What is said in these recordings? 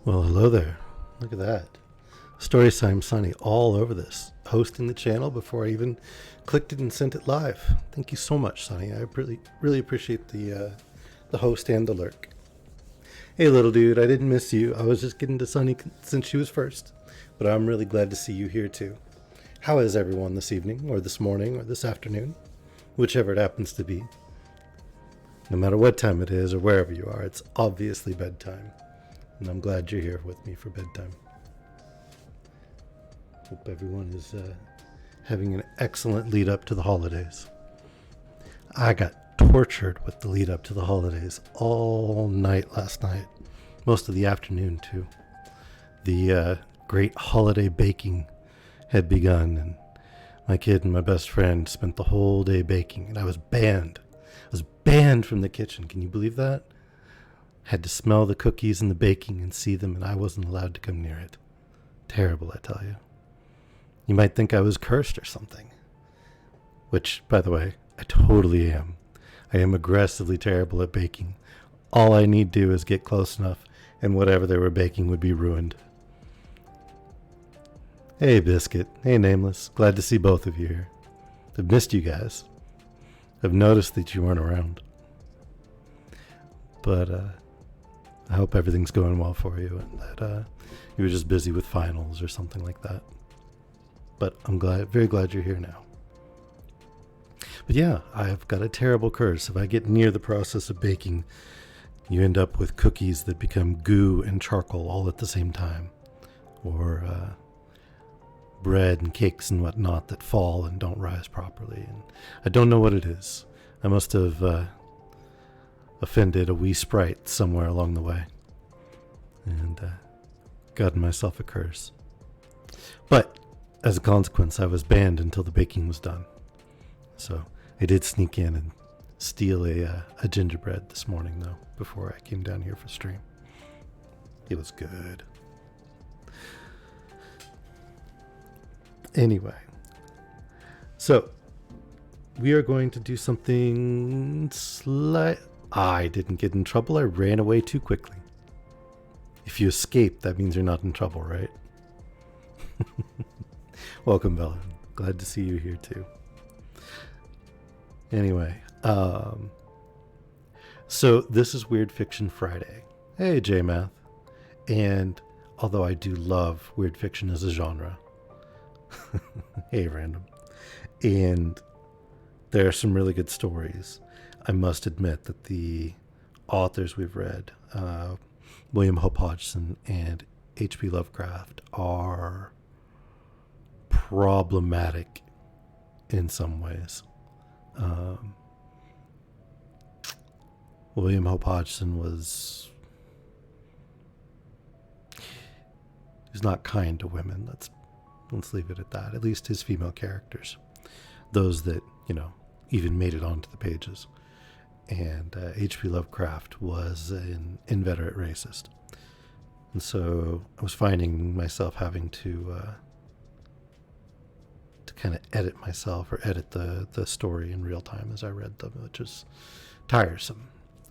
Well, hello there. Look at that. Storytime Sunny all over this, hosting the channel before I even clicked it and sent it live. Thank you so much, Sunny. I really appreciate the host and the lurk. Hey, little dude, I didn't miss you. I was just getting to Sunny since she was first, but I'm really glad to see you here too. How is everyone this evening, or this morning, or this afternoon? Whichever it happens to be. No matter what time it is or wherever you are, it's obviously bedtime. And I'm glad you're here with me for bedtime. Hope everyone is having an excellent lead up to the holidays. I got tortured with the lead up to the holidays all night last night. Most of the afternoon, too. The great holiday baking had begun, and my kid and my best friend spent the whole day baking, and I was banned. I was banned from the kitchen. Can you believe that? Had to smell the cookies and the baking and see them, and I wasn't allowed to come near it. Terrible, I tell you. You might think I was cursed or something. Which, by the way, I totally am. I am aggressively terrible at baking. All I need to do is get close enough, and whatever they were baking would be ruined. Hey, Biscuit. Hey, Nameless. Glad to see both of you here. I've missed you guys. I've noticed that you weren't around. But, I hope everything's going well for you and that you were just busy with finals or something like that. But I'm very glad you're here now. But yeah, I've got a terrible curse. If I get near the process of baking, you end up with cookies that become goo and charcoal all at the same time. Or bread and cakes and whatnot that fall and don't rise properly. And I don't know what it is. I must have offended a wee sprite somewhere along the way and gotten myself a curse. But as a consequence, I was banned until the baking was done. So I did sneak in and steal a gingerbread this morning, though, before I came down here for stream. It was good. Anyway, so we are going to do something I didn't get in trouble. I ran away too quickly. If you escape, that means you're not in trouble, right? Welcome, Bella. Glad to see you here too. Anyway, so this is Weird Fiction Friday. Hey, J-Math. And although I do love weird fiction as a genre, hey, Random. And there are some really good stories. I must admit that the authors we've read, William Hope Hodgson and H.P. Lovecraft, are problematic in some ways. William Hope Hodgson was not kind to women. Let's leave it at that. At least his female characters, those that even made it onto the pages. And H.P. Lovecraft was an inveterate racist. And so I was finding myself having to kind of edit myself or edit the story in real time as I read them, which was tiresome.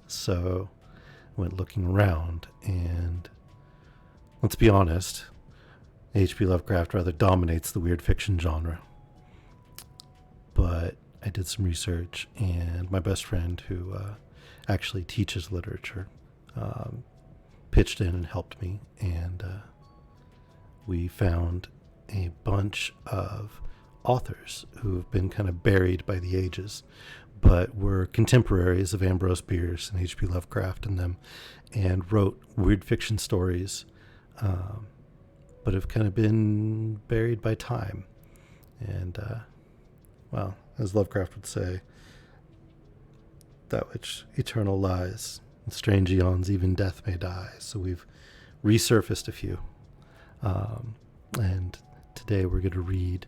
So I went looking around, and let's be honest, H.P. Lovecraft rather dominates the weird fiction genre. But I did some research, and my best friend, who actually teaches literature, pitched in and helped me, and we found a bunch of authors who have been kind of buried by the ages, but were contemporaries of Ambrose Bierce and H.P. Lovecraft and them, and wrote weird fiction stories, but have kind of been buried by time. And, well, as Lovecraft would say, that which eternal lies, in strange eons, even death may die. So we've resurfaced a few. And today we're going to read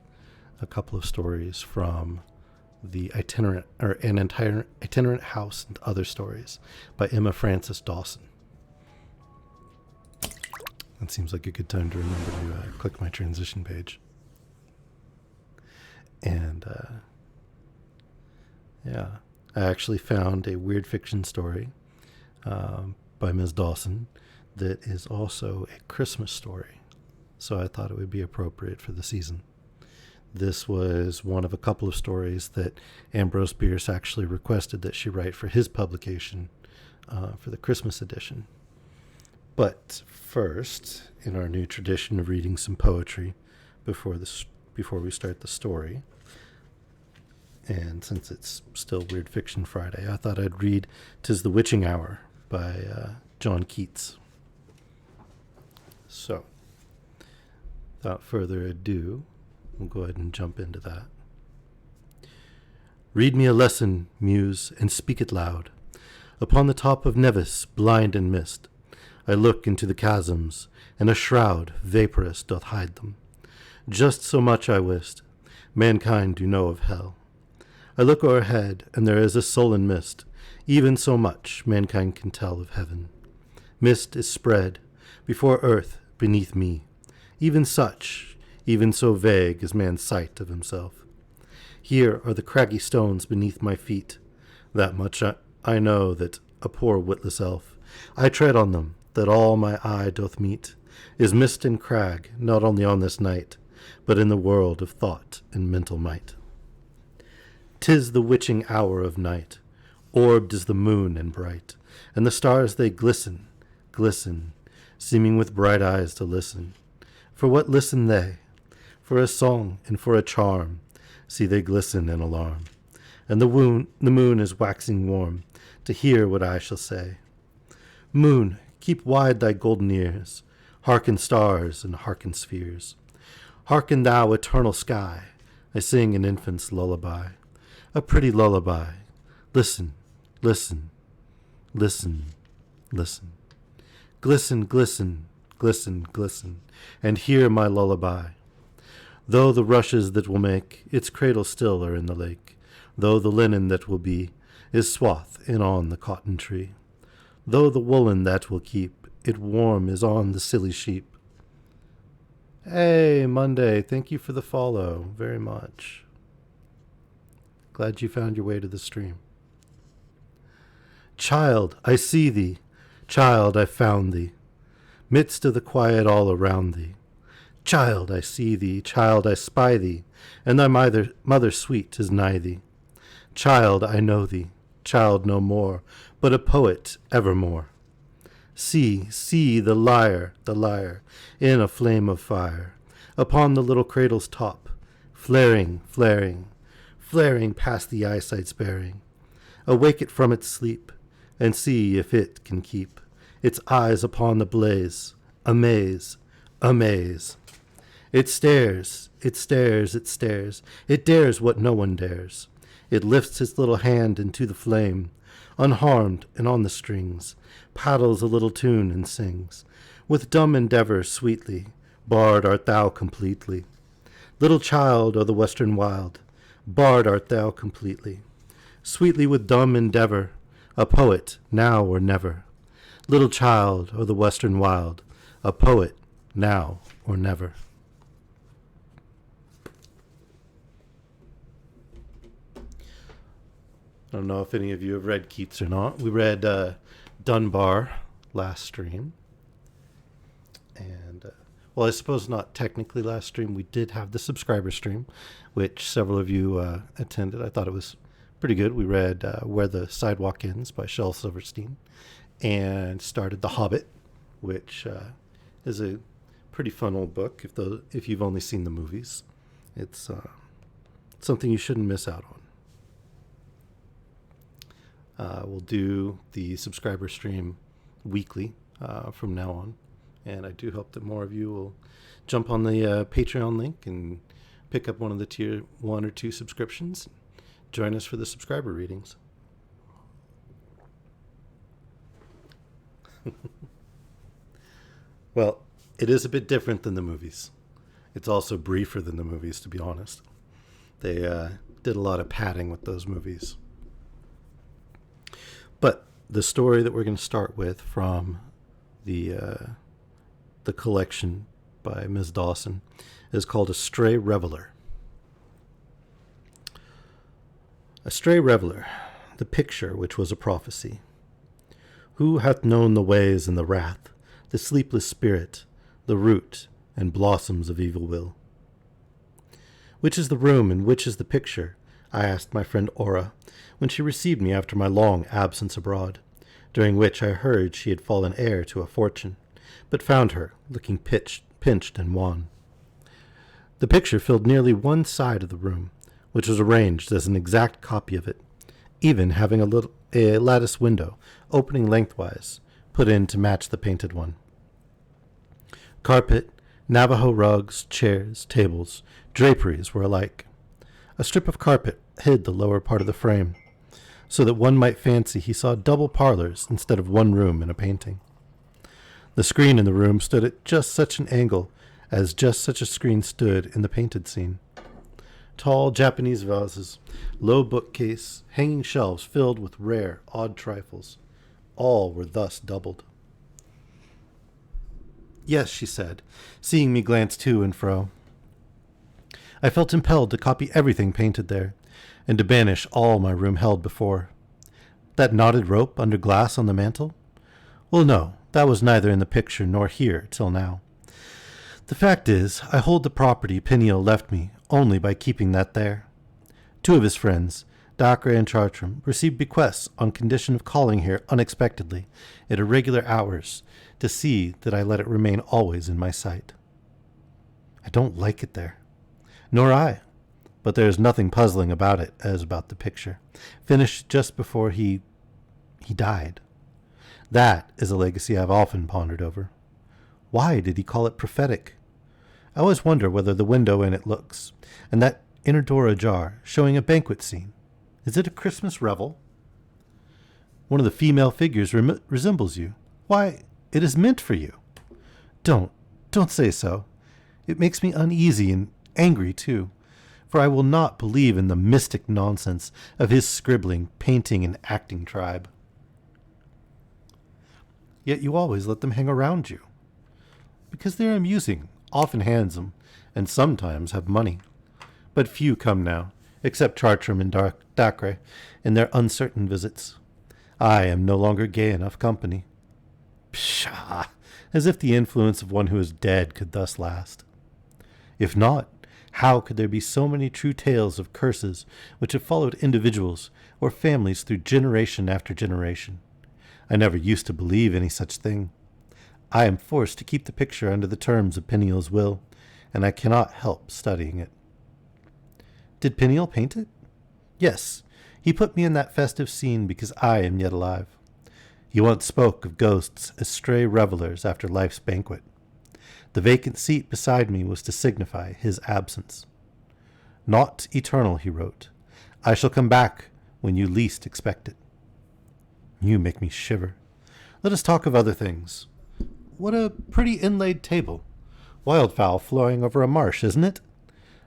a couple of stories from the An Itinerant House and Other Stories by Emma Frances Dawson. That seems like a good time to remember to click my transition page. And yeah, I actually found a weird fiction story by Ms. Dawson that is also a Christmas story. So I thought it would be appropriate for the season. This was one of a couple of stories that Ambrose Bierce actually requested that she write for his publication for the Christmas edition. But first, in our new tradition of reading some poetry before we start the story, and since it's still Weird Fiction Friday, I thought I'd read "'Tis the Witching Hour" by John Keats. So, without further ado, we'll go ahead and jump into that. Read me a lesson, muse, and speak it loud. Upon the top of Nevis, blind and mist, I look into the chasms, and a shroud vaporous doth hide them. Just so much I wist, mankind do know of hell. I look o'erhead, and there is a sullen mist, even so much mankind can tell of heaven. Mist is spread before earth, beneath me, even so vague is man's sight of himself. Here are the craggy stones beneath my feet. That much I know, that a poor witless elf, I tread on them, that all my eye doth meet, is mist and crag, not only on this night, but in the world of thought and mental might. 'Tis the witching hour of night, orbed is the moon and bright, and the stars they glisten, glisten, seeming with bright eyes to listen. For what listen they? For a song and for a charm, see they glisten in alarm. And the moon is waxing warm, to hear what I shall say. Moon, keep wide thy golden ears, hearken stars and hearken spheres. Hearken thou eternal sky, I sing an infant's lullaby, a pretty lullaby. Listen, listen, listen, listen. Glisten, glisten, glisten, glisten, and hear my lullaby. Though the rushes that will make its cradle still are in the lake, though the linen that will be is swathed in on the cotton tree, though the woolen that will keep it warm is on the silly sheep. Hey, Monday, thank you for the follow very much. Glad you found your way to the stream. Child, I see thee. Child, I found thee. Midst of the quiet all around thee. Child, I see thee. Child, I spy thee. And thy mother sweet is nigh thee. Child, I know thee. Child, no more, but a poet evermore. See the lyre, in a flame of fire, upon the little cradle's top, flaring, flaring, flaring past the eyesight's bearing. Awake it from its sleep, and see if it can keep its eyes upon the blaze. Amaze, amaze. It stares, it stares, it stares. It dares what no one dares. It lifts its little hand into the flame, unharmed and on the strings, paddles a little tune and sings. With dumb endeavor sweetly, barred art thou completely. Little child of the western wild, barred art thou completely. Sweetly with dumb endeavor, a poet now or never. Little child of the western wild, a poet now or never. I don't know if any of you have read Keats or not. We read Dunbar last stream. And, well, I suppose not technically last stream. We did have the subscriber stream, which several of you attended. I thought it was pretty good. We read Where the Sidewalk Ends by Shel Silverstein and started The Hobbit, which is a pretty fun old book if you've only seen the movies. It's something you shouldn't miss out on. We'll do the subscriber stream weekly from now on, and I do hope that more of you will jump on the Patreon link and pick up one of the tier 1 or 2 subscriptions. Join us for the subscriber readings. Well, it is a bit different than the movies. It's also briefer than the movies, to be honest. They did a lot of padding with those movies. But the story that we're going to start with from the collection by Ms. Dawson is called A Stray Reveler. A stray reveler, the picture which was a prophecy. Who hath known the ways and the wrath, the sleepless spirit, the root and blossoms of evil will. Which is the room and which is the picture? I asked my friend Aura, when she received me after my long absence abroad, during which I heard she had fallen heir to a fortune, but found her looking pinched and wan. The picture filled nearly one side of the room, which was arranged as an exact copy of it, even having a lattice window opening lengthwise, put in to match the painted one. Carpet, Navajo rugs, chairs, tables, draperies were alike. A strip of carpet hid the lower part of the frame, so that one might fancy he saw double parlors instead of one room in a painting. The screen in the room stood at just such an angle as just such a screen stood in the painted scene. Tall Japanese vases, low bookcase, hanging shelves filled with rare, odd trifles. All were thus doubled. Yes, she said, seeing me glance to and fro. I felt impelled to copy everything painted there, and to banish all my room held before. That knotted rope under glass on the mantel? Well, no, that was neither in the picture nor here till now. The fact is, I hold the property Peniel left me only by keeping that there. Two of his friends, Dacre and Chartram, received bequests on condition of calling here unexpectedly at irregular hours to see that I let it remain always in my sight. I don't like it there. Nor I. But there is nothing puzzling about it as about the picture, finished just before he died. That is a legacy I've often pondered over. Why did he call it prophetic? I always wonder whether the window in it looks, and that inner door ajar, showing a banquet scene. Is it a Christmas revel? One of the female figures resembles you. Why, it is meant for you. Don't say so. It makes me uneasy and angry, too, for I will not believe in the mystic nonsense of his scribbling, painting, and acting tribe. Yet you always let them hang around you. Because they are amusing, often handsome, and sometimes have money. But few come now, except Chartram and Dacre, in their uncertain visits. I am no longer gay enough company. Pshaw! As if the influence of one who is dead could thus last. If not, how could there be so many true tales of curses which have followed individuals or families through generation after generation? I never used to believe any such thing. I am forced to keep the picture under the terms of Peniel's will, and I cannot help studying it. Did Peniel paint it? Yes, he put me in that festive scene because I am yet alive. He once spoke of ghosts as stray revelers after life's banquet. The vacant seat beside me was to signify his absence. Not eternal, he wrote. I shall come back when you least expect it. You make me shiver. Let us talk of other things. What a pretty inlaid table. Wildfowl flying over a marsh, isn't it?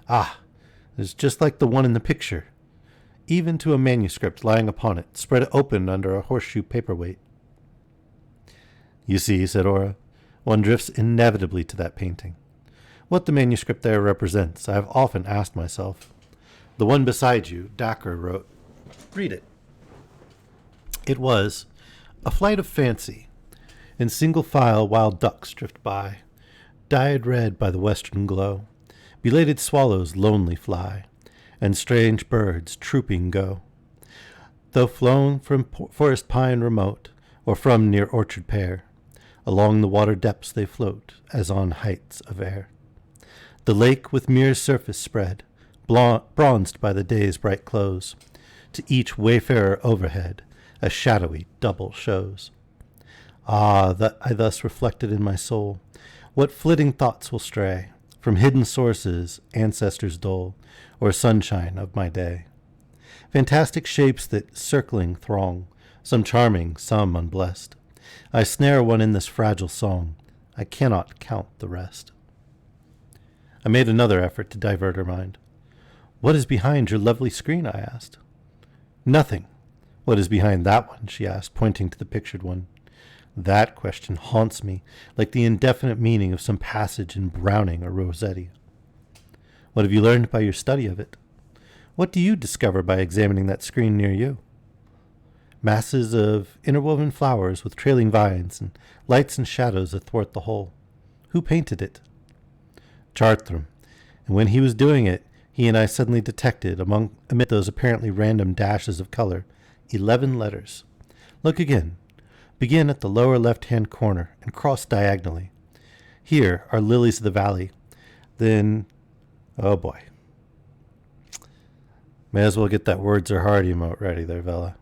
Ah, it's just like the one in the picture. Even to a manuscript lying upon it, spread open under a horseshoe paperweight. You see, said Aura, one drifts inevitably to that painting. What the manuscript there represents, I have often asked myself. The one beside you, Dacre wrote. Read it. It was, a flight of fancy. In single file wild ducks drift by, dyed red by the western glow. Belated swallows lonely fly, and strange birds trooping go. Though flown from forest pine remote, or from near orchard pear, along the water depths they float, as on heights of air. The lake with mirror surface spread, bronzed by the day's bright close, to each wayfarer overhead a shadowy double shows. Ah, that I thus reflected in my soul, what flitting thoughts will stray from hidden sources, ancestors' dole, or sunshine of my day. Fantastic shapes that circling throng, some charming, some unblessed. I snare one in this fragile song, I cannot count the rest. I made another effort to divert her mind. What is behind your lovely screen? I asked. Nothing. What is behind that one? She asked, pointing to the pictured one. That question haunts me like the indefinite meaning of some passage in Browning or Rossetti. What have you learned by your study of it? What do you discover by examining that screen near you? masses of interwoven flowers with trailing vines and lights and shadows athwart the whole. Who painted it? Charthram, and when he was doing it, he and I suddenly detected, amid those apparently random dashes of color, 11 letters. Look again. Begin at the lower left-hand corner and cross diagonally. Here are lilies of the valley. Then, oh boy. May as well get that words are hard emote ready there, Vela.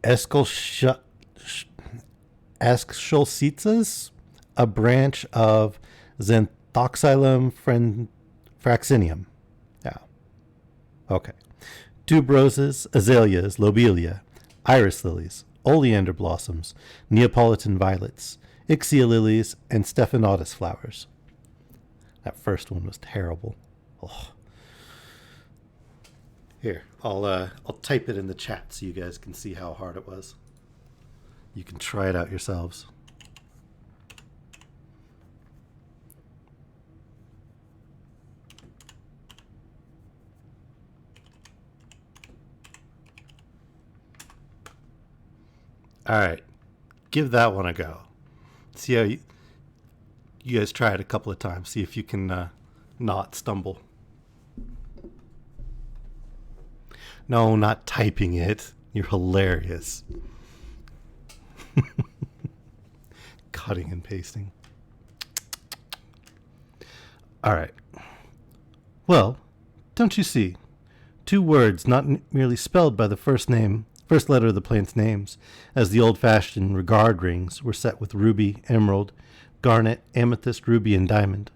Eschscholtzias, a branch of Xanthoxylum fraxinium. Yeah. Okay. Tuberoses, azaleas, lobelia, iris lilies, oleander blossoms, Neapolitan violets, ixia lilies, and stephanotis flowers. That first one was terrible. Oh. Here, I'll type it in the chat so you guys can see how hard it was. You can try it out yourselves. All right, give that one a go. See how you guys try it a couple of times. See if you can not stumble. No, not typing it. You're hilarious. Cutting and pasting. All right. Well, don't you see? 2 words not merely spelled by the first letter of the plant's names, as the old-fashioned regard rings were set with ruby, emerald, garnet, amethyst, ruby, and diamond.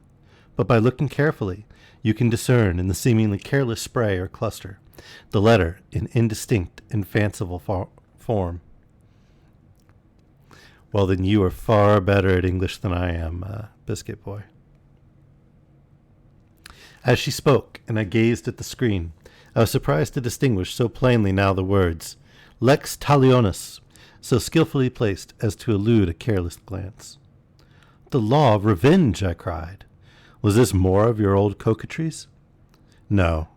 But by looking carefully, you can discern in the seemingly careless spray or cluster the letter in indistinct and fanciful form. Well, then you are far better at English than I am, Biscuit Boy. As she spoke, and I gazed at the screen, I was surprised to distinguish so plainly now the words, Lex Talionis, so skillfully placed as to elude a careless glance. The law of revenge, I cried. Was this more of your old coquetries? No,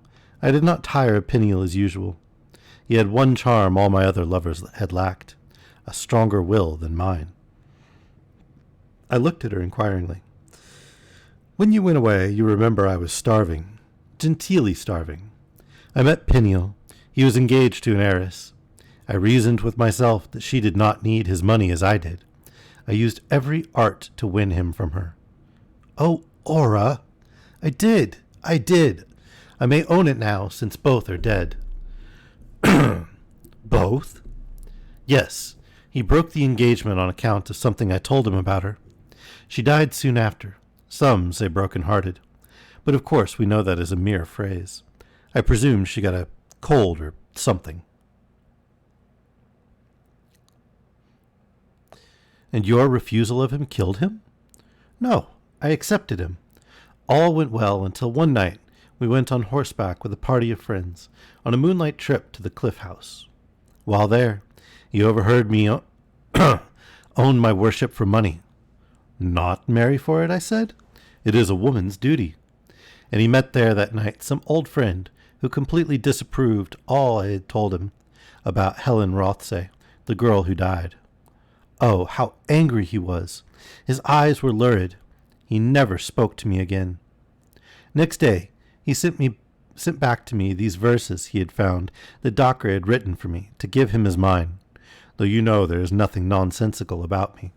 I did not tire of Peniel as usual. He had one charm all my other lovers had lacked, a stronger will than mine. I looked at her inquiringly. When you went away, you remember I was starving, genteelly starving. I met Peniel. He was engaged to an heiress. I reasoned with myself that she did not need his money as I did. I used every art to win him from her. Oh, Aura! I did! I may own it now, since both are dead. Both? Yes. He broke the engagement on account of something I told him about her. She died soon after. Some say broken-hearted. But of course we know that is a mere phrase. I presume she got a cold or something. And your refusal of him killed him? No, I accepted him. All went well until one night we went on horseback with a party of friends on a moonlight trip to the Cliff House. While there, he overheard me own my worship for money. Not marry for it, I said. It is a woman's duty. And he met there that night some old friend who completely disapproved all I had told him about Helen Rothsay, the girl who died. Oh, how angry he was. His eyes were lurid. He never spoke to me again. Next day, he sent back to me these verses he had found that Dacre had written for me to give him as mine, though you know there is nothing nonsensical about me.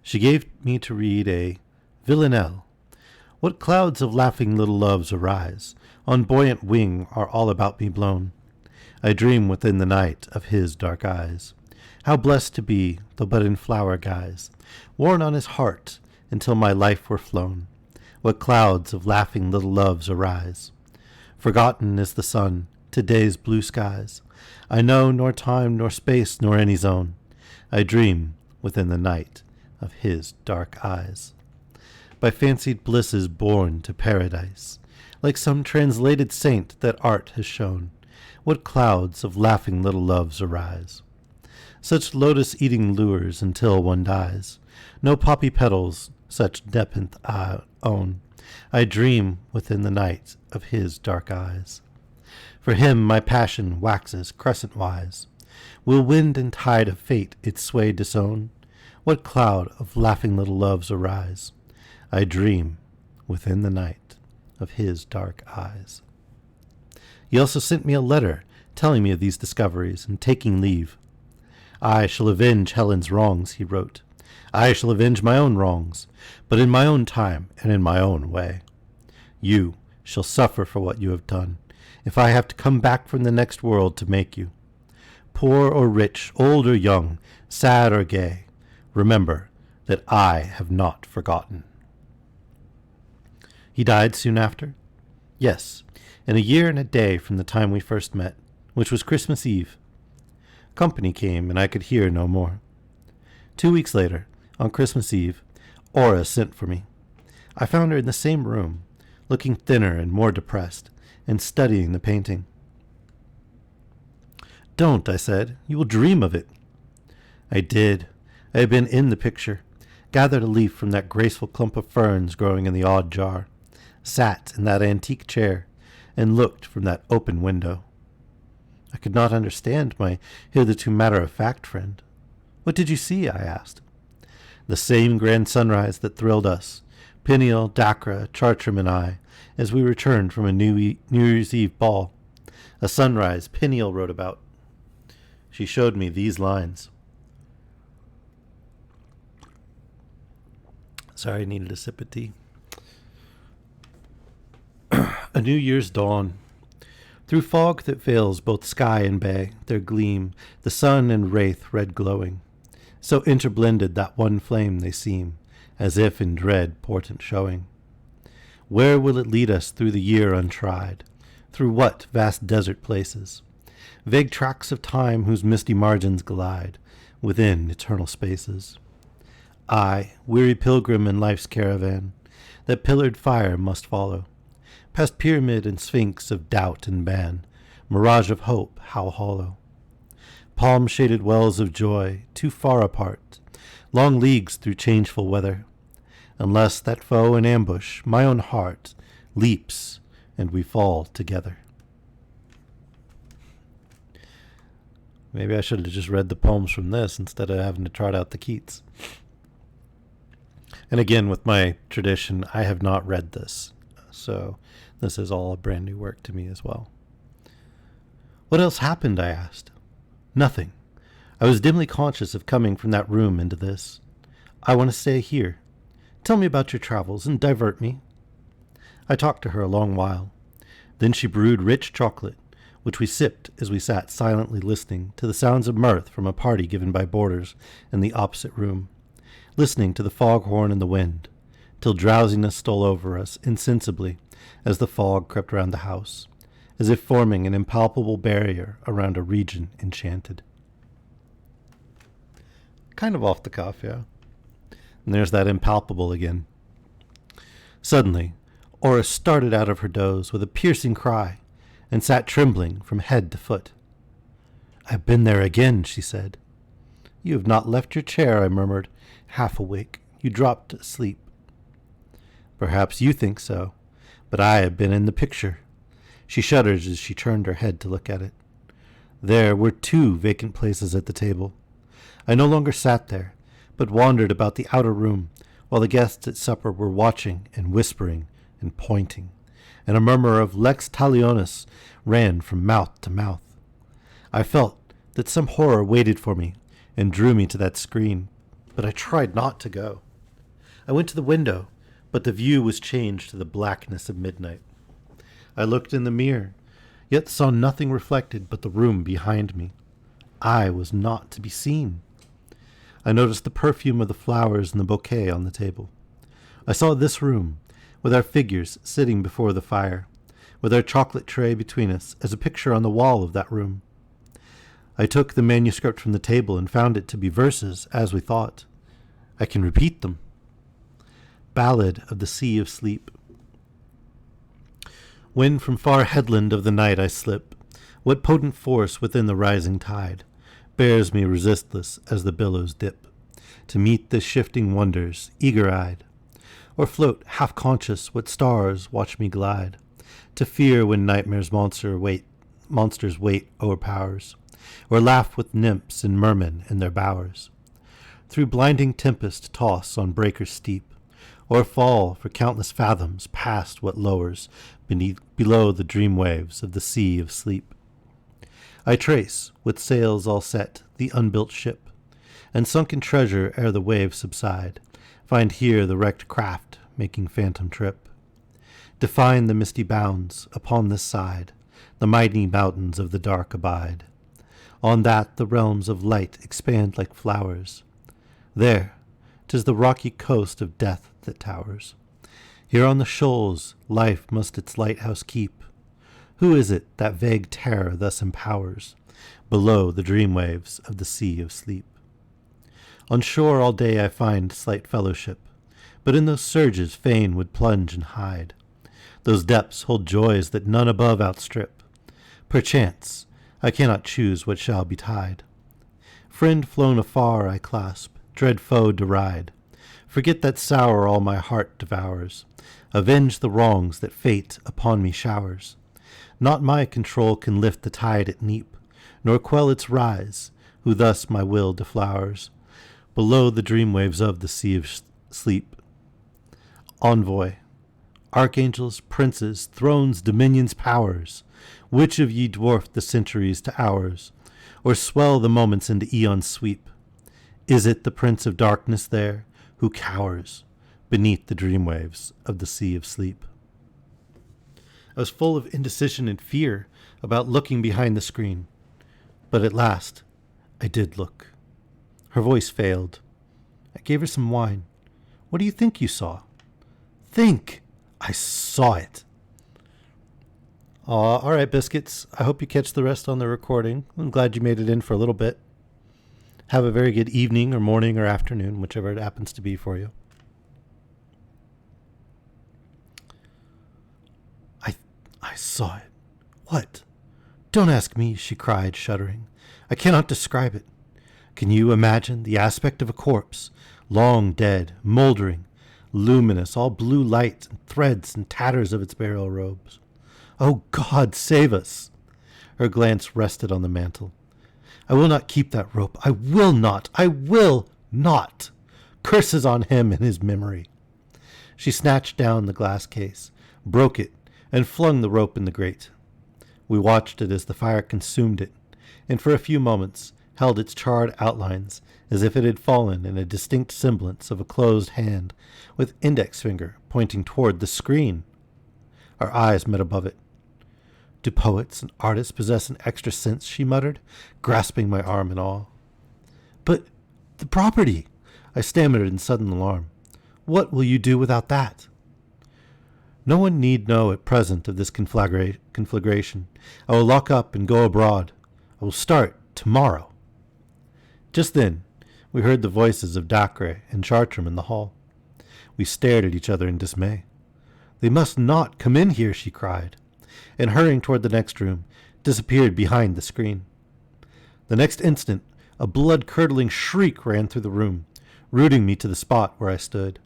She gave me to read a Villanelle. What clouds of laughing little loves arise, on buoyant wing are all about me blown. I dream within the night of his dark eyes. How blessed to be, though but in flower guise, worn on his heart until my life were flown. What clouds of laughing little loves arise. Forgotten is the sun, today's blue skies. I know nor time nor space nor any zone. I dream within the night of his dark eyes. By fancied blisses borne to paradise, like some translated saint that art has shown, what clouds of laughing little loves arise. Such lotus-eating lures until one dies, no poppy petals such nepenthe I own. I dream within the night of his dark eyes. For him my passion waxes crescent-wise. Will wind and tide of fate its sway disown? What cloud of laughing little loves arise? I dream within the night of his dark eyes. He also sent me a letter telling me of these discoveries and taking leave. I shall avenge Helen's wrongs, he wrote. I shall avenge my own wrongs, but in my own time and in my own way. You shall suffer for what you have done, if I have to come back from the next world to make you. Poor or rich, old or young, sad or gay, remember that I have not forgotten. He died soon after? Yes, in a year and a day from the time we first met, which was Christmas Eve. Company came, and I could hear no more. 2 weeks later, on Christmas Eve, Aura sent for me. I found her in the same room, looking thinner and more depressed, and studying the painting. Don't, I said. You will dream of it. I did. I had been in the picture, gathered a leaf from that graceful clump of ferns growing in the odd jar, sat in that antique chair, and looked from that open window. I could not understand my hitherto matter-of-fact friend. What did you see? I asked. The same grand sunrise that thrilled us, Peniel, Dacre, Chartram, and I, as we returned from a New Year's Eve ball. A sunrise Peniel wrote about. She showed me these lines. Sorry, I needed a sip of tea. A New Year's dawn. Through fog that veils both sky and bay, there gleam the sun and wraith red glowing. So interblended that one flame they seem, as if in dread portent showing. Where will it lead us through the year untried? Through what vast desert places? Vague tracts of time whose misty margins glide within eternal spaces. I, weary pilgrim in life's caravan, that pillared fire must follow, past pyramid and sphinx of doubt and ban, mirage of hope, how hollow. Palm-shaded wells of joy, too far apart, long leagues through changeful weather, unless that foe in ambush, my own heart, leaps, and we fall together. Maybe I should have just read the poems from this instead of having to trot out the Keats. And again, with my tradition, I have not read this, so this is all a brand new work to me as well. What else happened? I asked. Nothing. I was dimly conscious of coming from that room into this. I want to stay here. Tell me about your travels and divert me. I talked to her a long while. Then she brewed rich chocolate, which we sipped as we sat silently listening to the sounds of mirth from a party given by boarders in the opposite room, listening to the foghorn and the wind, till drowsiness stole over us insensibly as the fog crept round the house, as if forming an impalpable barrier around a region enchanted. Kind of off the cuff, yeah. And there's that impalpable again. Suddenly, Aura started out of her doze with a piercing cry and sat trembling from head to foot. I've been there again, she said. You have not left your chair, I murmured, half awake. You dropped asleep. Perhaps you think so, but I have been in the picture. She shuddered as she turned her head to look at it. There were 2 vacant places at the table. I no longer sat there, but wandered about the outer room, while the guests at supper were watching and whispering and pointing, and a murmur of Lex Talionis ran from mouth to mouth. I felt that some horror waited for me and drew me to that screen, but I tried not to go. I went to the window, but the view was changed to the blackness of midnight. I looked in the mirror, yet saw nothing reflected but the room behind me. I was not to be seen. I noticed the perfume of the flowers in the bouquet on the table. I saw this room, with our figures sitting before the fire, with our chocolate tray between us, as a picture on the wall of that room. I took the manuscript from the table and found it to be verses, as we thought. I can repeat them. Ballad of the Sea of Sleep. When from far headland of the night I slip, what potent force within the rising tide bears me resistless as the billows dip, to meet the shifting wonders, eager-eyed, or float half-conscious what stars watch me glide, to fear when nightmare's monster monsters' weight o'erpowers, or laugh with nymphs and mermen in their bowers. Through blinding tempest toss on breakers steep, or fall for countless fathoms past what lowers below the dream waves of the sea of sleep. I trace, with sails all set, the unbuilt ship, and sunken treasure ere the waves subside, find here the wrecked craft making phantom trip. Define the misty bounds upon this side, the mighty mountains of the dark abide. On that the realms of light expand like flowers. There, 'tis the rocky coast of death that towers. Here on the shoals life must its lighthouse keep. Who is it that vague terror thus empowers, below the dream waves of the sea of sleep? On shore all day I find slight fellowship, but in those surges fain would plunge and hide. Those depths hold joys that none above outstrip. Perchance I cannot choose what shall betide. Friend flown afar I clasp, dread foe deride. Forget that sour all my heart devours. Avenge the wrongs that fate upon me showers. Not my control can lift the tide at neap, nor quell its rise, who thus my will deflowers, below the dream waves of the sea of sleep. Envoy, archangels, princes, thrones, dominions, powers, which of ye dwarf the centuries to hours, or swell the moments into eons sweep? Is it the prince of darkness there, who cowers beneath the dream waves of the sea of sleep? I was full of indecision and fear about looking behind the screen, but at last I did look. Her voice failed. I gave her some wine. What do you think you saw? Think! I saw it. All right, Biscuits. I hope you catch the rest on the recording. I'm glad you made it in for a little bit. Have a very good evening or morning or afternoon, whichever it happens to be for you. I saw it. What? Don't ask me, she cried, shuddering. I cannot describe it. Can you imagine the aspect of a corpse, long dead, moldering, luminous, all blue light and threads and tatters of its burial robes? Oh, God, save us! Her glance rested on the mantle. I will not keep that rope. I will not. I will not. Curses on him and his memory. She snatched down the glass case, broke it, and flung the rope in the grate. We watched it as the fire consumed it, and for a few moments held its charred outlines as if it had fallen in a distinct semblance of a closed hand with index finger pointing toward the screen. Our eyes met above it. Do poets and artists possess an extra sense? She muttered, grasping my arm in awe. But the property! I stammered in sudden alarm. What will you do without that? No one need know at present of this conflagration. I will lock up and go abroad. I will start tomorrow. Just then, we heard the voices of Dacre and Chartram in the hall. We stared at each other in dismay. They must not come in here, she cried, and hurrying toward the next room, disappeared behind the screen. The next instant, a blood-curdling shriek ran through the room, rooting me to the spot where I stood.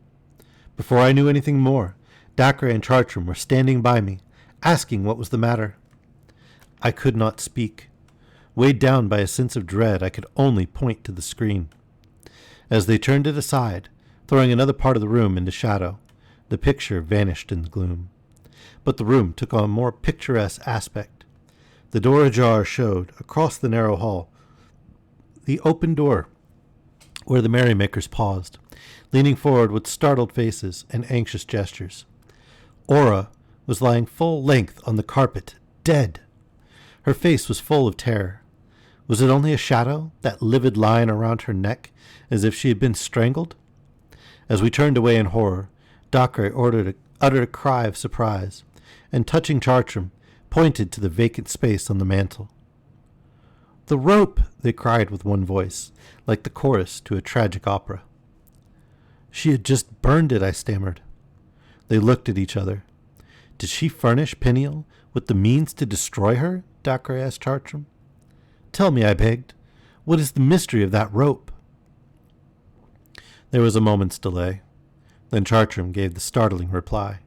Before I knew anything more, Dacre and Chartram were standing by me, asking what was the matter. I could not speak. Weighed down by a sense of dread, I could only point to the screen. As they turned it aside, throwing another part of the room into shadow, the picture vanished in the gloom. But the room took on a more picturesque aspect. The door ajar showed, across the narrow hall, the open door where the merrymakers paused, leaning forward with startled faces and anxious gestures. Aura was lying full length on the carpet, dead. Her face was full of terror. Was it only a shadow, that livid line around her neck, as if she had been strangled? As we turned away in horror, Dacre uttered a cry of surprise, and touching Chartram, pointed to the vacant space on the mantel. The rope! They cried with one voice, like the chorus to a tragic opera. She had just burned it, I stammered. They looked at each other. Did she furnish Peniel with the means to destroy her? Dacre asked Chartram. Tell me, I begged, what is the mystery of that rope? There was a moment's delay. Then Chartram gave the startling reply.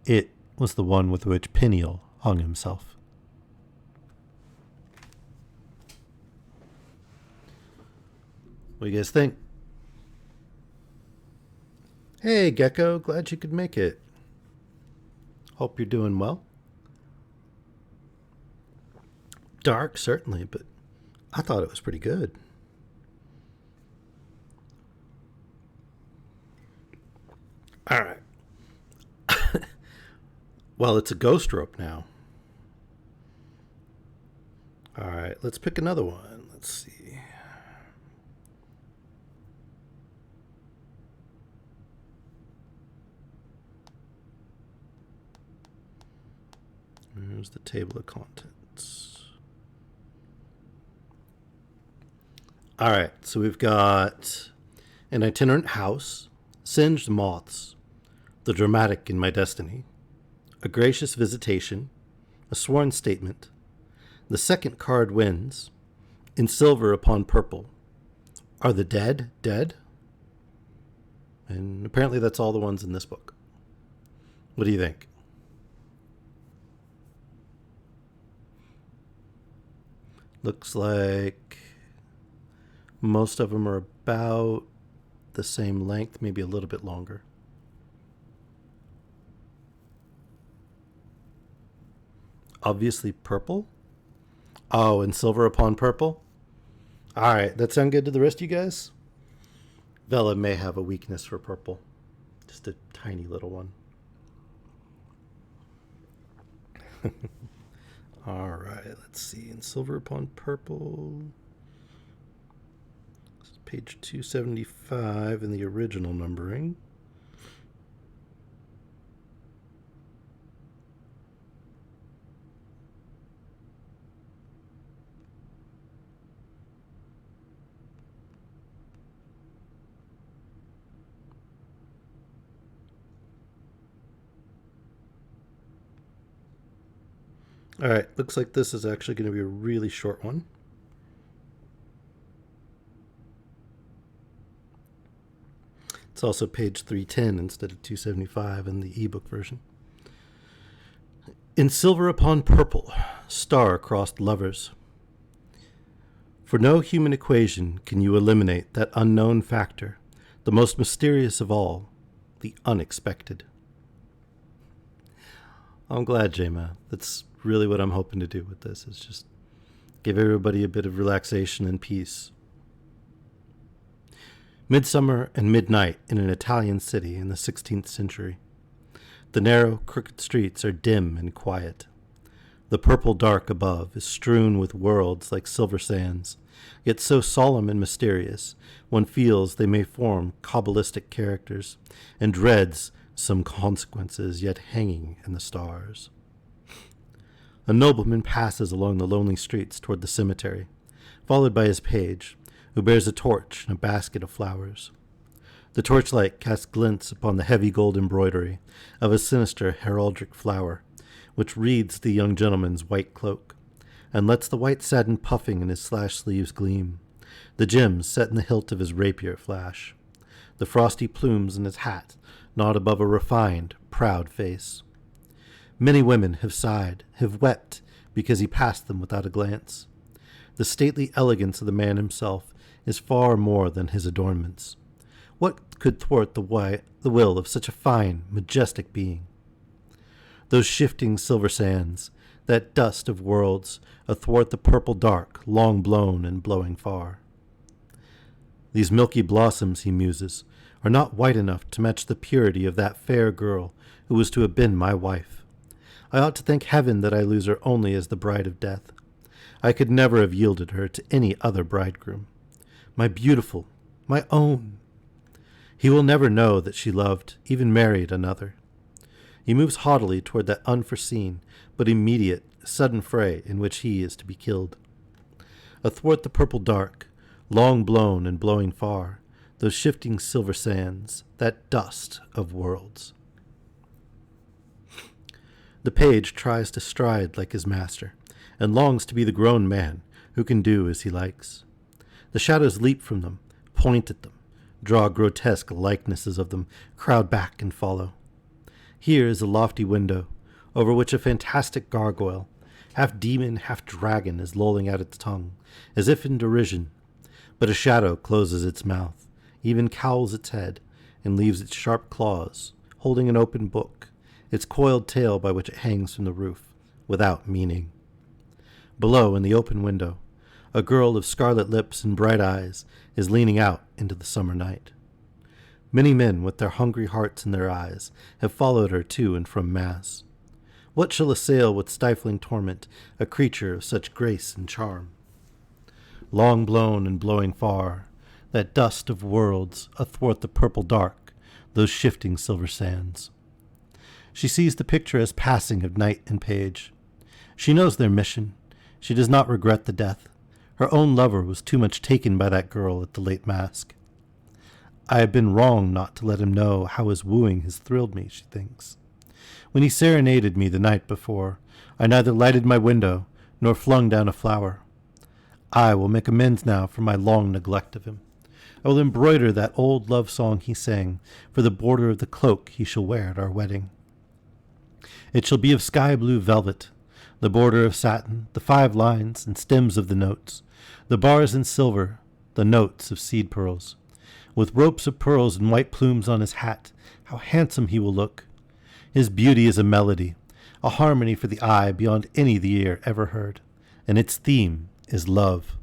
It was the one with which Peniel hung himself. What do you guys think? Hey, Gecko. Glad you could make it. Hope you're doing well. Dark, certainly, but I thought it was pretty good. All right. Well, it's a ghost rope now. All right, let's pick another one. Let's see. Here's the table of contents. All right, so we've got an itinerant house, singed moths, the dramatic in my destiny, a gracious visitation, a sworn statement. The second card wins, in silver upon purple. Are the dead dead? And apparently that's all the ones in this book. What do you think? Looks like most of them are about the same length, maybe a little bit longer. Obviously purple. Oh, and silver upon purple? All right, that sound good to the rest of you guys? Vela may have a weakness for purple. Just a tiny little one. All right, let's see. In silver upon purple. This is page 275 in the original numbering. All right, looks like this is actually going to be a really short one. It's also page 310 instead of 275 in the ebook version. In silver upon purple, star-crossed lovers. For no human equation can you eliminate that unknown factor, the most mysterious of all, the unexpected. I'm glad, Jema. That's really what I'm hoping to do with this, is just give everybody a bit of relaxation and peace. Midsummer and midnight in an Italian city in the 16th century. The narrow, crooked streets are dim and quiet. The purple dark above is strewn with worlds like silver sands, yet so solemn and mysterious, one feels they may form Kabbalistic characters, and dreads some consequences yet hanging in the stars. A nobleman passes along the lonely streets toward the cemetery, followed by his page, who bears a torch and a basket of flowers. The torchlight casts glints upon the heavy gold embroidery of a sinister heraldic flower, which wreathes the young gentleman's white cloak, and lets the white satin puffing in his slashed sleeves gleam, the gems set in the hilt of his rapier flash. The frosty plumes in his hat nod above a refined, proud face. Many women have sighed, have wept, because he passed them without a glance. The stately elegance of the man himself is far more than his adornments. What could thwart the will of such a fine, majestic being? Those shifting silver sands, that dust of worlds, athwart the purple dark, long blown and blowing far. These milky blossoms, he muses, are not white enough to match the purity of that fair girl who was to have been my wife. I ought to thank heaven that I lose her only as the bride of death. I could never have yielded her to any other bridegroom. My beautiful, my own. He will never know that she loved, even married, another. He moves haughtily toward that unforeseen but immediate, sudden fray in which he is to be killed. Athwart the purple dark, long blown and blowing far, those shifting silver sands, that dust of worlds. The page tries to stride like his master, and longs to be the grown man who can do as he likes. The shadows leap from them, point at them, draw grotesque likenesses of them, crowd back and follow. Here is a lofty window, over which a fantastic gargoyle, half demon, half dragon, is lolling out its tongue, as if in derision. But a shadow closes its mouth, even cowls its head, and leaves its sharp claws, holding an open book, its coiled tail by which it hangs from the roof, without meaning. Below, in the open window, a girl of scarlet lips and bright eyes is leaning out into the summer night. Many men with their hungry hearts in their eyes have followed her to and from mass. What shall assail with stifling torment a creature of such grace and charm? Long blown and blowing far, that dust of worlds athwart the purple dark, those shifting silver sands. She sees the picture as passing of knight and page. She knows their mission. She does not regret the death. Her own lover was too much taken by that girl at the late masque. I have been wrong not to let him know how his wooing has thrilled me, she thinks. When he serenaded me the night before, I neither lighted my window nor flung down a flower. I will make amends now for my long neglect of him. I will embroider that old love song he sang for the border of the cloak he shall wear at our wedding. It shall be of sky blue velvet, the border of satin, the 5 lines and stems of the notes, the bars in silver, the notes of seed pearls. With ropes of pearls and white plumes on his hat, how handsome he will look. His beauty is a melody, a harmony for the eye beyond any the ear ever heard, and its theme is love.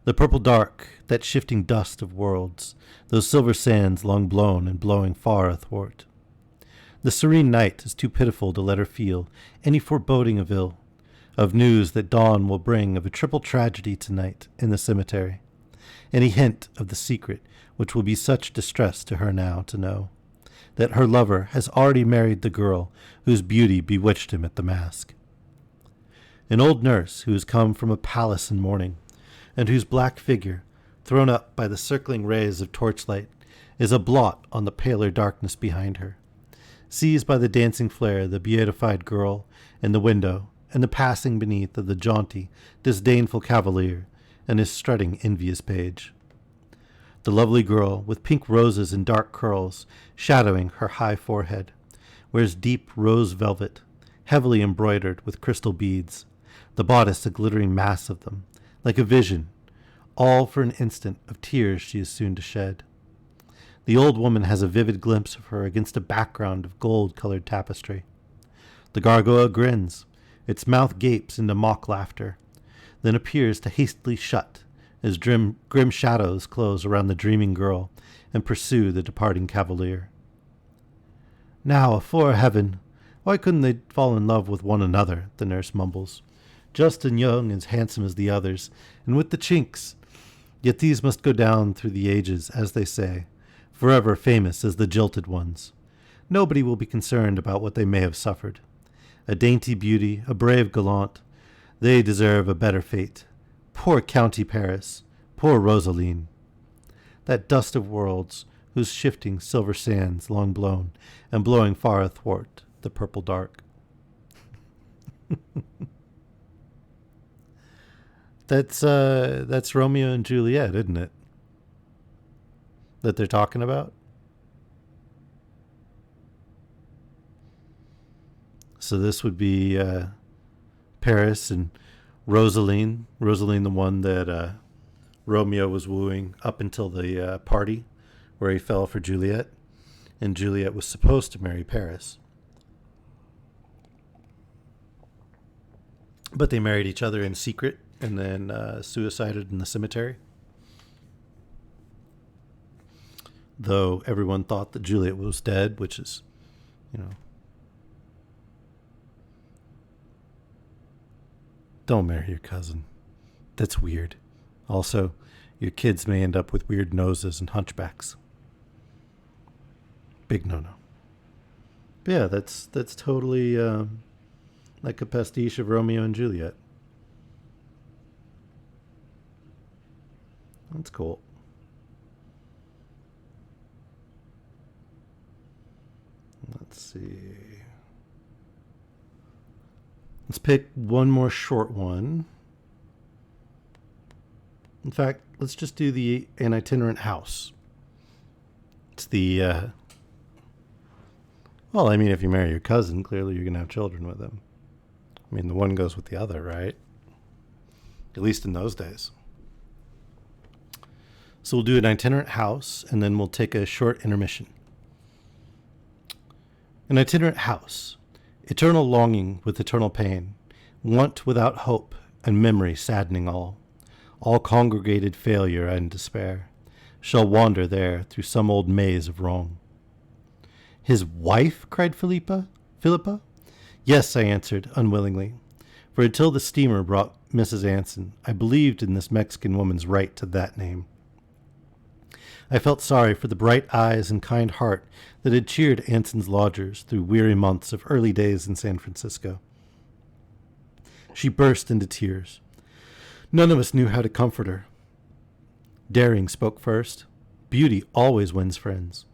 The purple dark, that shifting dust of worlds, those silver sands long blown and blowing far athwart. The serene night is too pitiful to let her feel any foreboding of ill, of news that dawn will bring of a triple tragedy tonight in the cemetery, any hint of the secret which will be such distress to her now to know, that her lover has already married the girl whose beauty bewitched him at the masque. An old nurse who has come from a palace in mourning, and whose black figure, thrown up by the circling rays of torchlight, is a blot on the paler darkness behind her, sees by the dancing flare the beatified girl in the window and the passing beneath of the jaunty, disdainful cavalier and his strutting envious page. The lovely girl, with pink roses and dark curls shadowing her high forehead, wears deep rose velvet, heavily embroidered with crystal beads, the bodice a glittering mass of them, like a vision, all for an instant of tears she is soon to shed. The old woman has a vivid glimpse of her against a background of gold-colored tapestry. The gargoyle grins, its mouth gapes into mock laughter, then appears to hastily shut as grim shadows close around the dreaming girl and pursue the departing cavalier. Now, afore heaven, why couldn't they fall in love with one another, the nurse mumbles, just and young and handsome as the others, and with the chinks. Yet these must go down through the ages, as they say, forever famous as the jilted ones. Nobody will be concerned about what they may have suffered. A dainty beauty, a brave gallant, they deserve a better fate. Poor County Paris, poor Rosaline. That dust of worlds, whose shifting silver sands long blown, and blowing far athwart the purple dark. That's Romeo and Juliet, isn't it? That they're talking about? So this would be Paris and Rosaline. Rosaline, the one that Romeo was wooing up until the party where he fell for Juliet. And Juliet was supposed to marry Paris. But they married each other in secret and then suicided in the cemetery. Though everyone thought that Juliet was dead, which is, don't marry your cousin. That's weird. Also, your kids may end up with weird noses and hunchbacks. Big no-no. But yeah, that's totally like a pastiche of Romeo and Juliet. That's cool. Let's see. Let's pick one more short one. In fact, let's just do an itinerant house. It's the, well, I mean, if you marry your cousin, clearly you're going to have children with him. I mean, the one goes with the other, right? At least in those days. So we'll do an itinerant house, and then we'll take a short intermission. An itinerant house, eternal longing with eternal pain, want without hope, and memory saddening all congregated failure and despair, shall wander there through some old maze of wrong. His wife? Cried Philippa. Yes, I answered, unwillingly, for until the steamer brought Mrs. Anson, I believed in this Mexican woman's right to that name. I felt sorry for the bright eyes and kind heart that had cheered Anson's lodgers through weary months of early days in San Francisco. She burst into tears. None of us knew how to comfort her. Daring spoke first. Beauty always wins friends.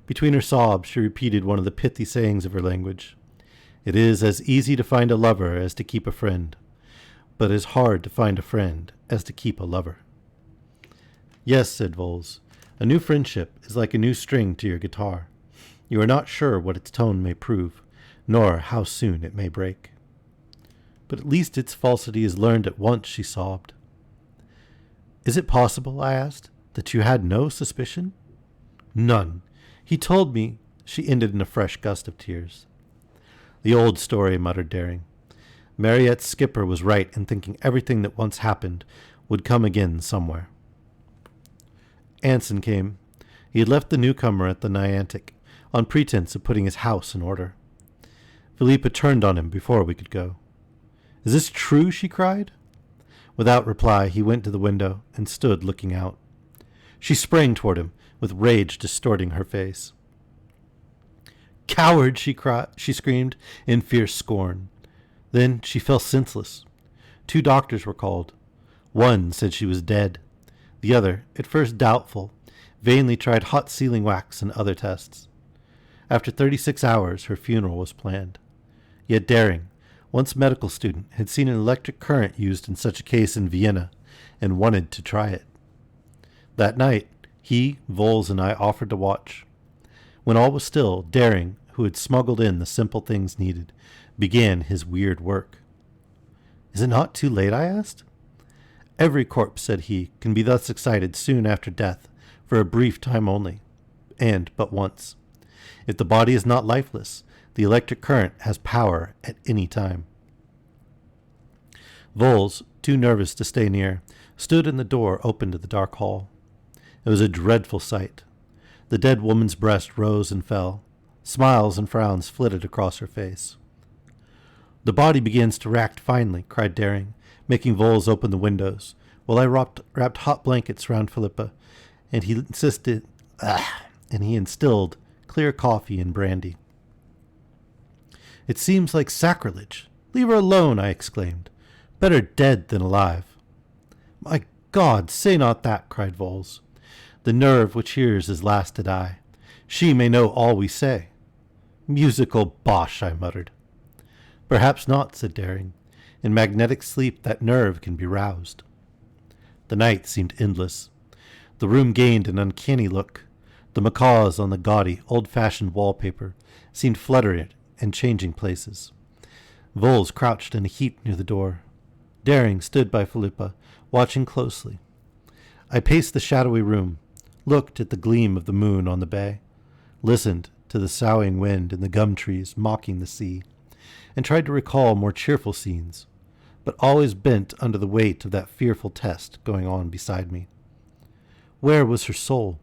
Between her sobs, she repeated one of the pithy sayings of her language. It is as easy to find a lover as to keep a friend, but as hard to find a friend as to keep a lover. Yes, said Voles, a new friendship is like a new string to your guitar. You are not sure what its tone may prove, nor how soon it may break. But at least its falsity is learned at once, she sobbed. Is it possible, I asked, that you had no suspicion? None. He told me, she ended in a fresh gust of tears. The old story, muttered Daring. Mariette's skipper was right in thinking everything that once happened would come again somewhere. Anson came. He had left the newcomer at the Niantic on pretense of putting his house in order. Philippa turned on him before we could go. Is this true? She cried. Without reply, he went to the window and stood looking out. She sprang toward him, with rage distorting her face. Coward! She screamed in fierce scorn. Then she fell senseless. 2 doctors were called. One said she was dead. The other, at first doubtful, vainly tried hot sealing wax and other tests. After 36 hours, her funeral was planned. Yet Daring, once medical student, had seen an electric current used in such a case in Vienna and wanted to try it. That night, he, Voles, and I offered to watch. When all was still, Daring, who had smuggled in the simple things needed, began his weird work. Is it not too late? I asked. Every corpse, said he, can be thus excited soon after death, for a brief time only, and but once. If the body is not lifeless, the electric current has power at any time. Voles, too nervous to stay near, stood in the door open to the dark hall. It was a dreadful sight. The dead woman's breast rose and fell. Smiles and frowns flitted across her face. The body begins to react finely, cried Daring, making Voles open the windows, while I wrapped hot blankets round Philippa, and he instilled clear coffee and brandy. It seems like sacrilege. Leave her alone, I exclaimed. Better dead than alive. My God, say not that, cried Voles. The nerve which hears is last to die. She may know all we say. Musical bosh, I muttered. Perhaps not, said Daring. In magnetic sleep that nerve can be roused. The night seemed endless. The room gained an uncanny look. The macaws on the gaudy, old-fashioned wallpaper seemed fluttering and changing places. Voles crouched in a heap near the door. Daring stood by Philippa, watching closely. I paced the shadowy room, looked at the gleam of the moon on the bay, listened to the soughing wind in the gum trees mocking the sea, and tried to recall more cheerful scenes, but always bent under the weight of that fearful test going on beside me. Where was her soul?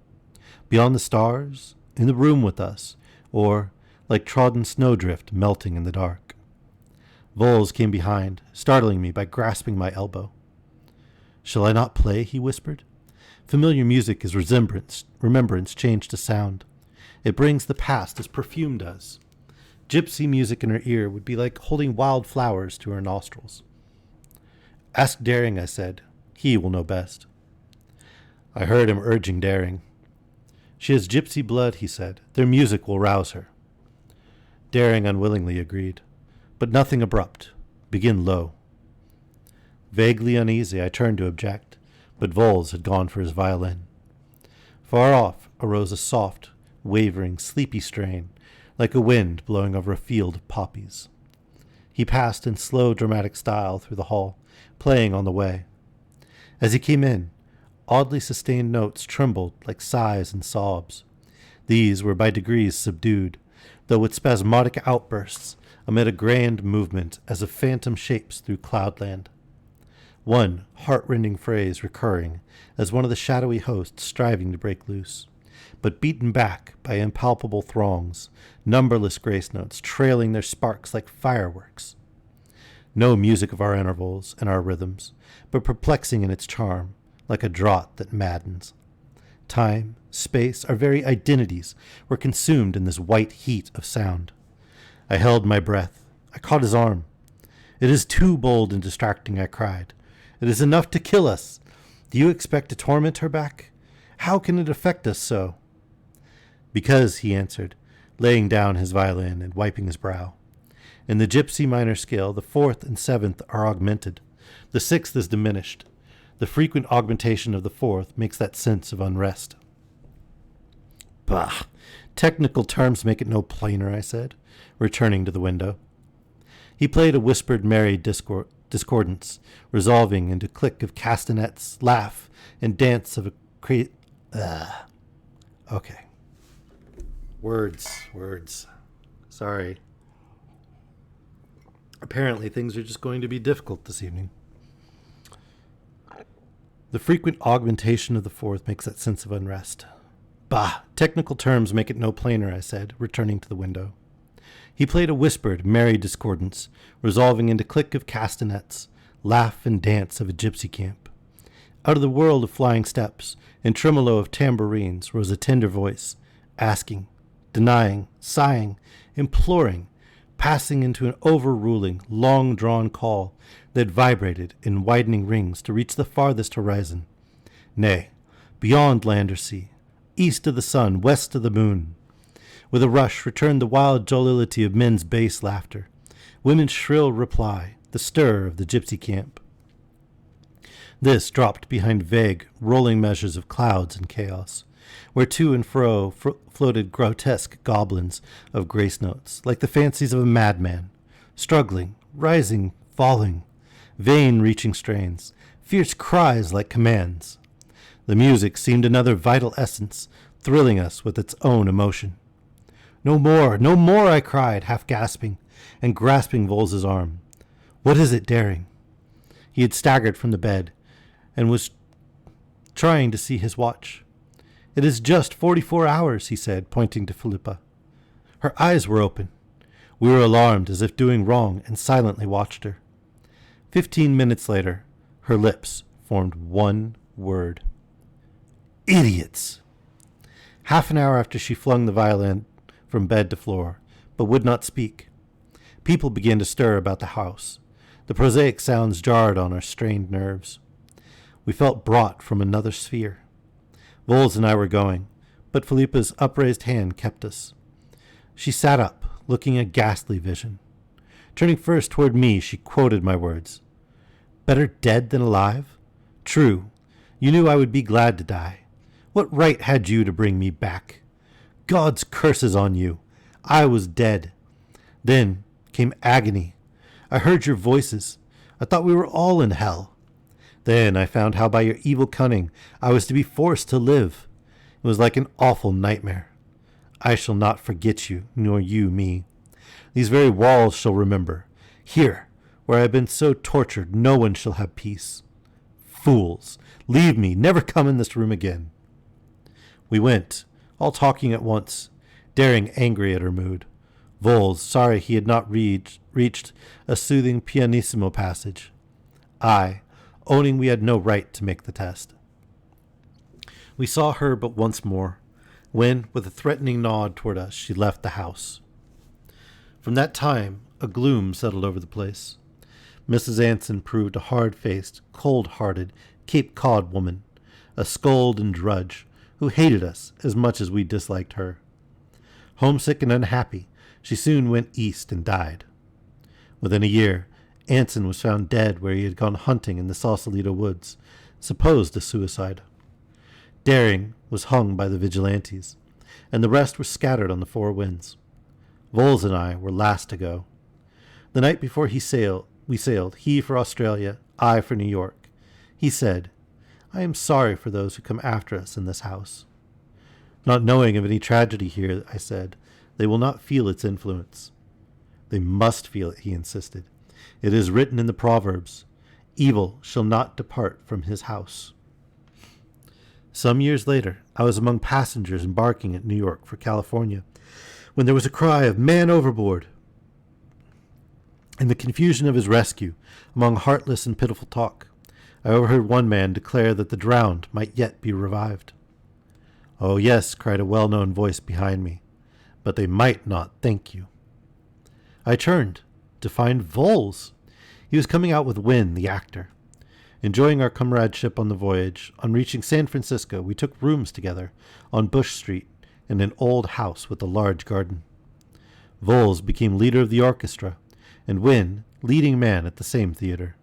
Beyond the stars? In the room with us? Or, like trodden snowdrift melting in the dark? Voles came behind, startling me by grasping my elbow. Shall I not play? He whispered. Familiar music is remembrance changed to sound. It brings the past as perfume does. Gypsy music in her ear would be like holding wild flowers to her nostrils. Ask Daring, I said. He will know best. I heard him urging Daring. She has gypsy blood, he said. Their music will rouse her. Daring unwillingly agreed. But nothing abrupt. Begin low. Vaguely uneasy, I turned to object, but Voles had gone for his violin. Far off arose a soft, wavering, sleepy strain, like a wind blowing over a field of poppies. He passed in slow, dramatic style through the hall, playing on the way. As he came in, oddly sustained notes trembled like sighs and sobs. These were by degrees subdued, though with spasmodic outbursts, amid a grand movement as of phantom shapes through cloudland. One heart-rending phrase recurring as one of the shadowy hosts striving to break loose, but beaten back by impalpable throngs, numberless grace notes trailing their sparks like fireworks. No music of our intervals and our rhythms, but perplexing in its charm, like a draught that maddens. Time, space, our very identities were consumed in this white heat of sound. I held my breath. I caught his arm. "It is too bold and distracting," I cried. "It is enough to kill us. Do you expect to torment her back? How can it affect us so?" "Because," he answered, laying down his violin and wiping his brow. "In the gypsy minor scale, the fourth and seventh are augmented. The sixth is diminished. The frequent augmentation of the fourth makes that sense of unrest." "Bah! Technical terms make it no plainer," I said, returning to the window. He played a whispered merry discordance, resolving into click of castanets, laugh, and dance of a Okay. Words. Sorry. Apparently things are just going to be difficult this evening. The frequent augmentation of the fourth makes that sense of unrest. Bah! Technical terms make it no plainer, I said, returning to the window. He played a whispered, merry discordance, resolving into click of castanets, laugh and dance of a gypsy camp. Out of the world of flying steps and tremolo of tambourines rose a tender voice, asking, denying, sighing, imploring, passing into an overruling, long-drawn call that vibrated in widening rings to reach the farthest horizon. Nay, beyond land or sea, east of the sun, west of the moon. With a rush returned the wild jollity of men's bass laughter, women's shrill reply, the stir of the gypsy camp. This dropped behind vague, rolling measures of clouds and chaos, where to and fro floated grotesque goblins of grace notes, like the fancies of a madman, struggling, rising, falling, vain reaching strains, fierce cries like commands. The music seemed another vital essence, thrilling us with its own emotion. No more, I cried, half gasping, and grasping Volz's arm. What is it, Daring? He had staggered from the bed, and was trying to see his watch. It is just 44 hours, he said, pointing to Philippa. Her eyes were open. We were alarmed, as if doing wrong, and silently watched her. 15 minutes later, her lips formed one word. Idiots! Half an hour after she flung the violin from bed to floor, but would not speak. People began to stir about the house. The prosaic sounds jarred on our strained nerves. We felt brought from another sphere. Volz and I were going, but Philippa's upraised hand kept us. She sat up, looking a ghastly vision. Turning first toward me, she quoted my words. Better dead than alive? True. You knew I would be glad to die. What right had you to bring me back? God's curses on you. I was dead. Then came agony. I heard your voices. I thought we were all in hell. Then I found how by your evil cunning I was to be forced to live. It was like an awful nightmare. I shall not forget you, nor you me. These very walls shall remember. Here, where I have been so tortured, no one shall have peace. Fools! Leave me, never come in this room again. We went, all talking at once, Daring angry at her mood. Volz sorry he had not reached a soothing pianissimo passage. I, owning we had no right to make the test. We saw her but once more, when, with a threatening nod toward us, she left the house. From that time, a gloom settled over the place. Mrs. Anson proved a hard-faced, cold-hearted, Cape Cod woman, a scold and drudge, who hated us as much as we disliked her. Homesick and unhappy, she soon went east and died. Within a year, Anson was found dead where he had gone hunting in the Sausalito woods, supposed a suicide. Daring was hung by the vigilantes, and the rest were scattered on the four winds. Volz and I were last to go. The night before we sailed, he for Australia, I for New York. He said, I am sorry for those who come after us in this house. Not knowing of any tragedy here, I said, they will not feel its influence. They must feel it, he insisted. It is written in the Proverbs, evil shall not depart from his house. Some years later, I was among passengers embarking at New York for California, when there was a cry of man overboard. In the confusion of his rescue, among heartless and pitiful talk, I overheard one man declare that the drowned might yet be revived. Oh yes, cried a well-known voice behind me, but they might not, thank you. I turned to find Voles. He was coming out with Wynne, the actor. Enjoying our comradeship on the voyage, on reaching San Francisco, we took rooms together on Bush Street in an old house with a large garden. Voles became leader of the orchestra, and Wynne leading man at the same theater.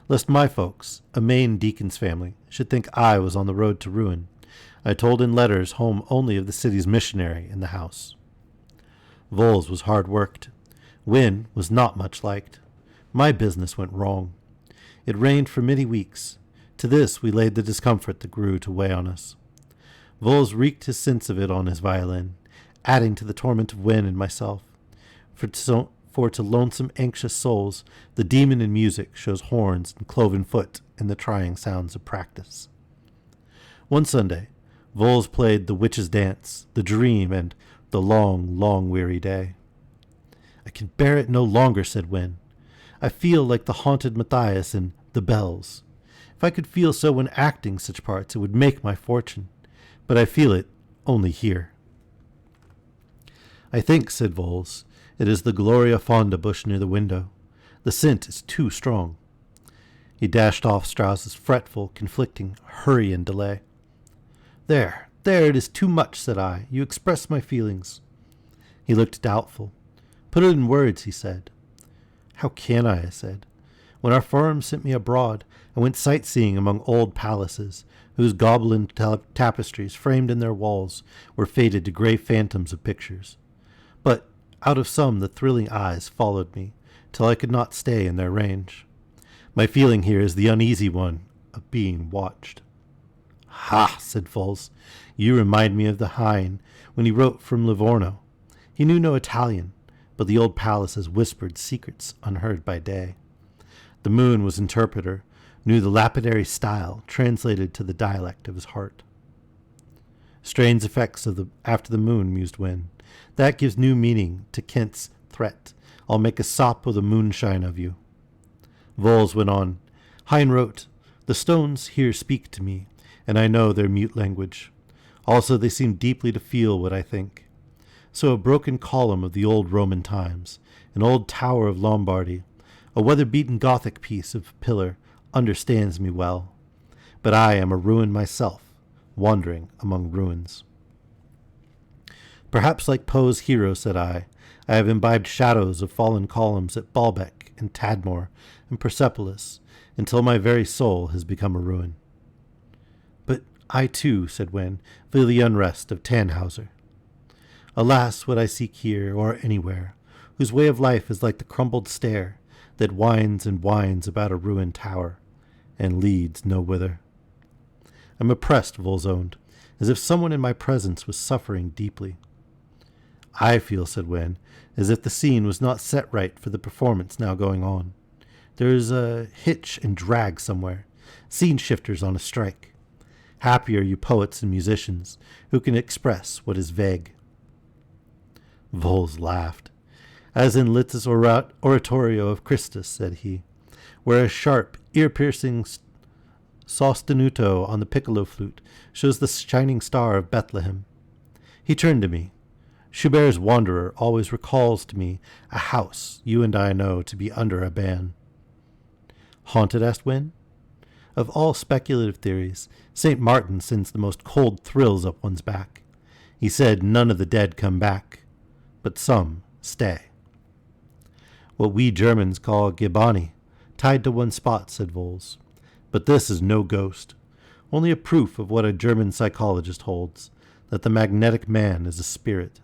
Lest my folks, a Maine deacon's family, should think I was on the road to ruin, I told in letters home only of the city's missionary in the house. Voles was hard-worked. Wynne was not much liked. My business went wrong. It rained for many weeks. To this we laid the discomfort that grew to weigh on us. Voles wreaked his sense of it on his violin, adding to the torment of Wynne and myself. For to lonesome, anxious souls, the demon in music shows horns and cloven foot in the trying sounds of practice. One Sunday, Voles played The Witch's Dance, The Dream, and The Long, Long Weary Day. I can bear it no longer, said Wynne. I feel like the haunted Matthias in The Bells. If I could feel so when acting such parts, it would make my fortune. But I feel it only here. I think, said Voles, it is the Gloria Fonda bush near the window. The scent is too strong. He dashed off Strauss's fretful, conflicting hurry and delay. There, it is too much, said I. You express my feelings. He looked doubtful. Put it in words, he said. How can I said. When our firm sent me abroad, I went sightseeing among old palaces, whose goblin tapestries framed in their walls were faded to gray phantoms of pictures. But out of some the thrilling eyes followed me, till I could not stay in their range. My feeling here is the uneasy one of being watched. Ha, said Voles, you remind me of the Heine when he wrote from Livorno. He knew no Italian, but the old palaces whispered secrets unheard by day. The moon was interpreter, knew the lapidary style translated to the dialect of his heart. Strange effects of after the moon, mused Wynne. That gives new meaning to Kent's threat. I'll make a sop of the moonshine of you. Voles went on. Heine wrote, the stones here speak to me, and I know their mute language. Also they seem deeply to feel what I think. So a broken column of the old Roman times, an old tower of Lombardy, a weather-beaten Gothic piece of pillar understands me well. But I am a ruin myself, wandering among ruins. Perhaps like Poe's hero, said I have imbibed shadows of fallen columns at Baalbek and Tadmor and Persepolis, until my very soul has become a ruin. But I too, said Wynne, feel the unrest of Tannhauser. Alas, what I seek here or anywhere, whose way of life is like the crumbled stair that winds and winds about a ruined tower, and leads no whither. I'm oppressed, Voles owned, as if someone in my presence was suffering deeply. I feel, said Wynne, as if the scene was not set right for the performance now going on. There is a hitch and drag somewhere, scene shifters on a strike. Happy are you poets and musicians who can express what is vague. Voles laughed. As in Liszt's oratorio of Christus, said he, where a sharp, ear-piercing sostenuto on the piccolo flute shows the shining star of Bethlehem. He turned to me. Schubert's Wanderer always recalls to me a house you and I know to be under a ban. Haunted, asked Wynne. Of all speculative theories, St. Martin sends the most cold thrills up one's back. He said none of the dead come back, but some stay. What we Germans call Gibani, tied to one spot, said Voles. But this is no ghost, only a proof of what a German psychologist holds, that the magnetic man is a spirit.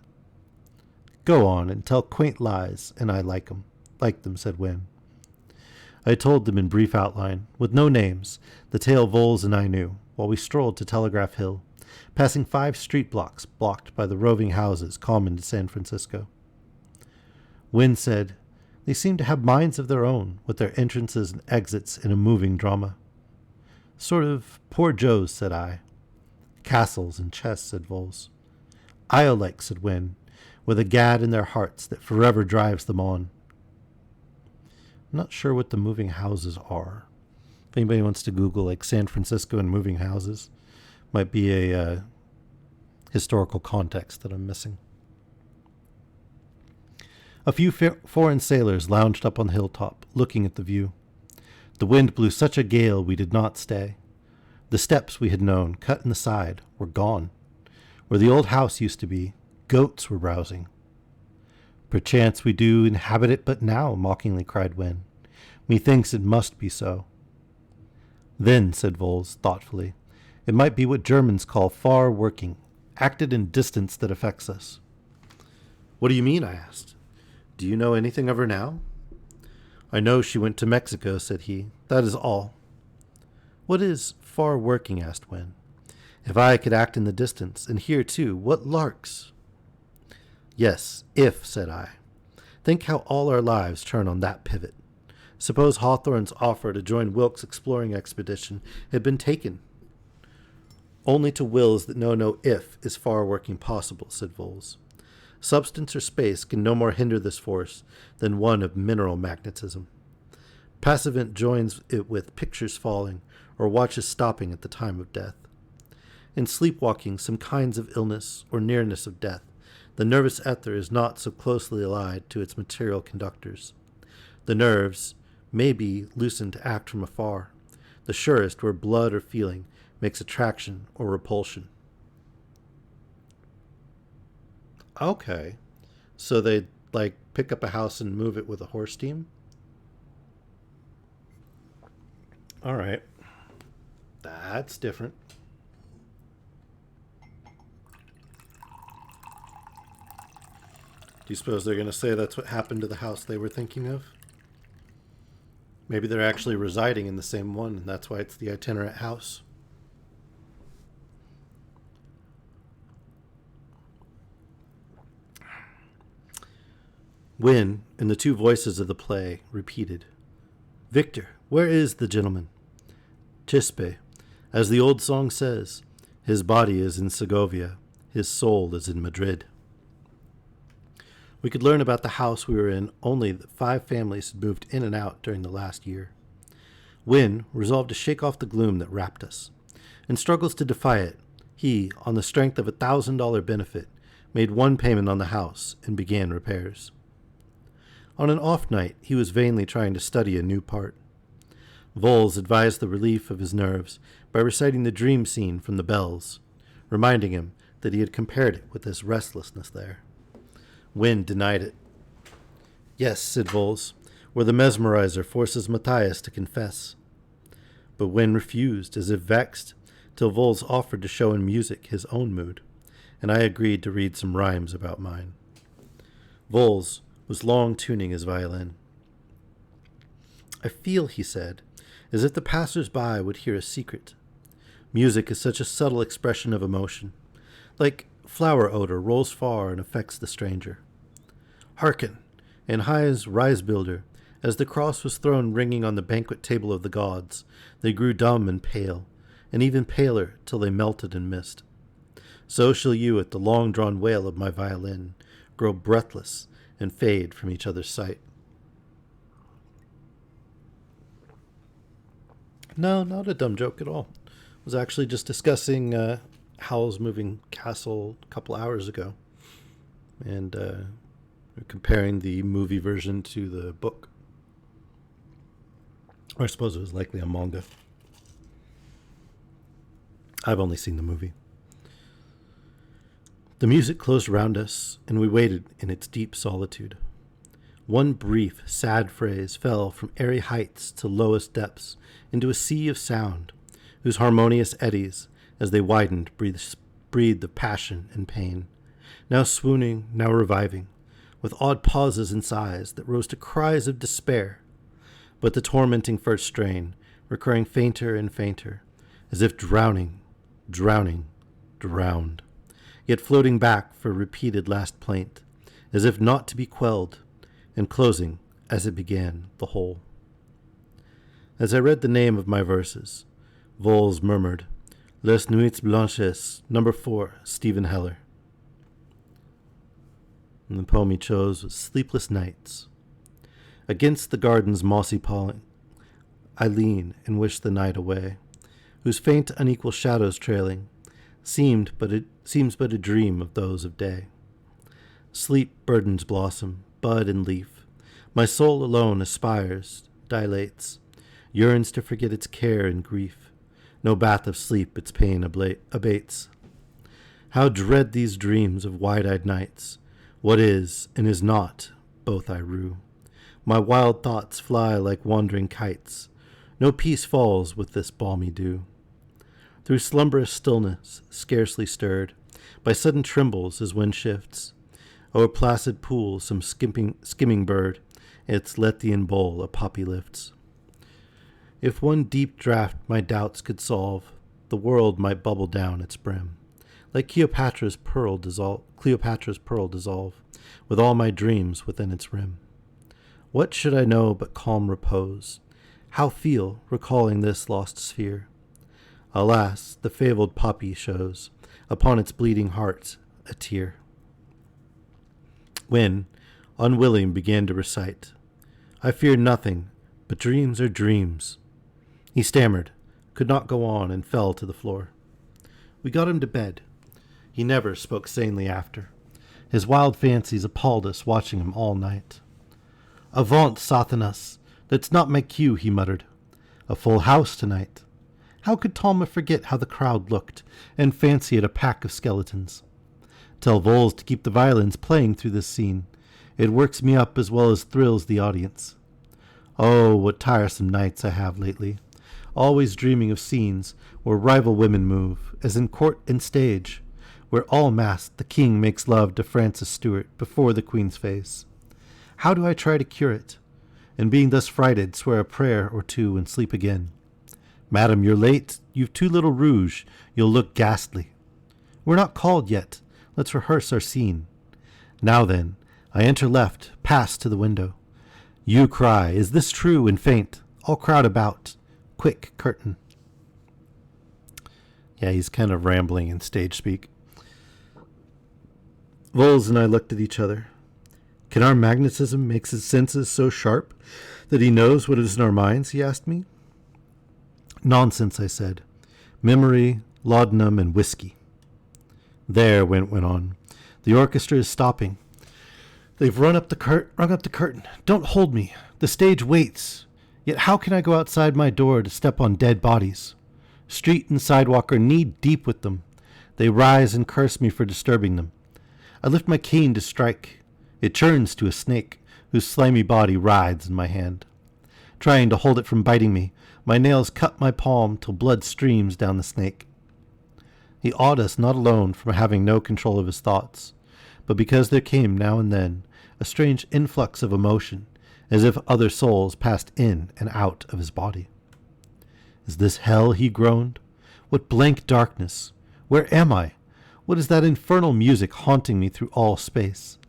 Go on and tell quaint lies, and I like them, said Wynne. I told them in brief outline, with no names, the tale Voles and I knew, while we strolled to Telegraph Hill, passing 5 street blocks blocked by the roving houses common to San Francisco. Wynne said, "They seem to have minds of their own, with their entrances and exits in a moving drama." "Sort of Poor Joe's," said I. "Castles and chess," said Voles. "Io-like," said Wynne, "with a gad in their hearts that forever drives them on." I'm not sure what the moving houses are. If anybody wants to Google like San Francisco and moving houses, might be a historical context that I'm missing. A few foreign sailors lounged up on the hilltop, looking at the view. The wind blew such a gale we did not stay. The steps we had known, cut in the side, were gone. Where the old house used to be, goats were browsing. "Perchance we do inhabit it but now," mockingly cried Wynne. "Methinks it must be so." "Then," said Voles, thoughtfully, "it might be what Germans call far working, acted in distance that affects us." "What do you mean?" I asked. "Do you know anything of her now?" "I know she went to Mexico," said he. "That is all." "What is far working?" asked Wynne. "If I could act in the distance, and here too, what larks!" "Yes, if," said I. "Think how all our lives turn on that pivot. Suppose Hawthorne's offer to join Wilkes' exploring expedition had been taken." "Only to wills that know no if is far working possible," said Voles. "Substance or space can no more hinder this force than one of mineral magnetism. Passivant joins it with pictures falling or watches stopping at the time of death. In sleepwalking, some kinds of illness or nearness of death, the nervous ether is not so closely allied to its material conductors. The nerves may be loosened to act from afar, the surest where blood or feeling makes attraction or repulsion." Okay. So they like pick up a house and move it with a horse team? All right. That's different. Do you suppose they're going to say that's what happened to the house they were thinking of? Maybe they're actually residing in the same one, and that's why it's the itinerant house. Wynne, in the 2 voices of the play, repeated, "Victor, where is the gentleman?" "Chispe, as the old song says, his body is in Segovia, his soul is in Madrid." We could learn about the house we were in only that 5 families had moved in and out during the last year. Wynne resolved to shake off the gloom that wrapped us. In struggles to defy it, he, on the strength of $1,000 benefit, made 1 payment on the house and began repairs. On an off night, he was vainly trying to study a new part. Voles advised the relief of his nerves by reciting the dream scene from The Bells, reminding him that he had compared it with his restlessness there. Wynne denied it. "Yes," said Voles, "where the mesmerizer forces Matthias to confess." But Wynne refused, as if vexed, till Voles offered to show in music his own mood, and I agreed to read some rhymes about mine. Voles was long tuning his violin. "I feel," he said, "as if the passers-by would hear a secret. Music is such a subtle expression of emotion. Like flower odor rolls far and affects the stranger. Hearken, in Hai's Rise Builder, as the cross was thrown ringing on the banquet table of the gods, they grew dumb and pale, and even paler till they melted in mist. So shall you at the long-drawn wail of my violin grow breathless and fade from each other's sight." No, not a dumb joke at all. I was actually just discussing Howl's Moving Castle a couple hours ago, and comparing the movie version to the book. Or I suppose it was likely a manga. I've only seen the movie. The music closed around us, and we waited in its deep solitude. 1 brief, sad phrase fell from airy heights to lowest depths into a sea of sound, whose harmonious eddies, as they widened, breathed of passion and pain, now swooning, now reviving, with odd pauses and sighs that rose to cries of despair. but the tormenting first strain, recurring fainter and fainter, as if drowning, drowned, yet floating back for repeated last plaint, as if not to be quelled, and closing, as it began, the whole. As I read the name of my verses, Voles murmured, Les Nuits Blanches, number 4, Stephen Heller. And the poem he chose was Sleepless Nights. Against the garden's mossy pollen, I lean and wish the night away, whose faint unequal shadows trailing seems but a dream of those of day. Sleep burdens blossom, bud and leaf. My soul alone aspires, dilates, yearns to forget its care and grief. No bath of sleep its pain abates. How dread these dreams of wide-eyed nights! What is and is not, both I rue. My wild thoughts fly like wandering kites. No peace falls with this balmy dew. Through slumberous stillness, scarcely stirred by sudden trembles as wind shifts, o'er placid pools some skimming bird its Lethean bowl a poppy lifts. If one deep draught my doubts could solve, the world might bubble down its brim, like Cleopatra's pearl dissolve, with all my dreams within its rim. What should I know but calm repose? How feel, recalling this lost sphere? Alas, the fabled poppy shows upon its bleeding heart a tear. When, unwilling, began to recite, I fear nothing, but dreams are dreams. He stammered, could not go on, and fell to the floor. We got him to bed. He never spoke sanely after. His wild fancies appalled us, watching him all night. Avaunt, Sathanas! That's not my cue, he muttered. A full house tonight. How could Talma forget how the crowd looked, and fancy it a pack of skeletons? Tell Voles to keep the violins playing through this scene. It works me up as well as thrills the audience. Oh, what tiresome nights I have lately, always dreaming of scenes where rival women move, as in court and stage, where all masked the king makes love to Francis Stuart before the queen's face. How do I try to cure it? And being thus frighted, swear a prayer or two and sleep again. Madam, you're late. You've too little rouge. You'll look ghastly. We're not called yet. Let's rehearse our scene. Now then, I enter left, pass to the window. You cry, is this true, and faint. All crowd about. Quick, curtain. Yeah, he's kind of rambling in stage speak. Voles and I looked at each other. Can our magnetism make his senses so sharp that he knows what is in our minds, he asked me. Nonsense, I said. Memory, laudanum, and whiskey. There, went on. The orchestra is stopping. They've rung up the curtain. Don't hold me. The stage waits. Yet how can I go outside my door to step on dead bodies? Street and sidewalk are knee-deep with them. They rise and curse me for disturbing them. I lift my cane to strike. It turns to a snake, whose slimy body writhes in my hand. Trying to hold it from biting me, my nails cut my palm till blood streams down the snake. He awed us not alone from having no control of his thoughts, but because there came now and then a strange influx of emotion, as if other souls passed in and out of his body. Is this hell? He groaned. What blank darkness! Where am I? What is that infernal music haunting me through all space?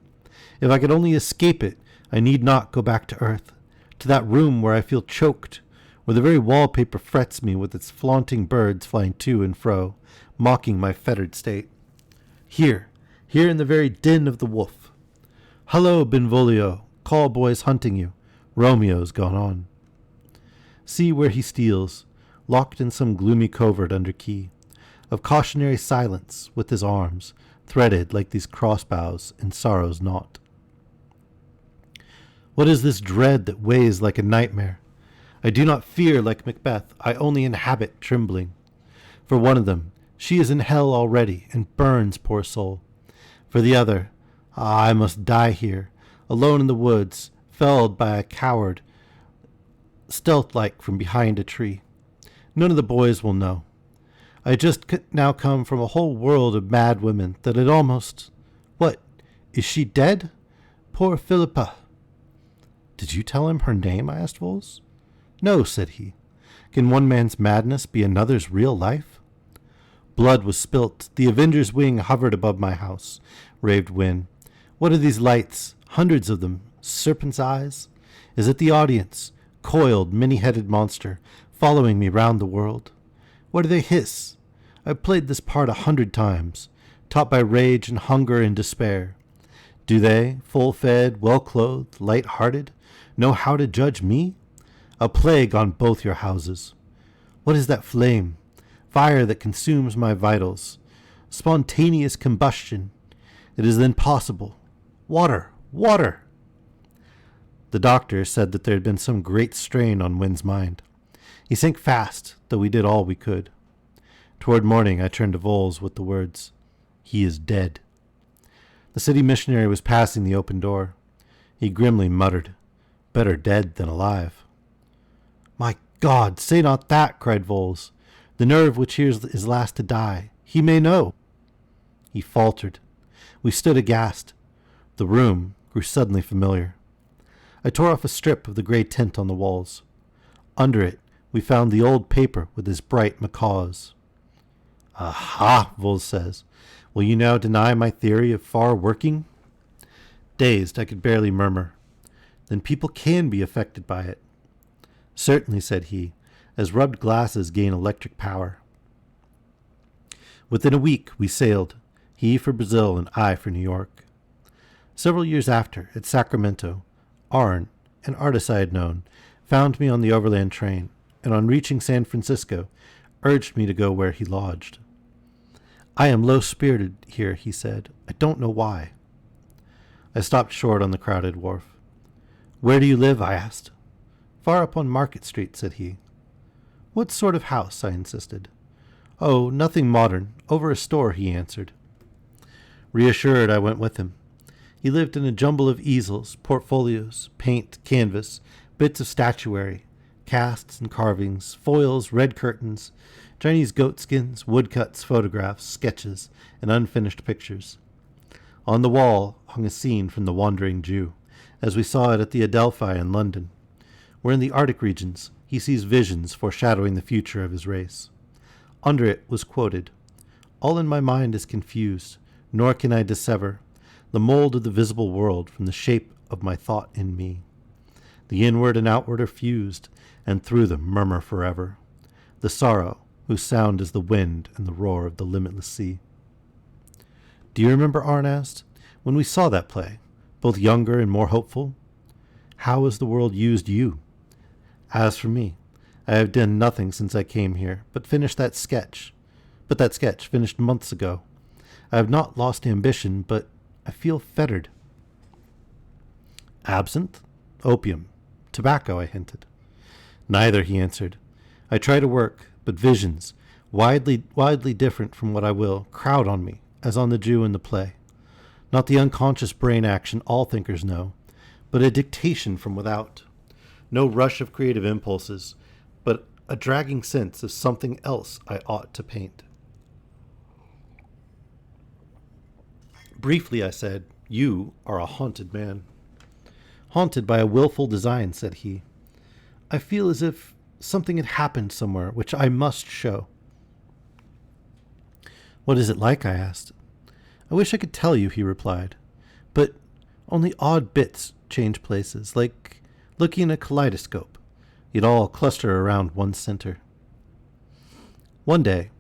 If I could only escape it, I need not go back to earth, to that room where I feel choked, where the very wallpaper frets me with its flaunting birds flying to and fro, mocking my fettered state. Here in the very den of the wolf. Hullo, Benvolio, call boys hunting you. Romeo's gone on. See where he steals, locked in some gloomy covert under key, of cautionary silence, with his arms threaded like these crossbows in sorrow's knot. What is this dread that weighs like a nightmare? I do not fear like Macbeth, I only inhabit trembling. For one of them, she is in hell already, and burns, poor soul. For the other, I must die here, alone in the woods, felled by a coward, stealth-like from behind a tree. None of the boys will know. I just now come from a whole world of mad women that it almost... What, is she dead? Poor Philippa. Did you tell him her name? I asked Voles. No, said he. Can one man's madness be another's real life? Blood was spilt. The Avenger's wing hovered above my house, raved Wynne. What are these lights? Hundreds of them. Serpent's eyes? Is it the audience? Coiled, many-headed monster, following me round the world? What do they hiss? I've played this part 100 times, taught by rage and hunger and despair. Do they, full-fed, well-clothed, light-hearted, know how to judge me? A plague on both your houses. What is that flame? Fire that consumes my vitals. Spontaneous combustion. It is then possible. Water! Water! The doctor said that there had been some great strain on Wynne's mind. He sank fast, though we did all we could. Toward morning I turned to Voles with the words, "He is dead." The city missionary was passing the open door. He grimly muttered, "Better dead than alive." "My God, say not that," cried Voles. "The nerve which here is last to die. He may know." He faltered. We stood aghast. The room grew suddenly familiar. I tore off a strip of the gray tint on the walls. Under it, we found the old paper with his bright macaws. "Aha," Voles says. "Will you now deny my theory of far working?" Dazed, I could barely murmur. "Then people can be affected by it." "Certainly," said he, "as rubbed glasses gain electric power." Within a week we sailed, he for Brazil and I for New York. Several years after, at Sacramento, Arn, an artist I had known, found me on the overland train, and on reaching San Francisco, urged me to go where he lodged. "I am low-spirited here," he said. "I don't know why." I stopped short on the crowded wharf. "Where do you live?" I asked. "Far up on Market Street," said he. "What sort of house?" I insisted. "Oh, nothing modern. Over a store," he answered. Reassured, I went with him. He lived in a jumble of easels, portfolios, paint, canvas, bits of statuary, casts and carvings, foils, red curtains, Chinese goatskins, woodcuts, photographs, sketches, and unfinished pictures. On the wall hung a scene from The Wandering Jew, as we saw it at the Adelphi in London, where in the Arctic regions he sees visions foreshadowing the future of his race. Under it was quoted, "All in my mind is confused, nor can I dissever the mold of the visible world from the shape of my thought in me. The inward and outward are fused, and through them murmur forever the sorrow whose sound is the wind and the roar of the limitless sea." "Do you remember," Arn asked, "when we saw that play, both younger and more hopeful? How has the world used you? As for me, I have done nothing since I came here, but that sketch finished months ago. I have not lost ambition, but I feel fettered." "Absinthe? Opium? Tobacco?" I hinted. "Neither," he answered. "I try to work, but visions, widely different from what I will, crowd on me, as on the Jew in the play. Not the unconscious brain action all thinkers know, but a dictation from without. No rush of creative impulses, but a dragging sense of something else I ought to paint." "Briefly," I said, "you are a haunted man." "Haunted by a willful design," said he. "I feel as if something had happened somewhere which I must show." "What is it like?" I asked. "I wish I could tell you," he replied, "but only odd bits change places, like looking in a kaleidoscope, yet all cluster around one center." One day,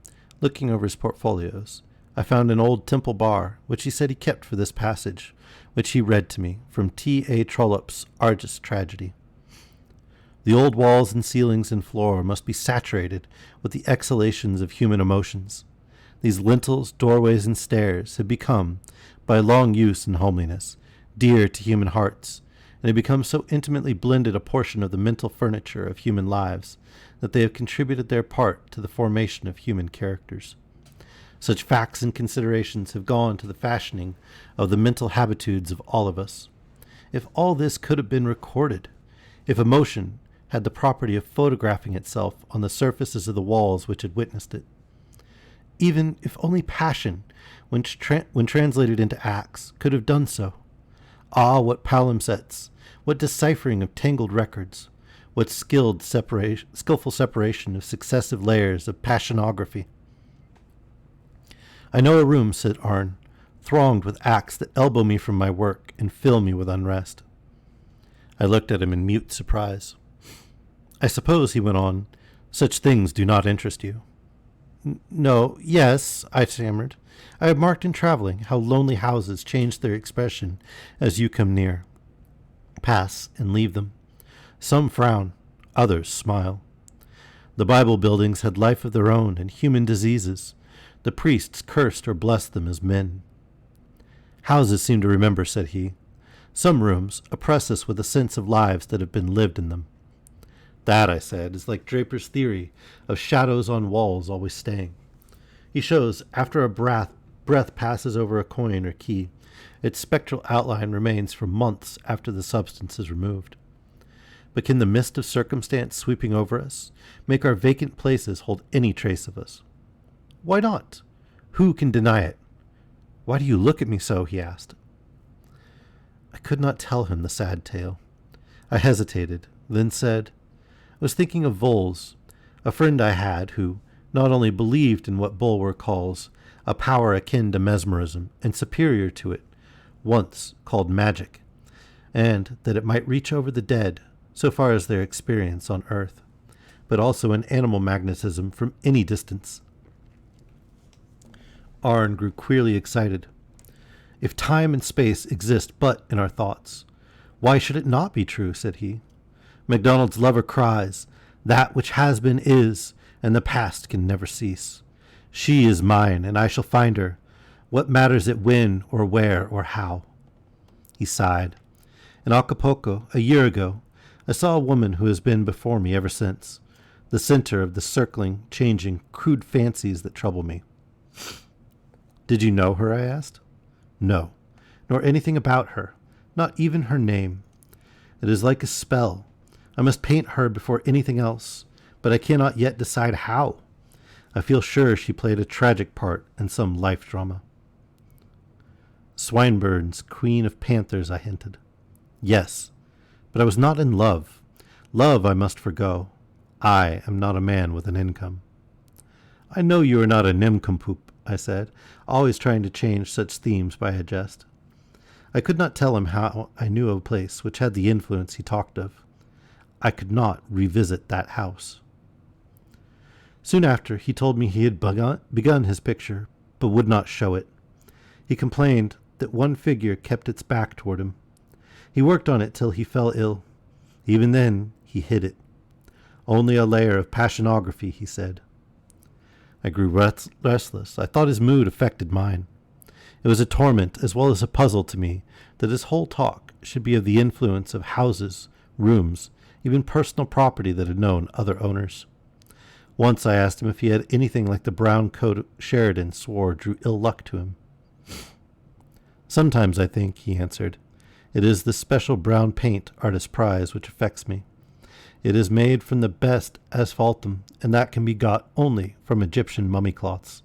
looking over his portfolios, I found an old Temple bar, which he said he kept for this passage, which he read to me from T.A. Trollope's Argus Tragedy. "The old walls and ceilings and floor must be saturated with the exhalations of human emotions. These lintels, doorways, and stairs have become, by long use and homeliness, dear to human hearts, and have become so intimately blended a portion of the mental furniture of human lives that they have contributed their part to the formation of human characters. Such facts and considerations have gone to the fashioning of the mental habitudes of all of us. If all this could have been recorded, if emotion had the property of photographing itself on the surfaces of the walls which had witnessed it, even if only passion, when translated into acts, could have done so, ah, what palimpsests, what deciphering of tangled records, what skillful separation of successive layers of passionography. I know a room, said Arn, thronged with acts that elbow me from my work and fill me with unrest. I looked at him in mute surprise. I suppose, he went on, such things do not interest you. No, yes, I stammered. I have marked in traveling how lonely houses change their expression as you come near, pass, and leave them. Some frown, others smile. The Bible buildings had life of their own and human diseases. The priests cursed or blessed them as men. Houses seem to remember, said he. Some rooms oppress us with a sense of lives that have been lived in them. That, I said, is like Draper's theory of shadows on walls always staying. He shows, after a breath passes over a coin or key, its spectral outline remains for months after the substance is removed. But can the mist of circumstance sweeping over us make our vacant places hold any trace of us? Why not? Who can deny it? Why do you look at me so? He asked. I could not tell him the sad tale. I hesitated, then said, I was thinking of Voles, a friend I had who not only believed in what Bulwer calls a power akin to mesmerism and superior to it, once called magic, and that it might reach over the dead so far as their experience on earth, but also an animal magnetism from any distance. Arn grew queerly excited. If time and space exist but in our thoughts, why should it not be true, said he. MacDonald's lover cries, that which has been is, and the past can never cease. She is mine, and I shall find her. What matters it when, or where, or how? He sighed. In Acapulco, a year ago, I saw a woman who has been before me ever since, the center of the circling, changing, crude fancies that trouble me. Did you know her? I asked. No, nor anything about her, not even her name. It is like a spell. I must paint her before anything else, but I cannot yet decide how. I feel sure she played a tragic part in some life drama. Swinburne's Queen of Panthers, I hinted. Yes, but I was not in love. Love I must forgo. I am not a man with an income. I know you are not a nincompoop, I said, always trying to change such themes by a jest. I could not tell him how I knew of a place which had the influence he talked of. I could not revisit that house. Soon after, he told me he had begun his picture, but would not show it. He complained that one figure kept its back toward him. He worked on it till he fell ill. Even then, he hid it. Only a layer of passionography, he said. I grew restless. I thought his mood affected mine. It was a torment as well as a puzzle to me that his whole talk should be of the influence of houses, rooms, even personal property that had known other owners. Once I asked him if he had anything like the brown coat Sheridan swore drew ill luck to him. Sometimes I think, he answered, it is the special brown paint artist prize which affects me. It is made from the best asphaltum, and that can be got only from Egyptian mummy cloths.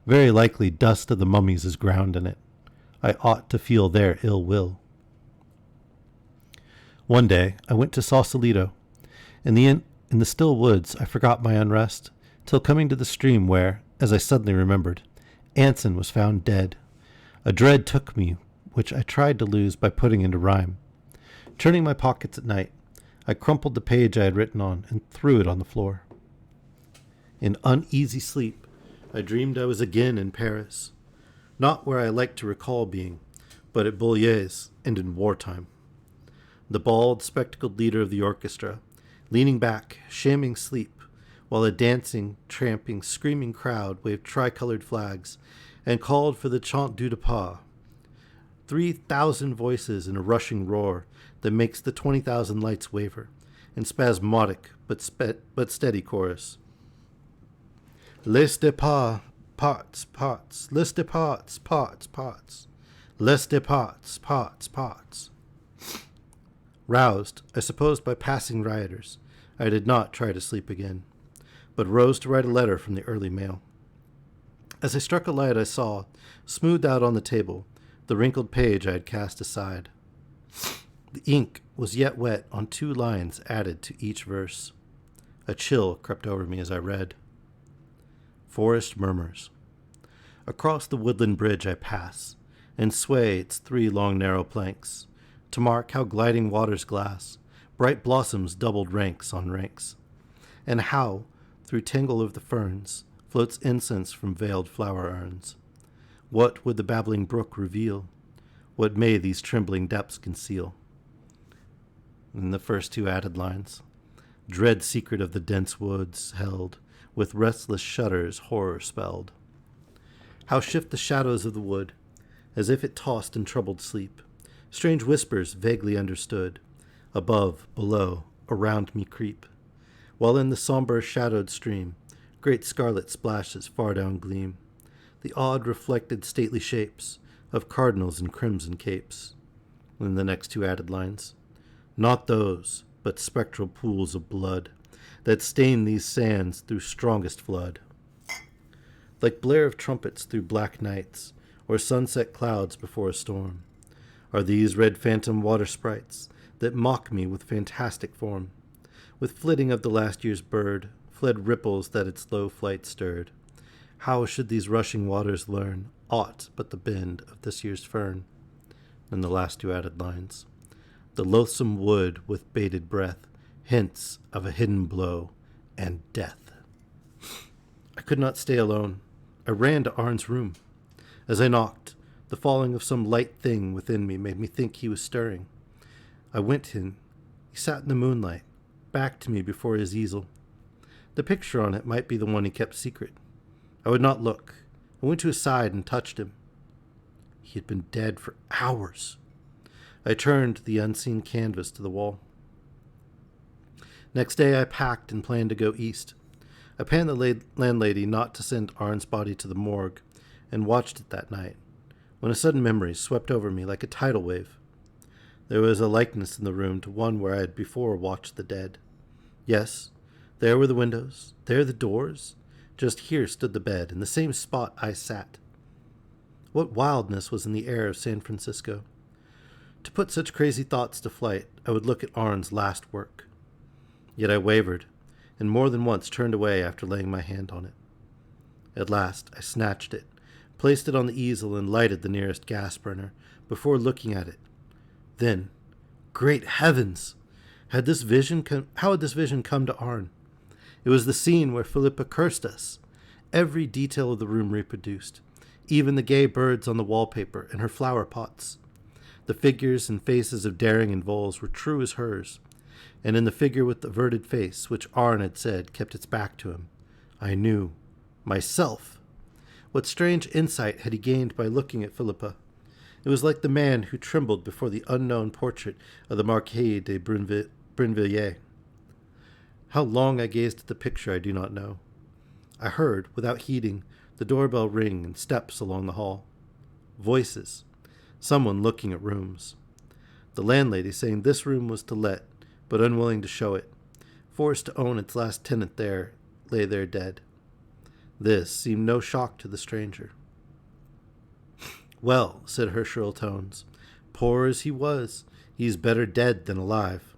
Very likely dust of the mummies is ground in it. I ought to feel their ill will. One day I went to Sausalito. In the still woods I forgot my unrest, till coming to the stream where, as I suddenly remembered, Anson was found dead. A dread took me, which I tried to lose by putting into rhyme. Turning my pockets at night, I crumpled the page I had written on and threw it on the floor. In uneasy sleep, I dreamed I was again in Paris, not where I liked to recall being, but at Boulier's and in wartime. The bald, spectacled leader of the orchestra, leaning back, shamming sleep, while a dancing, tramping, screaming crowd waved tricolored flags and called for the Chant du Départ. 3,000 voices in a rushing roar that makes the 20,000 lights waver, in spasmodic but steady chorus. Les départs, parts, parts, les départs, parts, parts, les départs, parts, parts. Roused, I suppose, by passing rioters, I did not try to sleep again, but rose to write a letter from the early mail. As I struck a light, I saw, smoothed out on the table, the wrinkled page I had cast aside. The ink was yet wet on 2 lines added to each verse. A chill crept over me as I read. Forest murmurs. Across the woodland bridge I pass, and sway its 3 long narrow planks, to mark how gliding waters glass bright blossoms doubled ranks on ranks, and how, through tangle of the ferns, floats incense from veiled flower urns. What would the babbling brook reveal? What may these trembling depths conceal? In the first 2 added lines, dread secret of the dense woods held, with restless shudders horror spelled. How shift the shadows of the wood, as if it tossed in troubled sleep, strange whispers vaguely understood, above, below, around me creep, while in the somber shadowed stream, great scarlet splashes far down gleam, the odd reflected stately shapes of cardinals in crimson capes. In the next 2 added lines, not those, but spectral pools of blood that stain these sands through strongest flood. Like blare of trumpets through black nights, or sunset clouds before a storm, are these red phantom water sprites that mock me with fantastic form, with flitting of the last year's bird, fled ripples that its low flight stirred. How should these rushing waters learn aught but the bend of this year's fern? And the last 2 added lines, the loathsome wood with bated breath, hints of a hidden blow and death. I could not stay alone. I ran to Arn's room. As I knocked, the falling of some light thing within me made me think he was stirring. I went in. He sat in the moonlight, back to me before his easel. The picture on it might be the one he kept secret. I would not look. I went to his side and touched him. He had been dead for hours. I turned the unseen canvas to the wall. Next day I packed and planned to go east. I planned the landlady not to send Arn's body to the morgue, and watched it that night, when a sudden memory swept over me like a tidal wave. There was a likeness in the room to one where I had before watched the dead. Yes, there were the windows, there the doors. Just here stood the bed, in the same spot I sat. What wildness was in the air of San Francisco! To put such crazy thoughts to flight, I would look at Arn's last work. Yet I wavered, and more than once turned away after laying my hand on it. At last I snatched it, placed it on the easel, and lighted the nearest gas burner before looking at it. Then, great heavens! How had this vision come to Arn? It was the scene where Philippa cursed us. Every detail of the room reproduced, even the gay birds on the wallpaper and her flower pots. The figures and faces of Daring and Voles were true as hers, and in the figure with the averted face, which Arn had said kept its back to him, I knew myself. What strange insight had he gained by looking at Philippa? It was like the man who trembled before the unknown portrait of the Marquis de Brinvilliers. How long I gazed at the picture I do not know. I heard, without heeding, the doorbell ring and steps along the hall. Voices. Someone looking at rooms. The landlady saying this room was to let, but unwilling to show it. Forced to own its last tenant there, lay there dead. This seemed no shock to the stranger. Well, said her shrill tones, poor as he was, he's better dead than alive.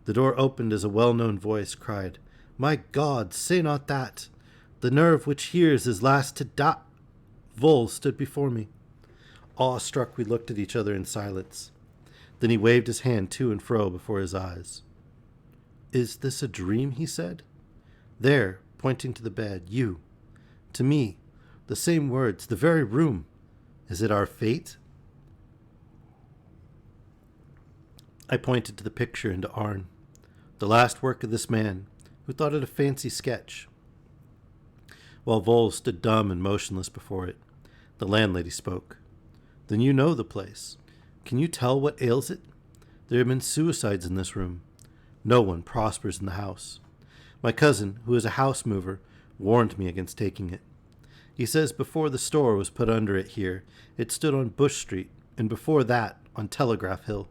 The door opened as a well-known voice cried, My God, say not that! The nerve which hears is last to die. Voles stood before me. Awe-struck, we looked at each other in silence. Then he waved his hand to and fro before his eyes. Is this a dream? He said. There, pointing to the bed, you. To me, the same words, the very room. Is it our fate? I pointed to the picture and to Arn, the last work of this man, who thought it a fancy sketch. While Voles stood dumb and motionless before it, the landlady spoke. Then you know the place. Can you tell what ails it? There have been suicides in this room. No one prospers in the house. My cousin, who is a house mover, warned me against taking it. He says before the store was put under it here, it stood on Bush Street, and before that on Telegraph Hill.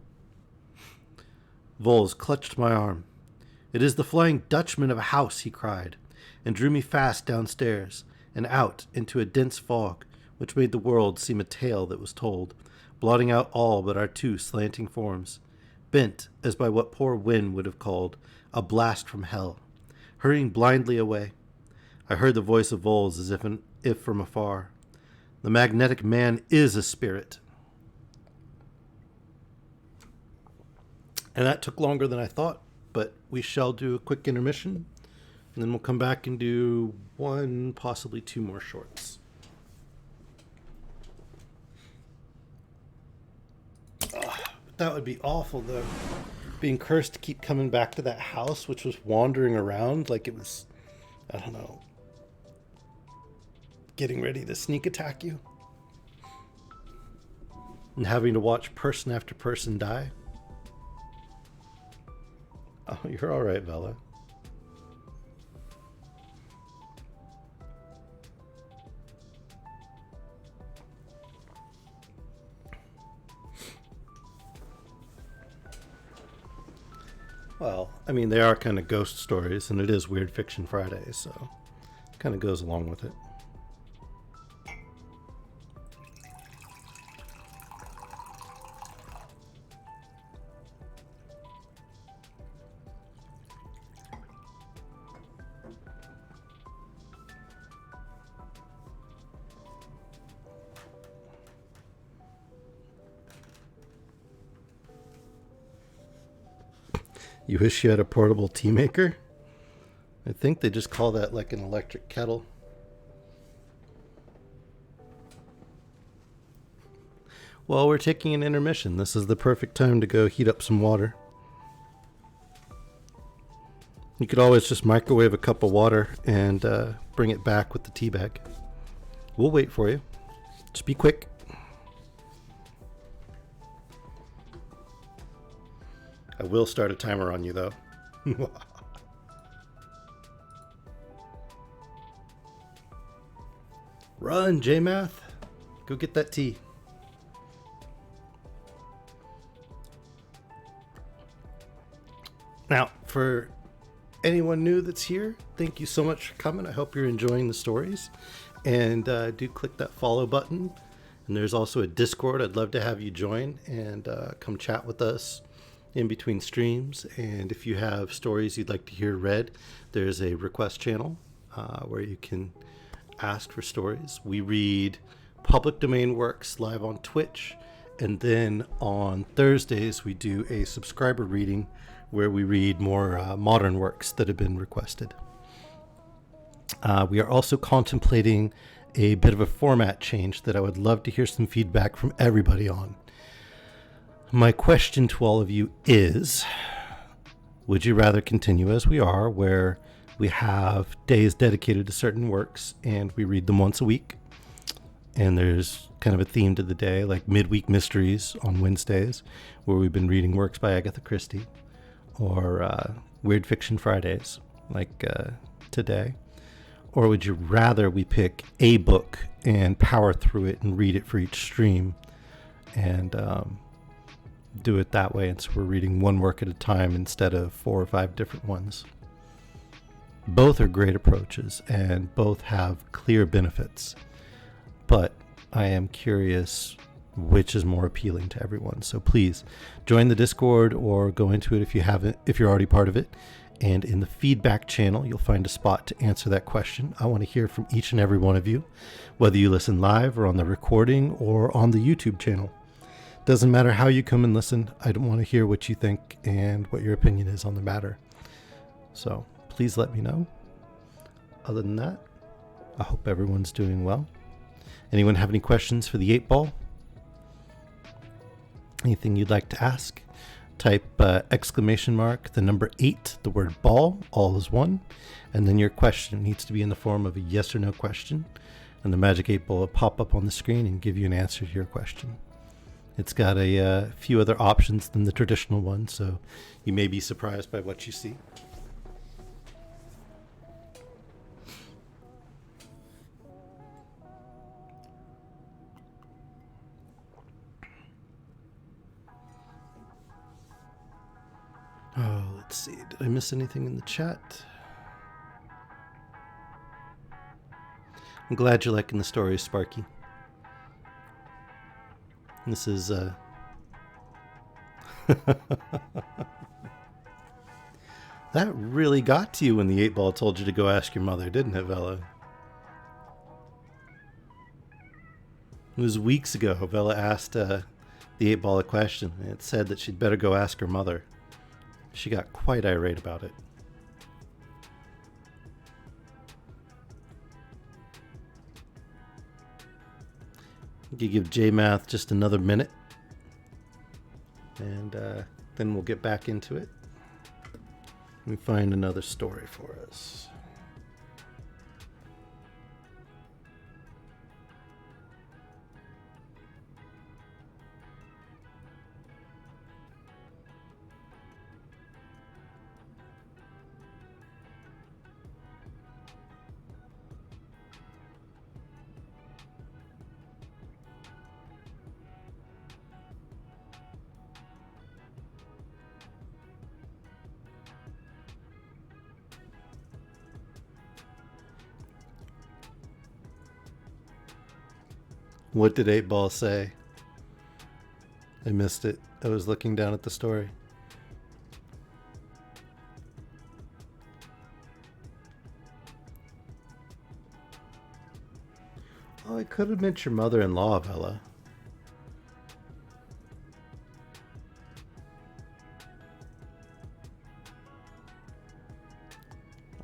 Voles clutched my arm. It is the Flying Dutchman of a house, he cried, and drew me fast downstairs and out into a dense fog which made the world seem a tale that was told, blotting out all but our two slanting forms, bent as by what poor Wynne would have called a blast from hell, hurrying blindly away. I heard the voice of Voles as if from afar. The magnetic man is a spirit. And that took longer than I thought, but we shall do a quick intermission, and then we'll come back and do one, possibly two more shorts. That would be awful, though. Being cursed to keep coming back to that house, which was wandering around like it was, I don't know, getting ready to sneak attack you. And having to watch person after person die. Oh, you're all right, Vela. Well, I mean, they are kind of ghost stories, and it is Weird Fiction Friday, so it kind of goes along with it. You wish you had a portable tea maker? I think they just call that like an electric kettle. Well, we're taking an intermission. This is the perfect time to go heat up some water. You could always just microwave a cup of water and bring it back with the tea bag. We'll wait for you. Just be quick. I will start a timer on you, though. Run, J-Math. Go get that tea. Now, for anyone new that's here, thank you so much for coming. I hope you're enjoying the stories. And do click that follow button. And there's also a Discord. I'd love to have you join and come chat with us in between streams. And if you have stories you'd like to hear read, there's a request channel where you can ask for stories. We read public domain works live on Twitch, and then on Thursdays we do a subscriber reading where we read more modern works that have been requested. We are also contemplating a bit of a format change that I would love to hear some feedback from everybody on. My question to all of you is, would you rather continue as we are, where we have days dedicated to certain works and we read them once a week, and there's kind of a theme to the day, like midweek mysteries on Wednesdays, where we've been reading works by Agatha Christie, or Weird Fiction Fridays, like today? Or would you rather we pick a book and power through it and read it for each stream, and do it that way, and so we're reading one work at a time instead of 4 or 5 different ones? Both are great approaches and both have clear benefits, but I am curious which is more appealing to everyone. So please join the Discord or go into it if you haven't, if you're already part of it. And in the feedback channel, you'll find a spot to answer that question. I want to hear from each and every one of you, whether you listen live or on the recording or on the YouTube channel. Doesn't matter how you come and listen. I don't want to hear what you think and what your opinion is on the matter. So please let me know. Other than that, I hope everyone's doing well. Anyone have any questions for the 8 Ball? Anything you'd like to ask? Type exclamation mark, the number 8, the word ball, all is one, and then your question needs to be in the form of a yes or no question, and the Magic 8 Ball will pop up on the screen and give you an answer to your question. It's got a few other options than the traditional one, so you may be surprised by what you see. Oh, let's see. Did I miss anything in the chat? I'm glad you're liking the stories, Sparky. This is that really got to you when the 8-ball told you to go ask your mother, didn't it, Vela? It was weeks ago. Vela asked the 8-ball a question, and it said that she'd better go ask her mother. She got quite irate about it. You give J-Math just another minute, and then we'll get back into it. Let me find another story for us. What did 8-ball say? I missed it. I was looking down at the story. Oh, I could have meant your mother-in-law, Vela.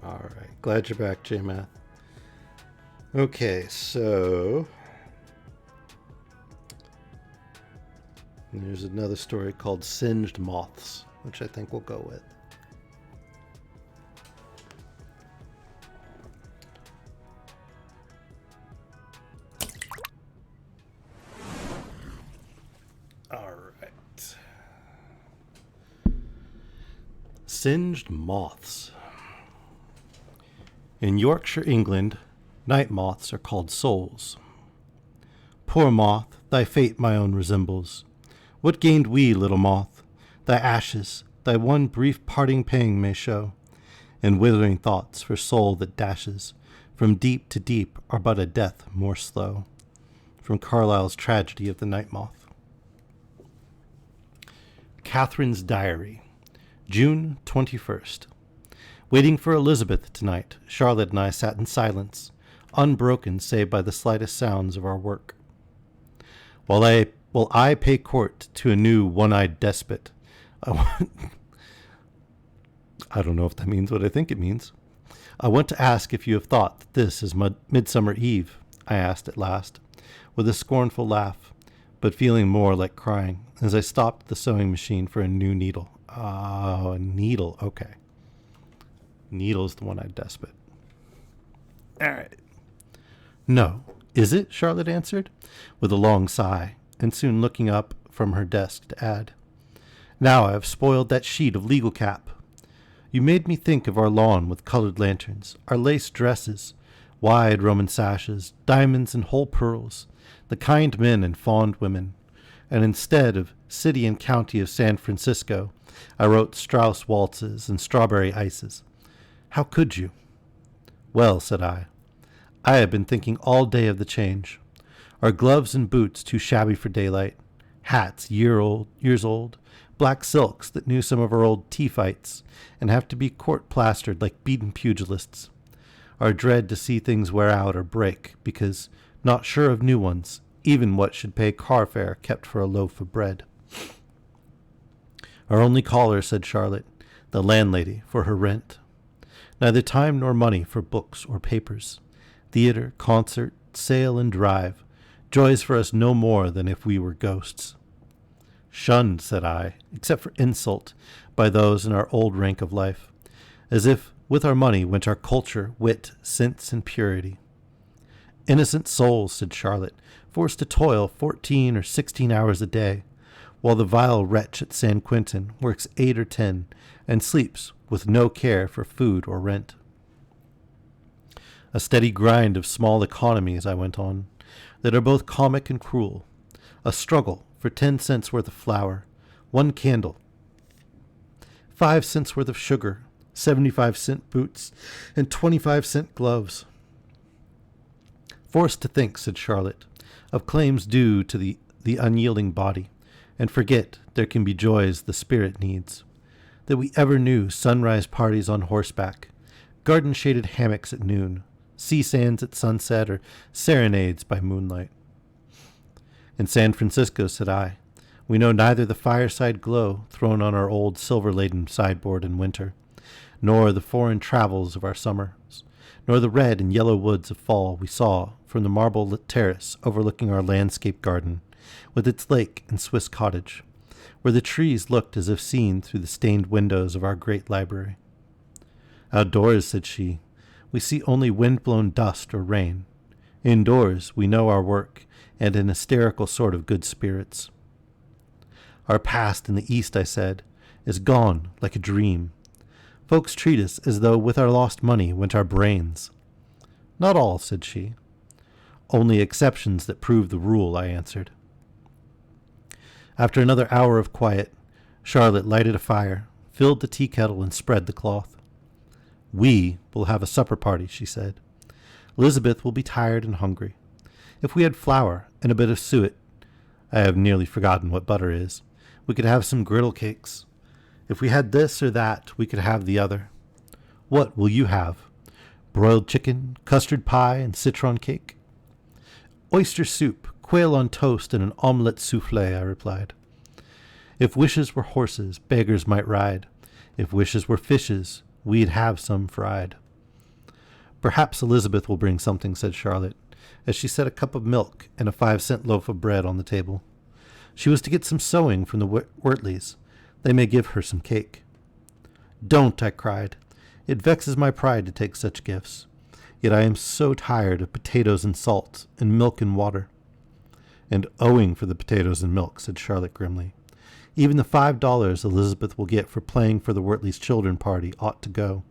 All right. Glad you're back, J-Math. Okay, so there's another story called Singed Moths, which I think we'll go with. All right. Singed Moths. In Yorkshire, England, night moths are called souls. Poor moth, thy fate my own resembles. What gained we, little moth? Thy ashes, thy one brief parting pang may show, and withering thoughts for soul that dashes from deep to deep are but a death more slow. From Carlyle's Tragedy of the Night Moth. Catherine's Diary, June 21st. Waiting for Elizabeth tonight, Charlotte and I sat in silence, unbroken save by the slightest sounds of our work. While I pay court to a new one-eyed despot, I don't know if that means what I think it means. I want to ask if you have thought that this is Midsummer Eve, I asked at last, with a scornful laugh, but feeling more like crying, as I stopped the sewing machine for a new needle. Oh, a needle, okay. Needle's the one-eyed despot. All right. No, is it? Charlotte answered, with a long sigh, and soon looking up from her desk to add, Now I have spoiled that sheet of legal cap. You made me think of our lawn with colored lanterns, our lace dresses, wide Roman sashes, diamonds and whole pearls, the kind men and fond women, and instead of City and County of San Francisco, I wrote Strauss waltzes and strawberry ices. How could you? Well, said I have been thinking all day of the change. Our gloves and boots too shabby for daylight, hats years old, black silks that knew some of our old tea fights and have to be court plastered like beaten pugilists. Our dread to see things wear out or break because not sure of new ones, even what should pay car fare kept for a loaf of bread. Our only caller, said Charlotte, the landlady, for her rent. Neither time nor money for books or papers. Theater, concert, sail, and drive. Joys for us no more than if we were ghosts. Shunned, said I, except for insult, by those in our old rank of life, as if with our money went our culture, wit, sense, and purity. Innocent souls, said Charlotte, forced to toil 14 or 16 hours a day, while the vile wretch at San Quentin works 8 or 10 and sleeps with no care for food or rent. A steady grind of small economies, I went on, that are both comic and cruel. A struggle for 10 cents worth of flour, 1 candle, 5 cents worth of sugar, 75-cent boots, and 25-cent gloves. Forced to think, said Charlotte, of claims due to the unyielding body, and forget there can be joys the spirit needs. That we ever knew sunrise parties on horseback, garden-shaded hammocks at noon, sea sands at sunset, or serenades by moonlight. In San Francisco, said I, we know neither the fireside glow thrown on our old silver-laden sideboard in winter, nor the foreign travels of our summers, nor the red and yellow woods of fall we saw from the marble-lit terrace overlooking our landscape garden, with its lake and Swiss cottage, where the trees looked as if seen through the stained windows of our great library. Outdoors, said she, we see only wind-blown dust or rain. Indoors, we know our work, and an hysterical sort of good spirits. Our past in the East, I said, is gone like a dream. Folks treat us as though with our lost money went our brains. Not all, said she. Only exceptions that prove the rule, I answered. After another hour of quiet, Charlotte lighted a fire, filled the tea kettle, and spread the cloth. We will have a supper party, she said. Elizabeth will be tired and hungry. If we had flour and a bit of suet, I have nearly forgotten what butter is, we could have some griddle cakes. If we had this or that, we could have the other. What will you have? Broiled chicken, custard pie, and citron cake? Oyster soup, quail on toast, and an omelette soufflé, I replied. If wishes were horses, beggars might ride. If wishes were fishes, we'd have some fried. Perhaps Elizabeth will bring something, said Charlotte, as she set a cup of milk and a 5-cent loaf of bread on the table. She was to get some sewing from the Wortleys. They may give her some cake. Don't, I cried. It vexes my pride to take such gifts. Yet I am so tired of potatoes and salt and milk and water. And owing for the potatoes and milk, said Charlotte grimly. Even the $5 Elizabeth will get for playing for the Wortley's children party ought to go.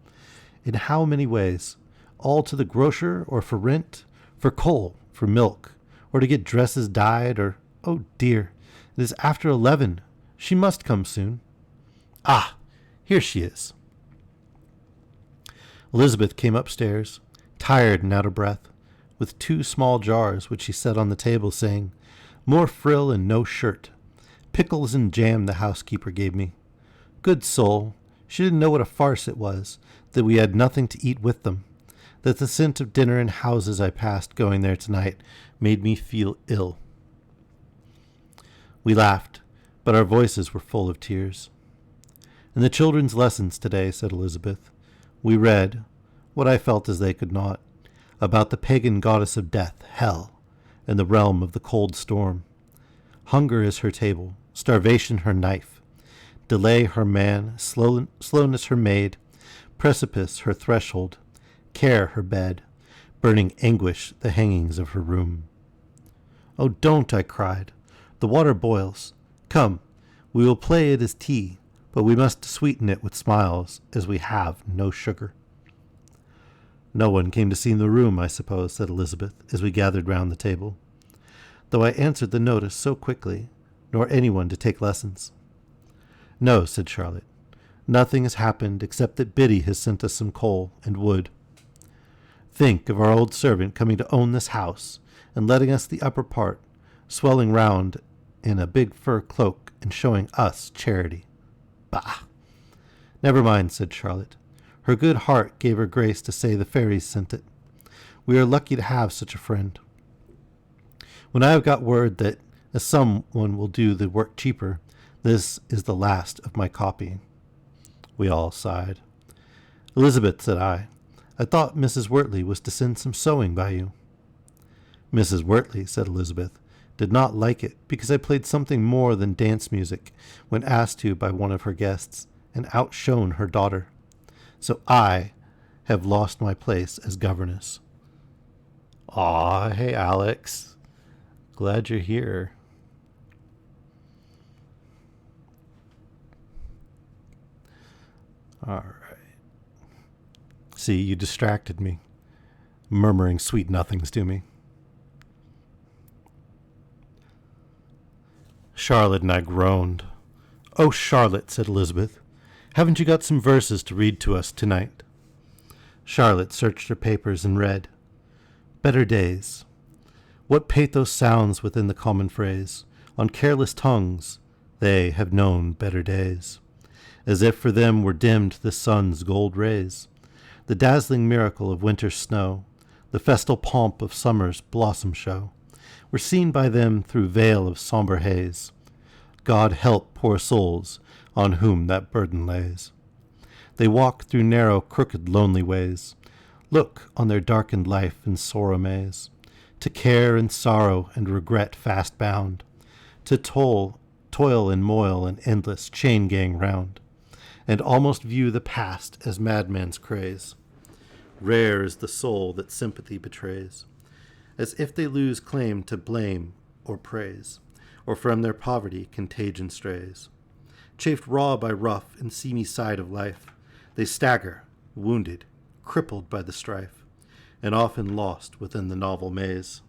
In how many ways? All to the grocer, or for rent, for coal, for milk, or to get dresses dyed, or, oh dear, it is after 11. She must come soon. Ah, here she is. Elizabeth came upstairs, tired and out of breath, with 2 small jars which she set on the table, saying, More frill and no shirt. Pickles and jam the housekeeper gave me. Good soul, she didn't know what a farce it was, that we had nothing to eat with them, that the scent of dinner in houses I passed going there tonight made me feel ill. We laughed, but our voices were full of tears. In the children's lessons today, said Elizabeth, we read, what I felt as they could not, about the pagan goddess of death, Hell, and the realm of the cold storm. Hunger is her table, starvation her knife, delay her man, slowness her maid, precipice her threshold, care her bed, burning anguish the hangings of her room. Oh, don't, I cried. The water boils. Come, we will play it as tea, but we must sweeten it with smiles, as we have no sugar. No one came to see the room, I suppose, said Elizabeth, as we gathered round the table, though I answered the notice so quickly, nor anyone to take lessons. No, said Charlotte. Nothing has happened except that Biddy has sent us some coal and wood. Think of our old servant coming to own this house, and letting us the upper part, swelling round in a big fur cloak and showing us charity. Bah! Never mind, said Charlotte. Her good heart gave her grace to say the fairies sent it. We are lucky to have such a friend. When I have got word that someone will do the work cheaper, this is the last of my copying. We all sighed. Elizabeth, said I thought Mrs. Wortley was to send some sewing by you. Mrs. Wortley, said Elizabeth, did not like it because I played something more than dance music when asked to by one of her guests, and outshone her daughter. So I have lost my place as governess. Aw, hey Alex. Glad you're here. All right. See, you distracted me, murmuring sweet nothings to me. Charlotte and I groaned. Oh, Charlotte, said Elizabeth, haven't you got some verses to read to us tonight? Charlotte searched her papers and read, Better days. What pathos sounds within the common phrase, On careless tongues they have known better days, as if for them were dimmed the sun's gold rays, the dazzling miracle of winter's snow, the festal pomp of summer's blossom show, were seen by them through veil of somber haze. God help poor souls on whom that burden lays. They walk through narrow, crooked, lonely ways, look on their darkened life in sorrow maze, to care and sorrow and regret fast bound, to toil and moil an endless chain gang round, and almost view the past as madman's craze. Rare is the soul that sympathy betrays, as if they lose claim to blame or praise, or from their poverty contagion strays. Chafed raw by rough and seamy side of life, they stagger, wounded, crippled by the strife, and often lost within the novel maze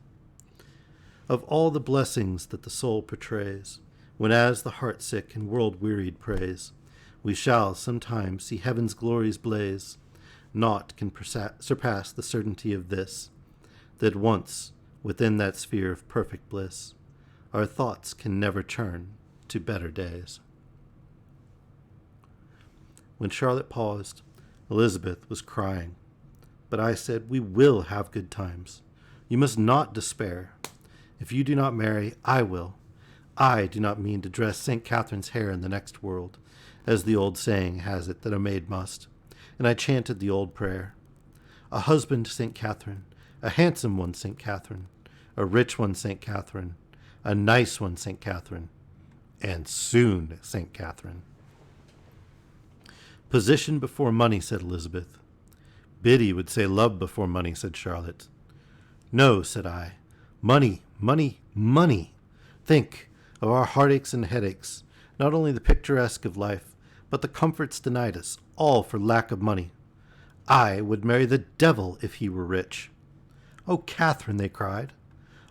of all the blessings that the soul portrays, when as the heart-sick and world-wearied prays, we shall sometime see heaven's glories blaze. Naught can surpass the certainty of this, that once within that sphere of perfect bliss, our thoughts can never turn to better days. When Charlotte paused, Elizabeth was crying, but I said, "We will have good times. You must not despair. If you do not marry, I will. I do not mean to dress St. Catherine's hair in the next world, as the old saying has it that a maid must." And I chanted the old prayer. "A husband, St. Catherine, a handsome one, St. Catherine, a rich one, St. Catherine, a nice one, St. Catherine, and soon, St. Catherine." "Position before money," said Elizabeth. "Biddy would say love before money," said Charlotte. "No," said I. "Money, money, money. Think of our heartaches and headaches, not only the picturesque of life, but the comforts denied us, all for lack of money. I would marry the devil if he were rich." "Oh, Catherine," they cried.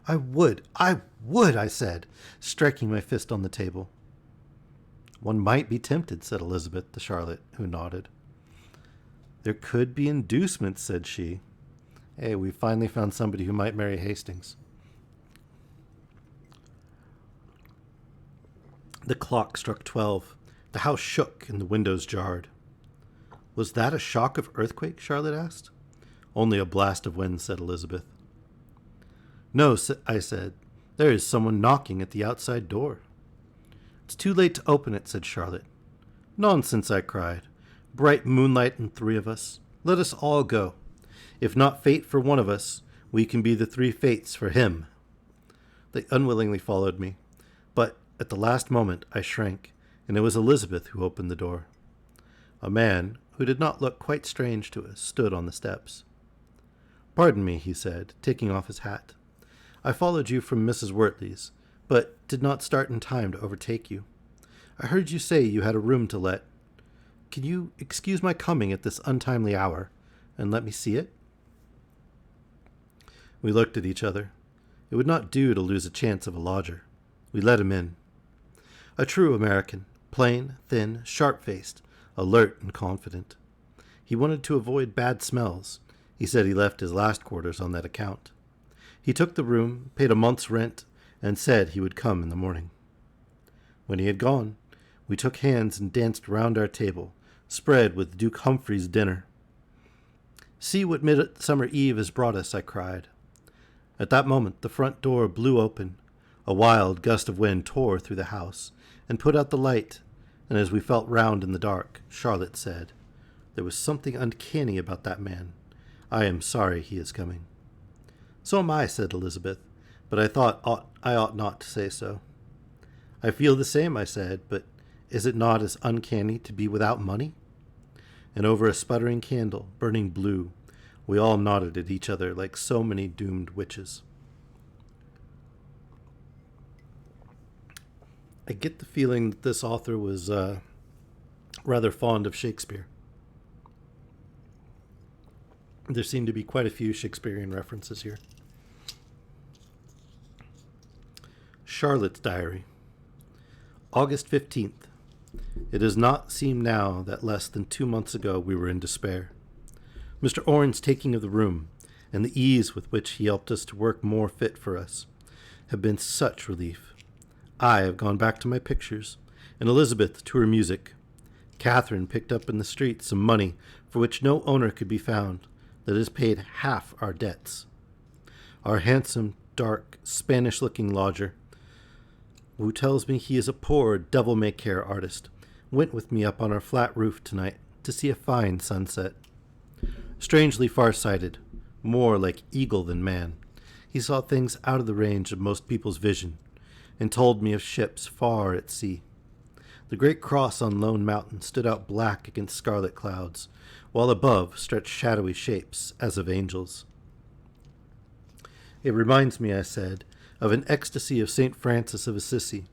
I would, I said, striking my fist on the table. "One might be tempted," said Elizabeth to Charlotte, who nodded. "There could be inducements," said she. "Hey, we finally found somebody who might marry Hastings." The clock struck 12. The house shook and the windows jarred. "Was that a shock of earthquake?" Charlotte asked. "Only a blast of wind," said Elizabeth. "No," I said. "There is someone knocking at the outside door." "It's too late to open it," said Charlotte. "Nonsense," I cried. "Bright moonlight and three of us. Let us all go. If not fate for one of us, we can be the three fates for him." They unwillingly followed me, but at the last moment I shrank, and it was Elizabeth who opened the door. A man, who did not look quite strange to us, stood on the steps. "Pardon me," he said, taking off his hat. "I followed you from Mrs. Wortley's, but did not start in time to overtake you. I heard you say you had a room to let. Can you excuse my coming at this untimely hour, and let me see it?" We looked at each other. It would not do to lose a chance of a lodger. We let him in. A true American, plain, thin, sharp-faced, alert and confident. He wanted to avoid bad smells. He said he left his last quarters on that account. He took the room, paid a month's rent, and said he would come in the morning. When he had gone, we took hands and danced round our table, spread with Duke Humphrey's dinner. "See what Midsummer Eve has brought us," I cried. At that moment the front door blew open. A wild gust of wind tore through the house and put out the light, and as we felt round in the dark, Charlotte said, "There was something uncanny about that man. I am sorry he is coming." "So am I," said Elizabeth, "but I thought I ought not to say so." "I feel the same," I said, "but is it not as uncanny to be without money?" And over a sputtering candle, burning blue, we all nodded at each other like so many doomed witches. I get the feeling that this author was rather fond of Shakespeare. There seem to be quite a few Shakespearean references here. Charlotte's Diary. August 15th. It does not seem now that less than 2 months ago we were in despair. Mr. Orne's taking of the room, and the ease with which he helped us to work more fit for us, have been such relief. I have gone back to my pictures, and Elizabeth to her music. Catherine picked up in the street some money for which no owner could be found, that has paid half our debts. Our handsome, dark, Spanish-looking lodger, who tells me he is a poor, devil-may-care artist, went with me up on our flat roof tonight to see a fine sunset. Strangely far-sighted, more like eagle than man, he saw things out of the range of most people's vision, and told me of ships far at sea. The great cross on Lone Mountain stood out black against scarlet clouds, while above stretched shadowy shapes as of angels. It reminds me, I said, of an ecstasy of St. Francis of Assisi,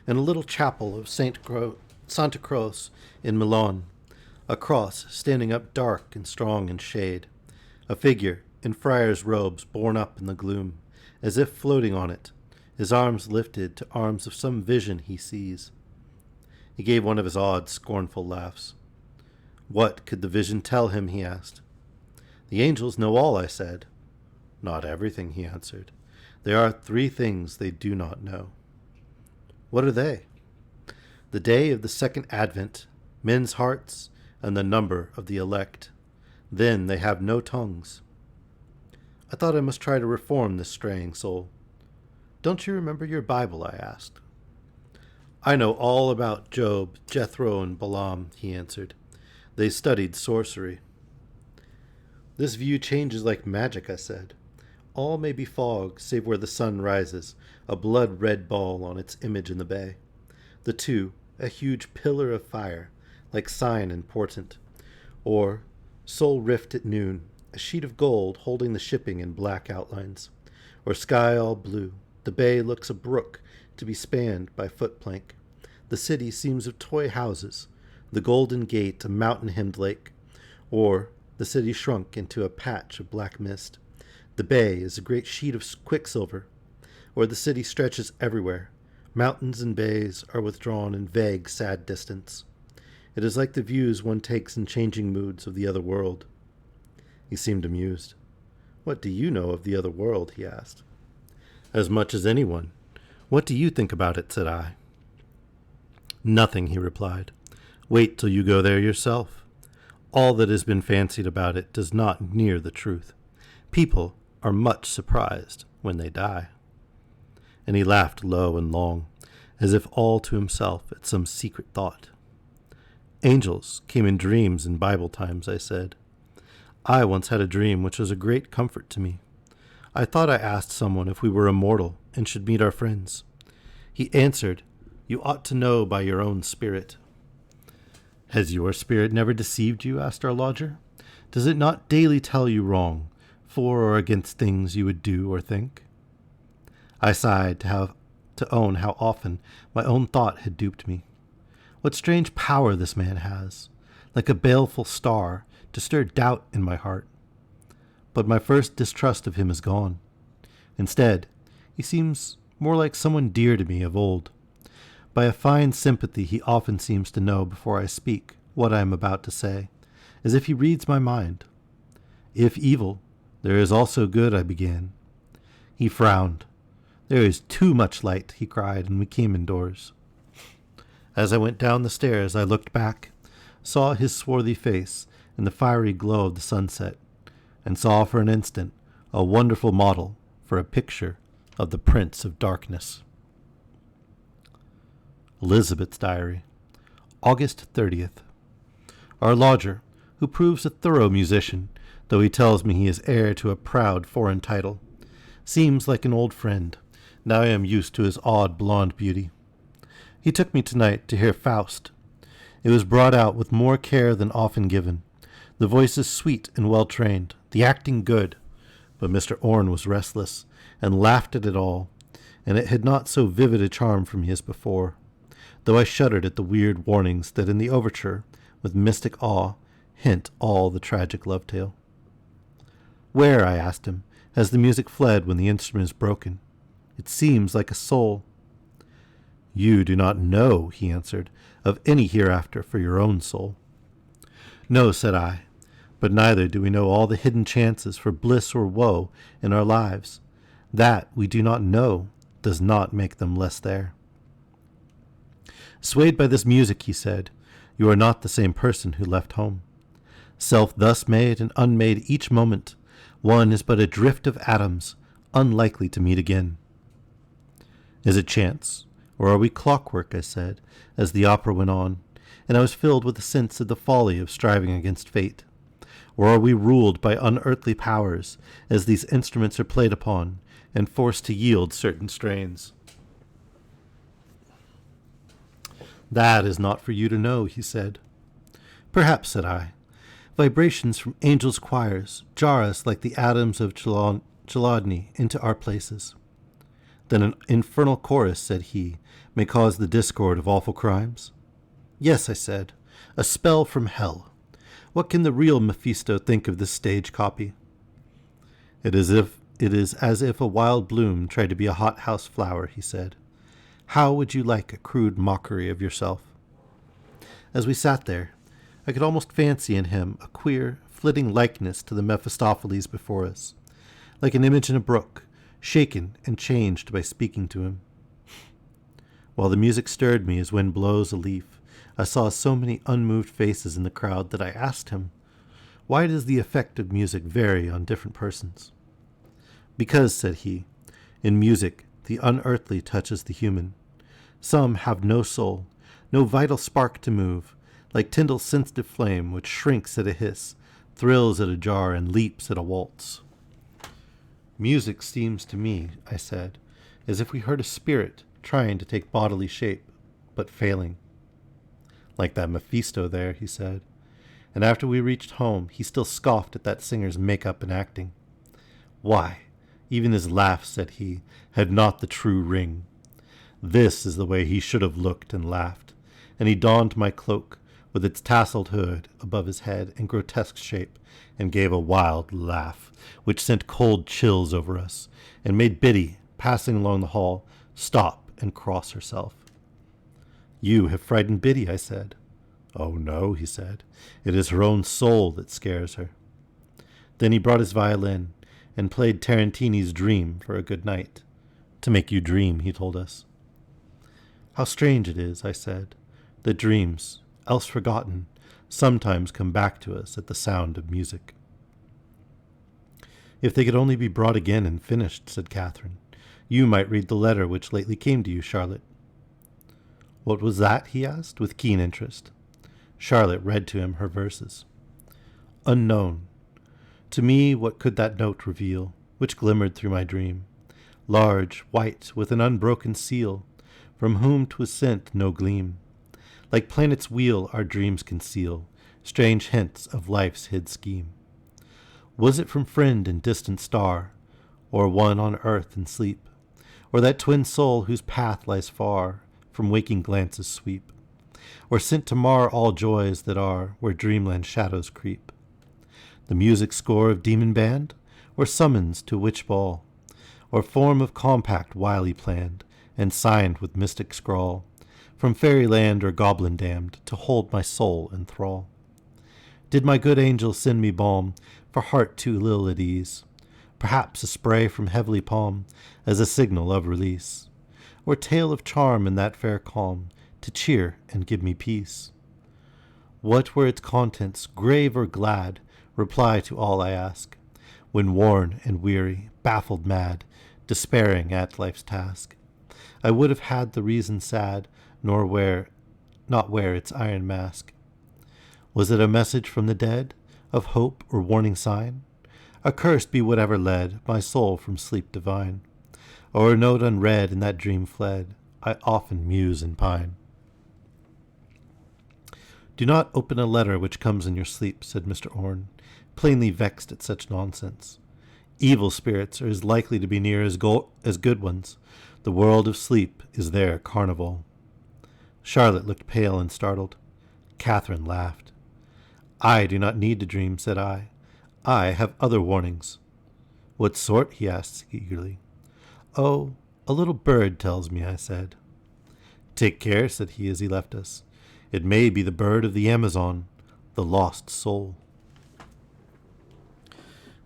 and a little chapel of Santa Croce in Milan, a cross standing up dark and strong in shade, a figure in friar's robes borne up in the gloom, as if floating on it, his arms lifted to arms of some vision he sees. He gave one of his odd, scornful laughs. What could the vision tell him, he asked. The angels know all, I said. Not everything, he answered. There are 3 things they do not know. What are they? The day of the second advent, men's hearts, and the number of the elect. Then they have no tongues. I thought I must try to reform this straying soul. Don't you remember your Bible, I asked. I know all about Job, Jethro, and Balaam, he answered. They studied sorcery. This view changes like magic, I said. All may be fog, save where the sun rises, a blood-red ball on its image in the bay. The 2, a huge pillar of fire, like sign and portent. Or, Sol rift at noon, a sheet of gold holding the shipping in black outlines. Or sky all blue, the bay looks a brook to be spanned by foot-plank. The city seems of toy houses, the golden gate a mountain-hemmed lake. Or, the city shrunk into a patch of black mist. The bay is a great sheet of quicksilver. Or the city stretches everywhere. Mountains and bays are withdrawn in vague, sad distance. It is like the views one takes in changing moods of the other world. He seemed amused. What do you know of the other world? He asked. As much as anyone. What do you think about it? Said I. Nothing, he replied. Wait till you go there yourself. All that has been fancied about it does not near the truth. People are much surprised when they die. And he laughed low and long, as if all to himself at some secret thought. Angels came in dreams in Bible times, I said. I once had a dream which was a great comfort to me. I thought I asked someone if we were immortal and should meet our friends. He answered, You ought to know by your own spirit. Has your spirit never deceived you? Asked our lodger. Does it not daily tell you wrong, for or against things you would do or think? I sighed to own how often my own thought had duped me. What strange power this man has, like a baleful star, to stir doubt in my heart. But my first distrust of him is gone. Instead, he seems more like someone dear to me of old. By a fine sympathy he often seems to know before I speak what I am about to say, as if he reads my mind. If evil, there is also good, I began. He frowned. There is too much light, he cried, and we came indoors. As I went down the stairs, I looked back, saw his swarthy face in the fiery glow of the sunset, and saw for an instant a wonderful model for a picture of the Prince of Darkness. Elizabeth's Diary, August 30th. Our lodger, who proves a thorough musician, though he tells me he is heir to a proud foreign title, seems like an old friend, now I am used to his odd blonde beauty. He took me tonight to hear Faust. It was brought out with more care than often given. The voices sweet and well trained, the acting good, but Mr. Orne was restless, and laughed at it all, and it had not so vivid a charm for me as before, though I shuddered at the weird warnings that in the overture, with mystic awe, hint all the tragic love tale. Where, I asked him, has the music fled when the instrument is broken? It seems like a soul. You do not know, he answered, of any hereafter for your own soul. No, said I, but neither do we know all the hidden chances for bliss or woe in our lives. That we do not know does not make them less there. Swayed by this music, he said, you are not the same person who left home. Self thus made and unmade each moment, one is but a drift of atoms, unlikely to meet again. Is it chance, or are we clockwork, I said, as the opera went on, and I was filled with a sense of the folly of striving against fate. Or are we ruled by unearthly powers, as these instruments are played upon, and forced to yield certain strains? That is not for you to know, he said. Perhaps, said I. Vibrations from angels' choirs jar us like the atoms of Chladni into our places. Then an infernal chorus, said he, may cause the discord of awful crimes? Yes, I said, a spell from hell. What can the real Mephisto think of this stage copy? It is as if a wild bloom tried to be a hothouse flower, he said. How would you like a crude mockery of yourself? As we sat there, I could almost fancy in him a queer, flitting likeness to the Mephistopheles before us, like an image in a brook, shaken and changed by speaking to him. While the music stirred me as wind blows a leaf, I saw so many unmoved faces in the crowd that I asked him, why does the effect of music vary on different persons? Because, said he, in music the unearthly touches the human. Some have no soul, no vital spark to move, like Tyndall's sensitive flame which shrinks at a hiss, thrills at a jar, and leaps at a waltz. Music seems to me, I said, as if we heard a spirit trying to take bodily shape, but failing. Like that Mephisto there, he said, and after we reached home he still scoffed at that singer's make-up and acting. Why, even his laugh, said he, had not the true ring. This is the way he should have looked and laughed, and he donned my cloak, with its tasseled hood above his head in grotesque shape, and gave a wild laugh, which sent cold chills over us, and made Biddy, passing along the hall, stop and cross herself. You have frightened Biddy, I said. Oh no, he said, it is her own soul that scares her. Then he brought his violin, and played Tarantini's Dream for a good night. To make you dream, he told us. How strange it is, I said, that dreams, else forgotten, sometimes come back to us at the sound of music. If they could only be brought again and finished, said Catherine, you might read the letter which lately came to you, Charlotte. What was that? He asked, with keen interest. Charlotte read to him her verses. Unknown. To me, what could that note reveal, which glimmered through my dream? Large, white, with an unbroken seal, from whom 'twas sent no gleam. Like planets' wheel our dreams conceal, strange hints of life's hid scheme. Was it from friend and distant star, or one on earth in sleep, or that twin soul whose path lies far from waking glances sweep, or sent to mar all joys that are where dreamland shadows creep? The music score of demon band, or summons to witch ball, or form of compact wily planned, and signed with mystic scrawl, from fairyland or goblin damned, to hold my soul in thrall? Did my good angel send me balm for heart too ill at ease? Perhaps a spray from heavenly palm as a signal of release, or tale of charm in that fair calm to cheer and give me peace? What were its contents, grave or glad? Reply to all I ask, when worn and weary, baffled mad, despairing at life's task, I would have had the reason sad, not wear its iron mask. Was it a message from the dead, of hope or warning sign? Accursed be whatever led my soul from sleep divine, or a note unread in that dream fled, I often muse and pine. Do not open a letter which comes in your sleep, said Mr. Orne, plainly vexed at such nonsense. Evil spirits are as likely to be near as good ones. The world of sleep is their carnival. Charlotte looked pale and startled. Catherine laughed. I do not need to dream, said I. I have other warnings. What sort? He asked eagerly. Oh, a little bird tells me, I said. Take care, said he as he left us. It may be the bird of the Amazon, the lost soul.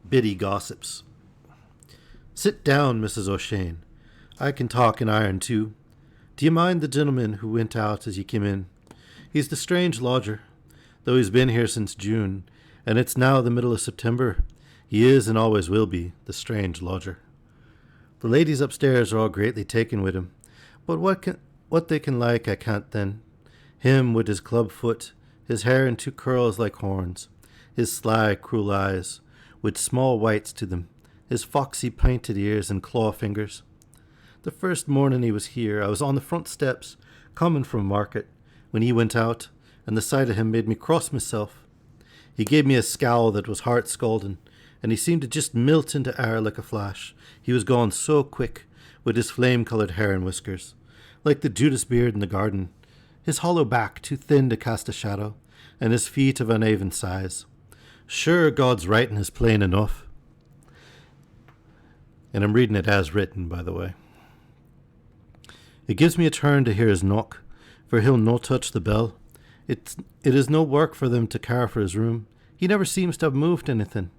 Biddy gossips. Sit down, Mrs. O'Shane. I can talk in iron too. Do you mind the gentleman who went out as you came in? He's the strange lodger, though he's been here since June, and it's now the middle of September. He is and always will be the strange lodger. The ladies upstairs are all greatly taken with him, but what they can like I can't then. Him with his club foot, his hair in two curls like horns, his sly, cruel eyes, with small whites to them, his foxy pointed ears and claw fingers. The first morning he was here, I was on the front steps, coming from market, when he went out, and the sight of him made me cross myself. He gave me a scowl that was heart scalding, and he seemed to just melt into air like a flash. He was gone so quick, with his flame-coloured hair and whiskers, like the Judas beard in the garden, his hollow back too thin to cast a shadow, and his feet of uneven size. Sure, God's writing is plain enough. And I'm reading it as written, by the way. It gives me a turn to hear his knock, for he'll no touch the bell. It is no work for them to care for his room. He never seems to have moved anything.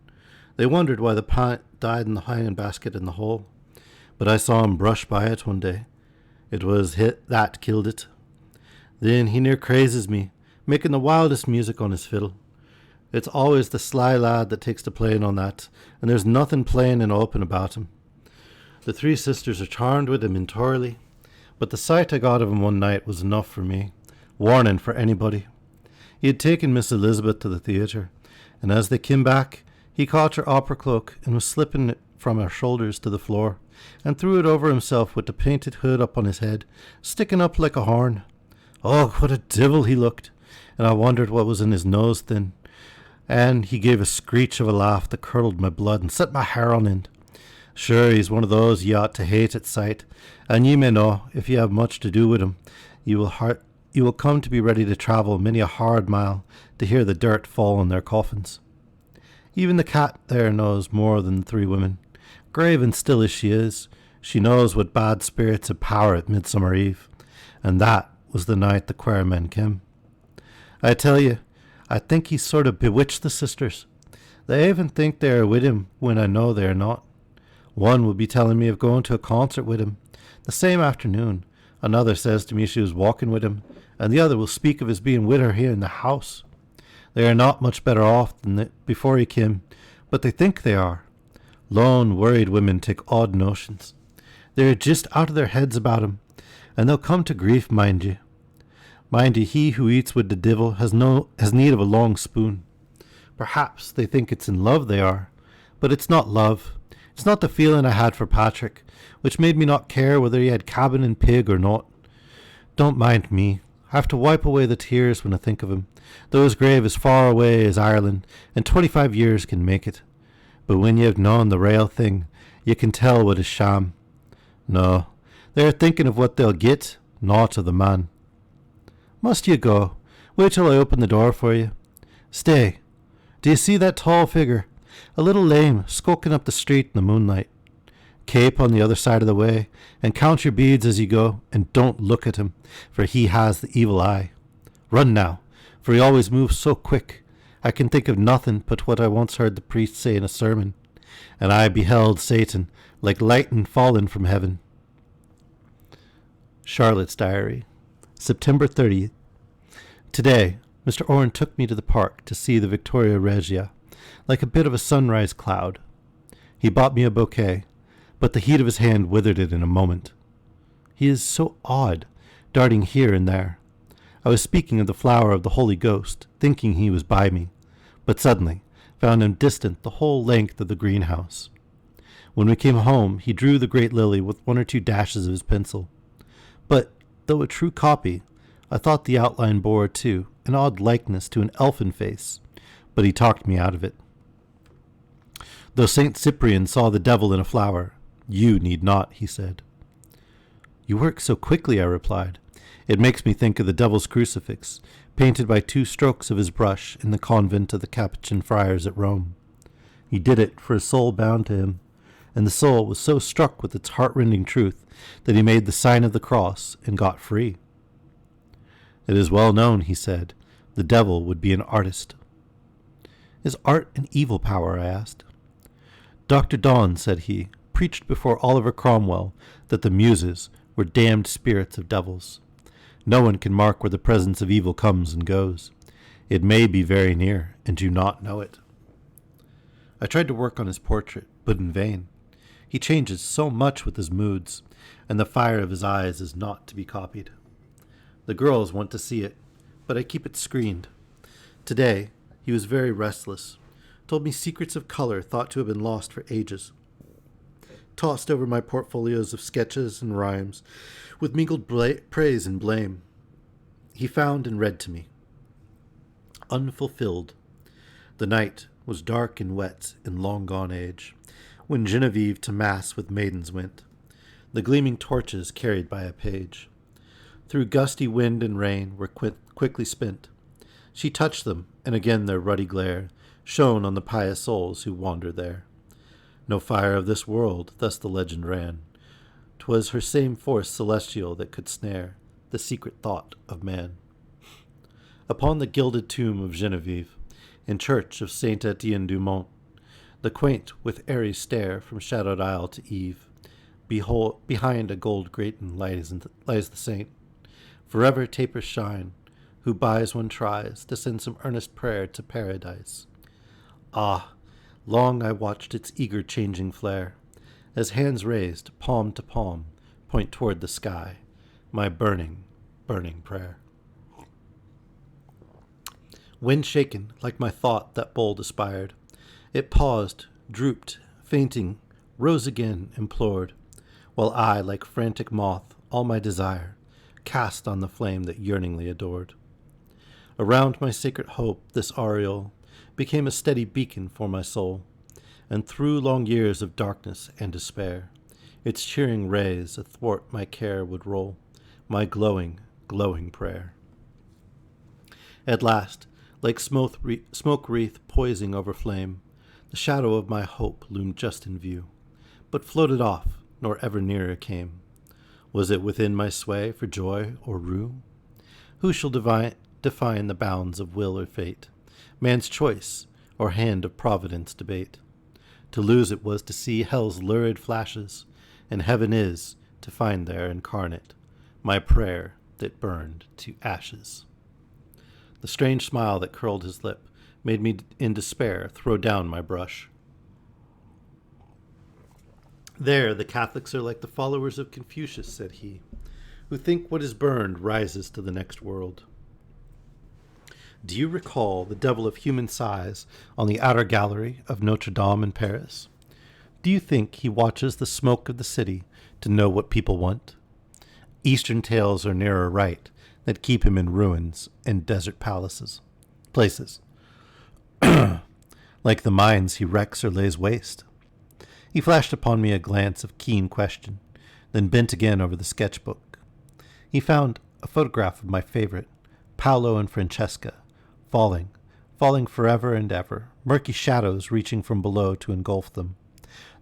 They wondered why the pint died in the iron basket in the hall, but I saw him brush by it one day. It was hit that killed it. Then he near crazes me, making the wildest music on his fiddle. It's always the sly lad that takes to playing on that, and there's nothing plain and open about him. The three sisters are charmed with him entirely, but the sight I got of him one night was enough for me, warning for anybody. He had taken Miss Elizabeth to the theatre, and as they came back, he caught her opera cloak and was slipping it from her shoulders to the floor, and threw it over himself with the painted hood up on his head, sticking up like a horn. Oh, what a divil he looked, and I wondered what was in his nose then. And he gave a screech of a laugh that curdled my blood and set my hair on end. Sure, he's one of those ye ought to hate at sight, and ye may know, if ye have much to do with him, you will come to be ready to travel many a hard mile to hear the dirt fall on their coffins. Even the cat there knows more than the three women. Grave and still as she is, she knows what bad spirits have power at Midsummer Eve, and that was the night the queer men came. I tell you, I think he's sort of bewitched the sisters. They even think they are with him when I know they are not. One will be telling me of going to a concert with him the same afternoon. Another says to me she was walking with him, and the other will speak of his being with her here in the house. They are not much better off than before he came, but they think they are. Lone, worried women take odd notions. They are just out of their heads about him, and they'll come to grief, mind you. Mind you, he who eats with the devil has need of a long spoon. Perhaps they think it's in love they are, but it's not love. It's not the feeling I had for Patrick, which made me not care whether he had cabin and pig or not. Don't mind me. I have to wipe away the tears when I think of him, though his grave is far away as Ireland, and 25 years can make it. But when ye have known the real thing, ye can tell what is sham. No, they are thinking of what they'll get, not of the man. Must ye go? Wait till I open the door for you. Stay. Do you see that tall figure, a little lame, skulking up the street in the moonlight? Cape on the other side of the way, and count your beads as you go, and don't look at him, for he has the evil eye. Run now, for he always moves so quick. I can think of nothing but what I once heard the priest say in a sermon, and I beheld Satan like lightning fallen from heaven. Charlotte's Diary, September 30th. Today, Mr. Orrin took me to the park to see the Victoria Regia, like a bit of a sunrise cloud. He bought me a bouquet, but the heat of his hand withered it in a moment. He is so odd, darting here and there. I was speaking of the flower of the Holy Ghost, thinking he was by me, but suddenly found him distant the whole length of the greenhouse. When we came home, he drew the great lily with one or two dashes of his pencil. But, though a true copy, I thought the outline bore, too, an odd likeness to an elfin face, but he talked me out of it. Though St. Cyprian saw the devil in a flower, you need not, he said. You work so quickly, I replied. It makes me think of the devil's crucifix, painted by 2 strokes of his brush in the convent of the Capuchin friars at Rome. He did it for a soul bound to him, and the soul was so struck with its heart-rending truth that he made the sign of the cross and got free. It is well known, he said, the devil would be an artist. Is art an evil power? I asked. Dr. Donne, said he, preached before Oliver Cromwell that the Muses were damned spirits of devils. No one can mark where the presence of evil comes and goes. It may be very near, and do not know it. I tried to work on his portrait, but in vain. He changes so much with his moods, and the fire of his eyes is not to be copied. The girls want to see it, but I keep it screened. Today, he was very restless, told me secrets of color thought to have been lost for ages, tossed over my portfolios of sketches and rhymes with mingled praise and blame. He found and read to me. Unfulfilled. The night was dark and wet in long gone age, when Genevieve to mass with maidens went, the gleaming torches carried by a page. Through gusty wind and rain were quickly spent. She touched them, and again their ruddy glare shone on the pious souls who wandered there. No fire of this world, thus the legend ran. 'Twas her same force celestial that could snare the secret thought of man. Upon the gilded tomb of Genevieve, in church of Saint Etienne du Mont, the quaint with airy stare from shadowed aisle to eve, behind a gold grating lies the saint. Forever tapers shine, who buys one tries to send some earnest prayer to paradise. Ah, long I watched its eager changing flare, as hands raised, palm to palm, point toward the sky, my burning, burning prayer. Wind shaken, like my thought that bold aspired, it paused, drooped, fainting, rose again, implored, while I, like frantic moth, all my desire, cast on the flame that yearningly adored. Around my sacred hope this aureole became a steady beacon for my soul, and through long years of darkness and despair, its cheering rays athwart my care would roll, my glowing, glowing prayer. At last, like smoke wreath poising over flame, the shadow of my hope loomed just in view, but floated off, nor ever nearer came. Was it within my sway for joy or rue? Who shall define the bounds of will or fate, man's choice or hand of providence debate? To lose it was to see hell's lurid flashes, and heaven is to find there incarnate my prayer that burned to ashes. The strange smile that curled his lip made me in despair throw down my brush. There the Catholics are like the followers of Confucius, said he, who think what is burned rises to the next world. Do you recall the devil of human size on the outer gallery of Notre Dame in Paris? Do you think he watches the smoke of the city to know what people want? Eastern tales are nearer right that keep him in ruins and desert places. Like the mines he wrecks or lays waste. He flashed upon me a glance of keen question, then bent again over the sketchbook. He found a photograph of my favorite, Paolo and Francesca, falling forever and ever, murky shadows reaching from below to engulf them,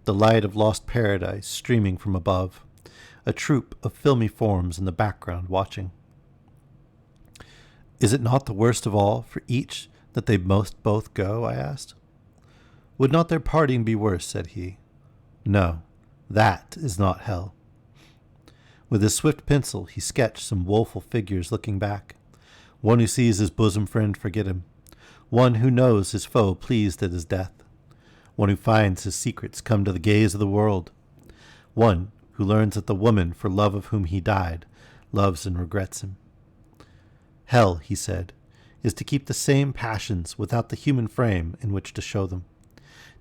the light of lost paradise streaming from above, a troop of filmy forms in the background watching. Is it not the worst of all for each that they must both go? I asked. Would not their parting be worse? Said he. No, that is not hell. With his swift pencil he sketched some woeful figures looking back, one who sees his bosom friend forget him, one who knows his foe pleased at his death, one who finds his secrets come to the gaze of the world, one who learns that the woman for love of whom he died loves and regrets him. Hell, he said, is to keep the same passions without the human frame in which to show them,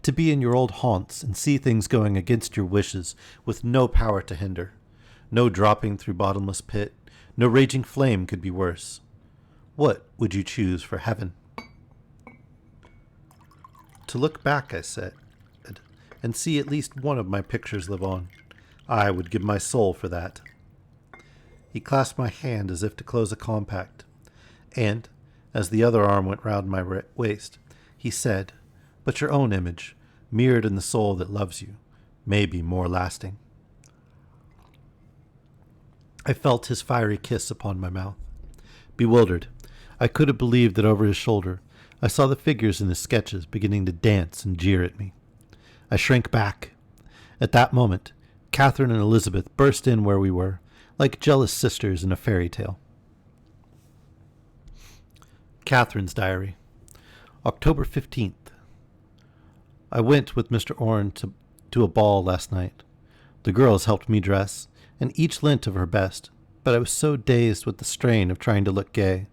to be in your old haunts and see things going against your wishes with no power to hinder. No dropping through bottomless pit, no raging flame could be worse. What would you choose for heaven? To look back, I said, and see at least one of my pictures live on. I would give my soul for that. He clasped my hand as if to close a compact, and, as the other arm went round my waist, he said, but your own image, mirrored in the soul that loves you, may be more lasting. I felt his fiery kiss upon my mouth. Bewildered, I could have believed that over his shoulder I saw the figures in his sketches beginning to dance and jeer at me. I shrank back. At that moment, Catherine and Elizabeth burst in where we were, like jealous sisters in a fairy tale. Catherine's diary. October 15th. I went with Mr. Orne to a ball last night. The girls helped me dress, and each lent of her best, but I was so dazed with the strain of trying to look gay,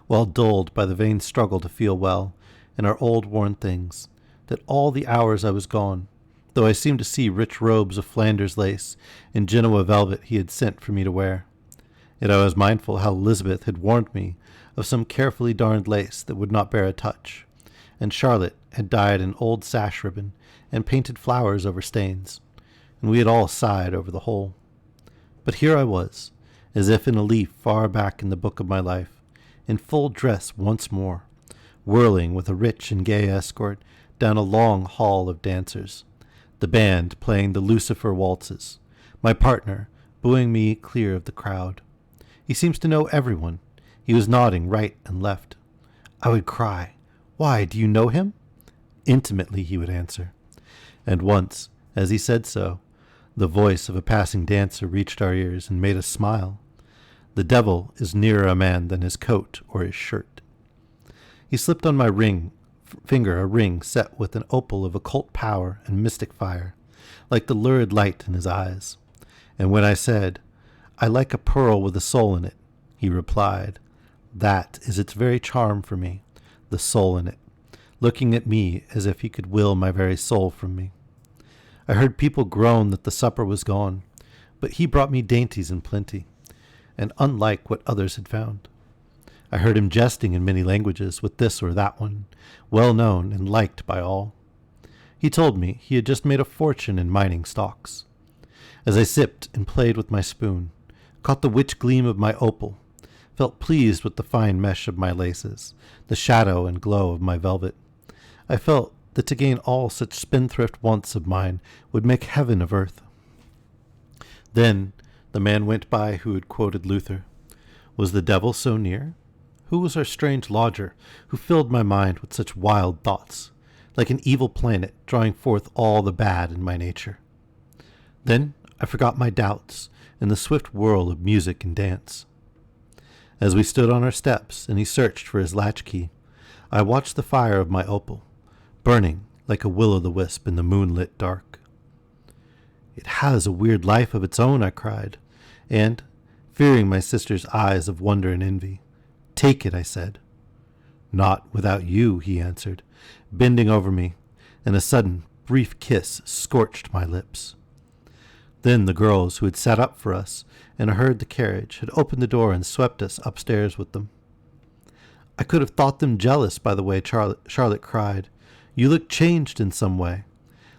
while dulled by the vain struggle to feel well in our old worn things, that all the hours I was gone, though I seemed to see rich robes of Flanders lace and Genoa velvet he had sent for me to wear. Yet I was mindful how Elizabeth had warned me of some carefully darned lace that would not bear a touch, and Charlotte had dyed an old sash ribbon and painted flowers over stains, and we had all sighed over the whole. But here I was, as if in a leaf far back in the book of my life, in full dress once more, whirling with a rich and gay escort down a long hall of dancers, the band playing the Lucifer waltzes, my partner booing me clear of the crowd. He seems to know everyone. He was nodding right and left. I would cry, "Why, do you know him?" "Intimately," he would answer. And once, as he said so, the voice of a passing dancer reached our ears and made us smile. The devil is nearer a man than his coat or his shirt. He slipped on my finger a ring set with an opal of occult power and mystic fire, like the lurid light in his eyes. And when I said, "I like a pearl with a soul in it," he replied, "That is its very charm for me, the soul in it," looking at me as if he could will my very soul from me. I heard people groan that the supper was gone, but he brought me dainties in plenty, and unlike what others had found. I heard him jesting in many languages with this or that one, well known and liked by all. He told me he had just made a fortune in mining stocks. As I sipped and played with my spoon, caught the witch gleam of my opal, felt pleased with the fine mesh of my laces, the shadow and glow of my velvet, I felt that to gain all such spendthrift wants of mine would make heaven of earth. Then the man went by who had quoted Luther. Was the devil so near? Who was our strange lodger who filled my mind with such wild thoughts, like an evil planet drawing forth all the bad in my nature? Then I forgot my doubts in the swift whirl of music and dance. As we stood on our steps and he searched for his latchkey, I watched the fire of my opal, burning like a will-o'-the-wisp in the moonlit dark. "It has a weird life of its own," I cried, and, fearing my sister's eyes of wonder and envy, "Take it," I said. "Not without you," he answered, bending over me, and a sudden, brief kiss scorched my lips. Then the girls who had sat up for us and heard the carriage had opened the door and swept us upstairs with them. I could have thought them jealous by the way Charlotte cried, "You look changed in some way,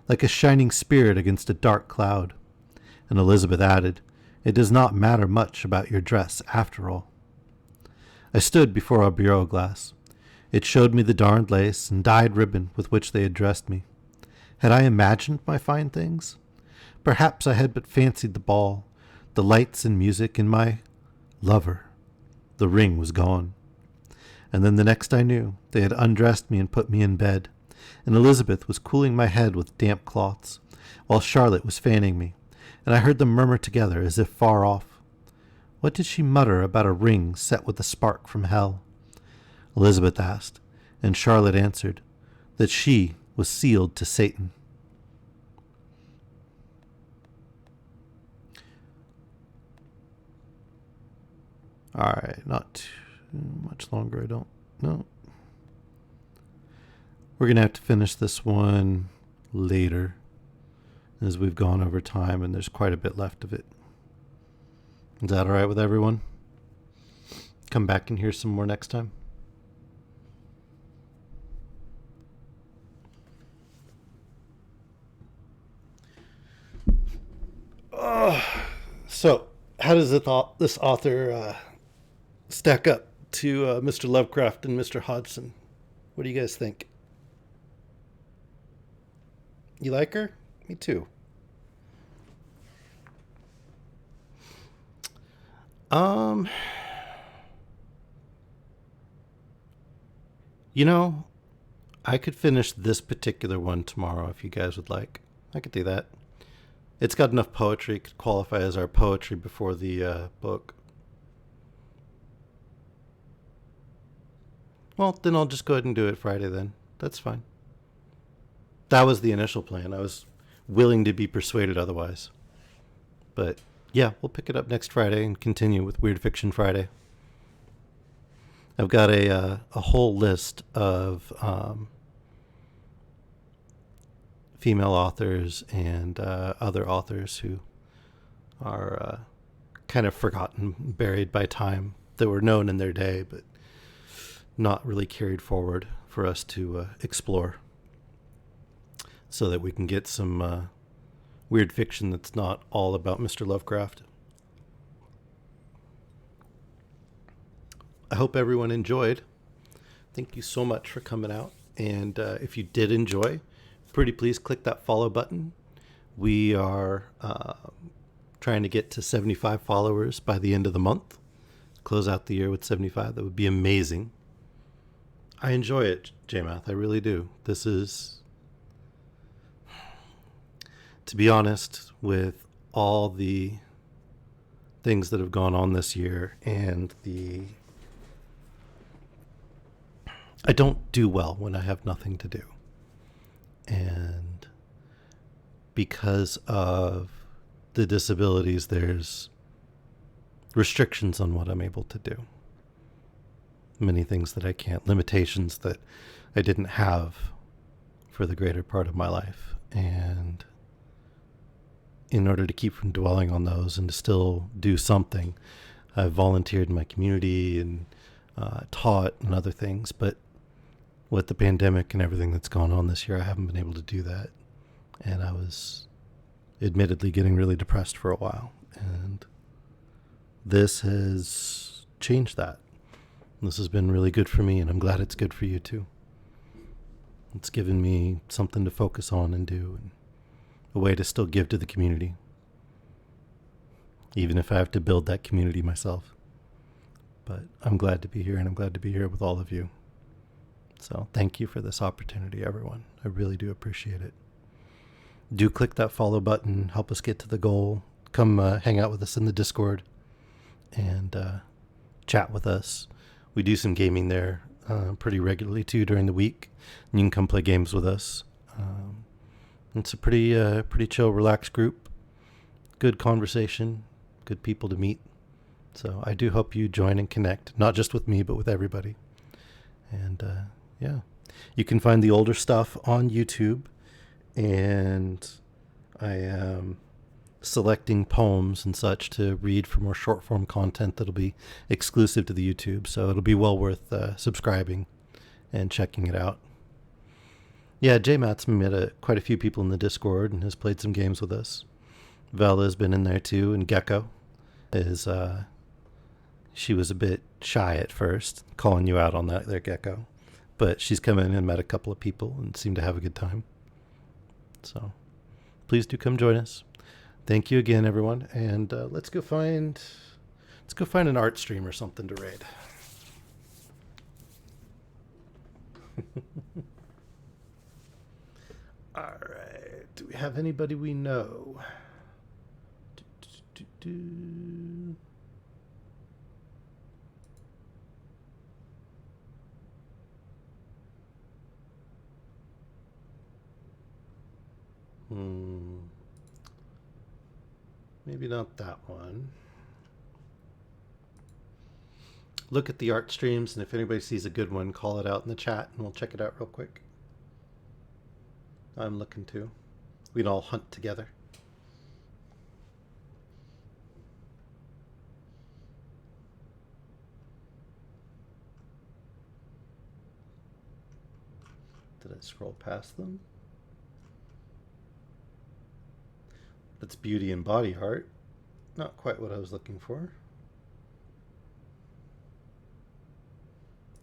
like a shining spirit against a dark cloud." And Elizabeth added, "It does not matter much about your dress after all." I stood before our bureau glass. It showed me the darned lace and dyed ribbon with which they had dressed me. Had I imagined my fine things? Perhaps I had but fancied the ball, the lights and music, and my lover. The ring was gone. And then the next I knew, they had undressed me and put me in bed, and Elizabeth was cooling my head with damp cloths, while Charlotte was fanning me, and I heard them murmur together as if far off. What did she mutter about a ring set with a spark from hell? Elizabeth asked, and Charlotte answered, that she was sealed to Satan. All right, not too much longer, I don't know. We're going to have to finish this one later, as we've gone over time and there's quite a bit left of it. Is that all right with everyone? Come back and hear some more next time. So, how does this author stack up to Mr. Lovecraft and Mr. Hodgson? What do you guys think? You like her? Me too. You know, I could finish this particular one tomorrow if you guys would like. I could do that. It's got enough poetry to qualify as our poetry before the book. Well, then I'll just go ahead and do it Friday then. That's fine. That was the initial plan. I was willing to be persuaded otherwise. But yeah, we'll pick it up next Friday and continue with Weird Fiction Friday. I've got a whole list of female authors and other authors who are kind of forgotten, buried by time, that were known in their day, but not really carried forward for us to explore, so that we can get some weird fiction that's not all about Mr. Lovecraft. I hope everyone enjoyed. Thank you so much for coming out. And if you did enjoy, pretty please click that follow button. We are trying to get to 75 followers by the end of the month. Close out the year with 75. That would be amazing. I enjoy it, JMath. I really do. This is, to be honest, with all the things that have gone on this year and I don't do well when I have nothing to do. And because of the disabilities, there's restrictions on what I'm able to do. Many things that I can't, limitations that I didn't have for the greater part of my life. And in order to keep from dwelling on those and to still do something, I've volunteered in my community and taught and other things. But with the pandemic and everything that's gone on this year, I haven't been able to do that. And I was admittedly getting really depressed for a while. And this has changed that. This has been really good for me, and I'm glad it's good for you too. It's given me something to focus on and do, and a way to still give to the community, even if I have to build that community myself. But I'm glad to be here, and I'm glad to be here with all of you. So thank you for this opportunity, everyone. I really do appreciate it. Do click that follow button, help us get to the goal. Come hang out with us in the Discord and chat with us. We do some gaming there pretty regularly too during the week. And you can come play games with us. It's a pretty chill, relaxed group. Good conversation, good people to meet. So I do hope you join and connect, not just with me, but with everybody. And yeah, you can find the older stuff on YouTube. And I am selecting poems and such to read for more short form content that'll be exclusive to the YouTube. So it'll be well worth subscribing and checking it out. Yeah, JMatt's met quite a few people in the Discord and has played some games with us. Vela's been in there too, and Gecko is, she was a bit shy at first, calling you out on that there, Gecko. But she's come in and met a couple of people and seemed to have a good time. So please do come join us. Thank you again, everyone, and let's go find an art stream or something to raid. All right. Do we have anybody we know? Maybe not that one. Look at the art streams, and if anybody sees a good one, call it out in the chat, and we'll check it out real quick. I'm looking too. We can all hunt together. Did I scroll past them? That's Beauty and Body Art. Not quite what I was looking for.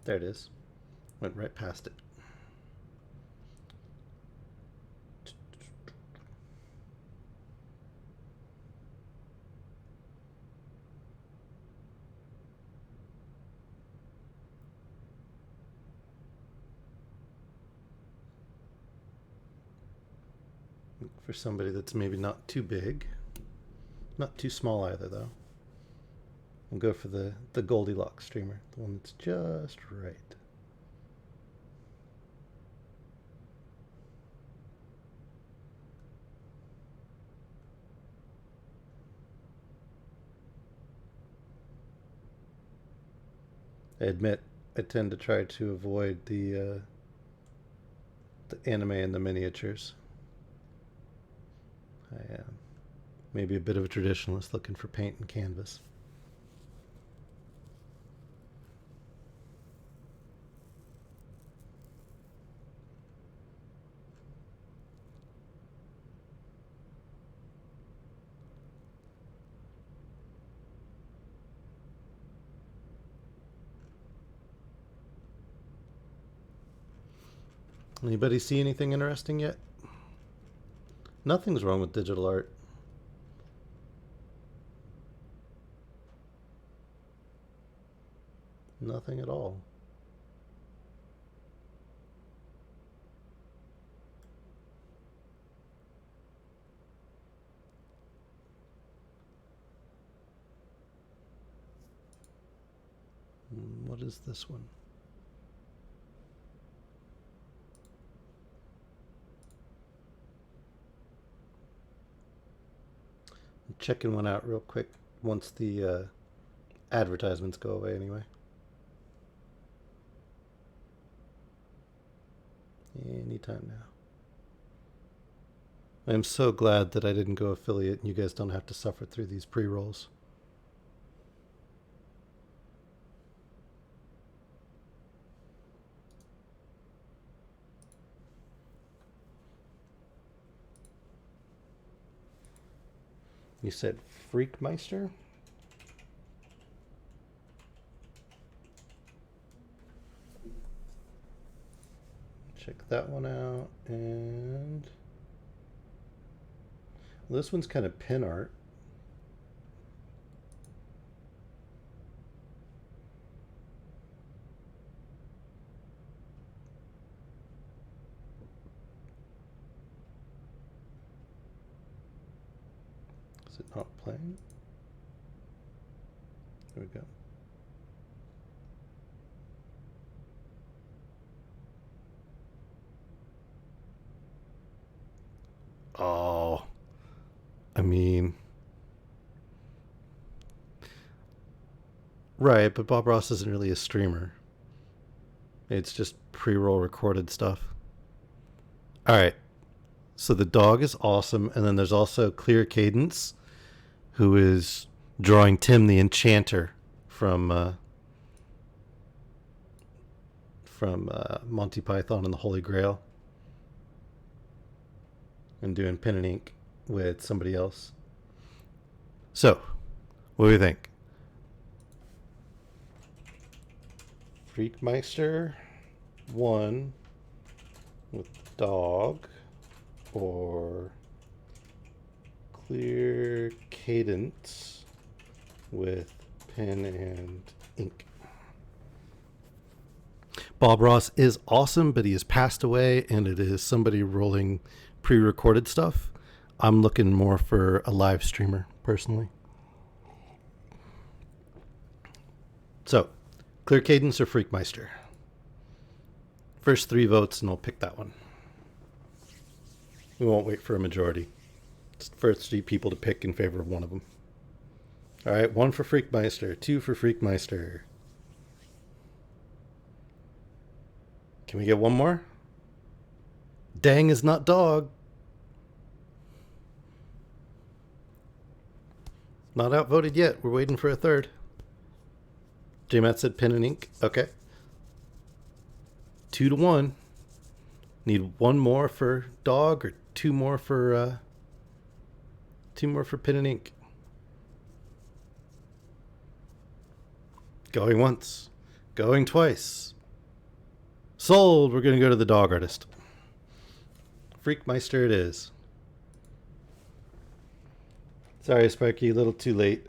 There it is. Went right past it. for somebody that's maybe not too big, not too small either, though. We'll go for the Goldilocks streamer, the one that's just right. I admit I tend to try to avoid the anime and the miniatures. I am maybe a bit of a traditionalist looking for paint and canvas. Anybody see anything interesting yet? Nothing's wrong with digital art. Nothing at all. What is this one? I'm checking one out real quick once the advertisements go away anyway. Anytime now. I'm so glad that I didn't go affiliate and you guys don't have to suffer through these pre-rolls. You said Freakmeister? Check that one out. And this one's kind of pin art. Is it not playing? There we go. Oh, I mean, right, but Bob Ross isn't really a streamer. It's just pre-roll recorded stuff. All right. So the dog is awesome, and then there's also Clear Cadence, who is drawing Tim the Enchanter from Monty Python and the Holy Grail, and doing pen and ink with somebody else. So, what do you think? Freakmeister 1 with dog, or Clear Cadence with pen and ink? Bob Ross is awesome, but he has passed away, and it is somebody rolling pre-recorded stuff. I'm looking more for a live streamer, personally. So, Clear Cadence or Freakmeister? First 3 votes, and I'll pick that one. We won't wait for a majority. It's the first 3 people to pick in favor of one of them. All right, 1 for Freakmeister, 2 for Freakmeister. Can we get one more? Dang is not dog. Not outvoted yet. We're waiting for a third. JMatt said pen and ink. Okay. 2-1. Need 1 more for dog, or 2 more for pen and ink. Going once. Going twice. Sold. We're going to go to the dog artist. Freakmeister it is. Sorry, Sparky, a little too late.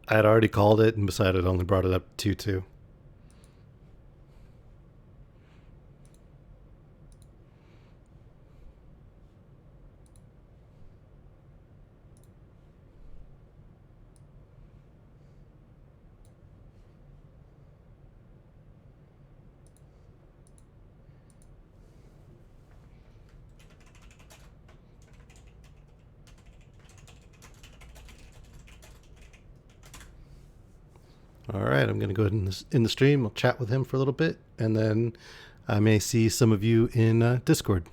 I had already called it, and besides, it only brought it up 2-2. All right, I'm going to go ahead and in the stream. I'll chat with him for a little bit, and then I may see some of you in Discord.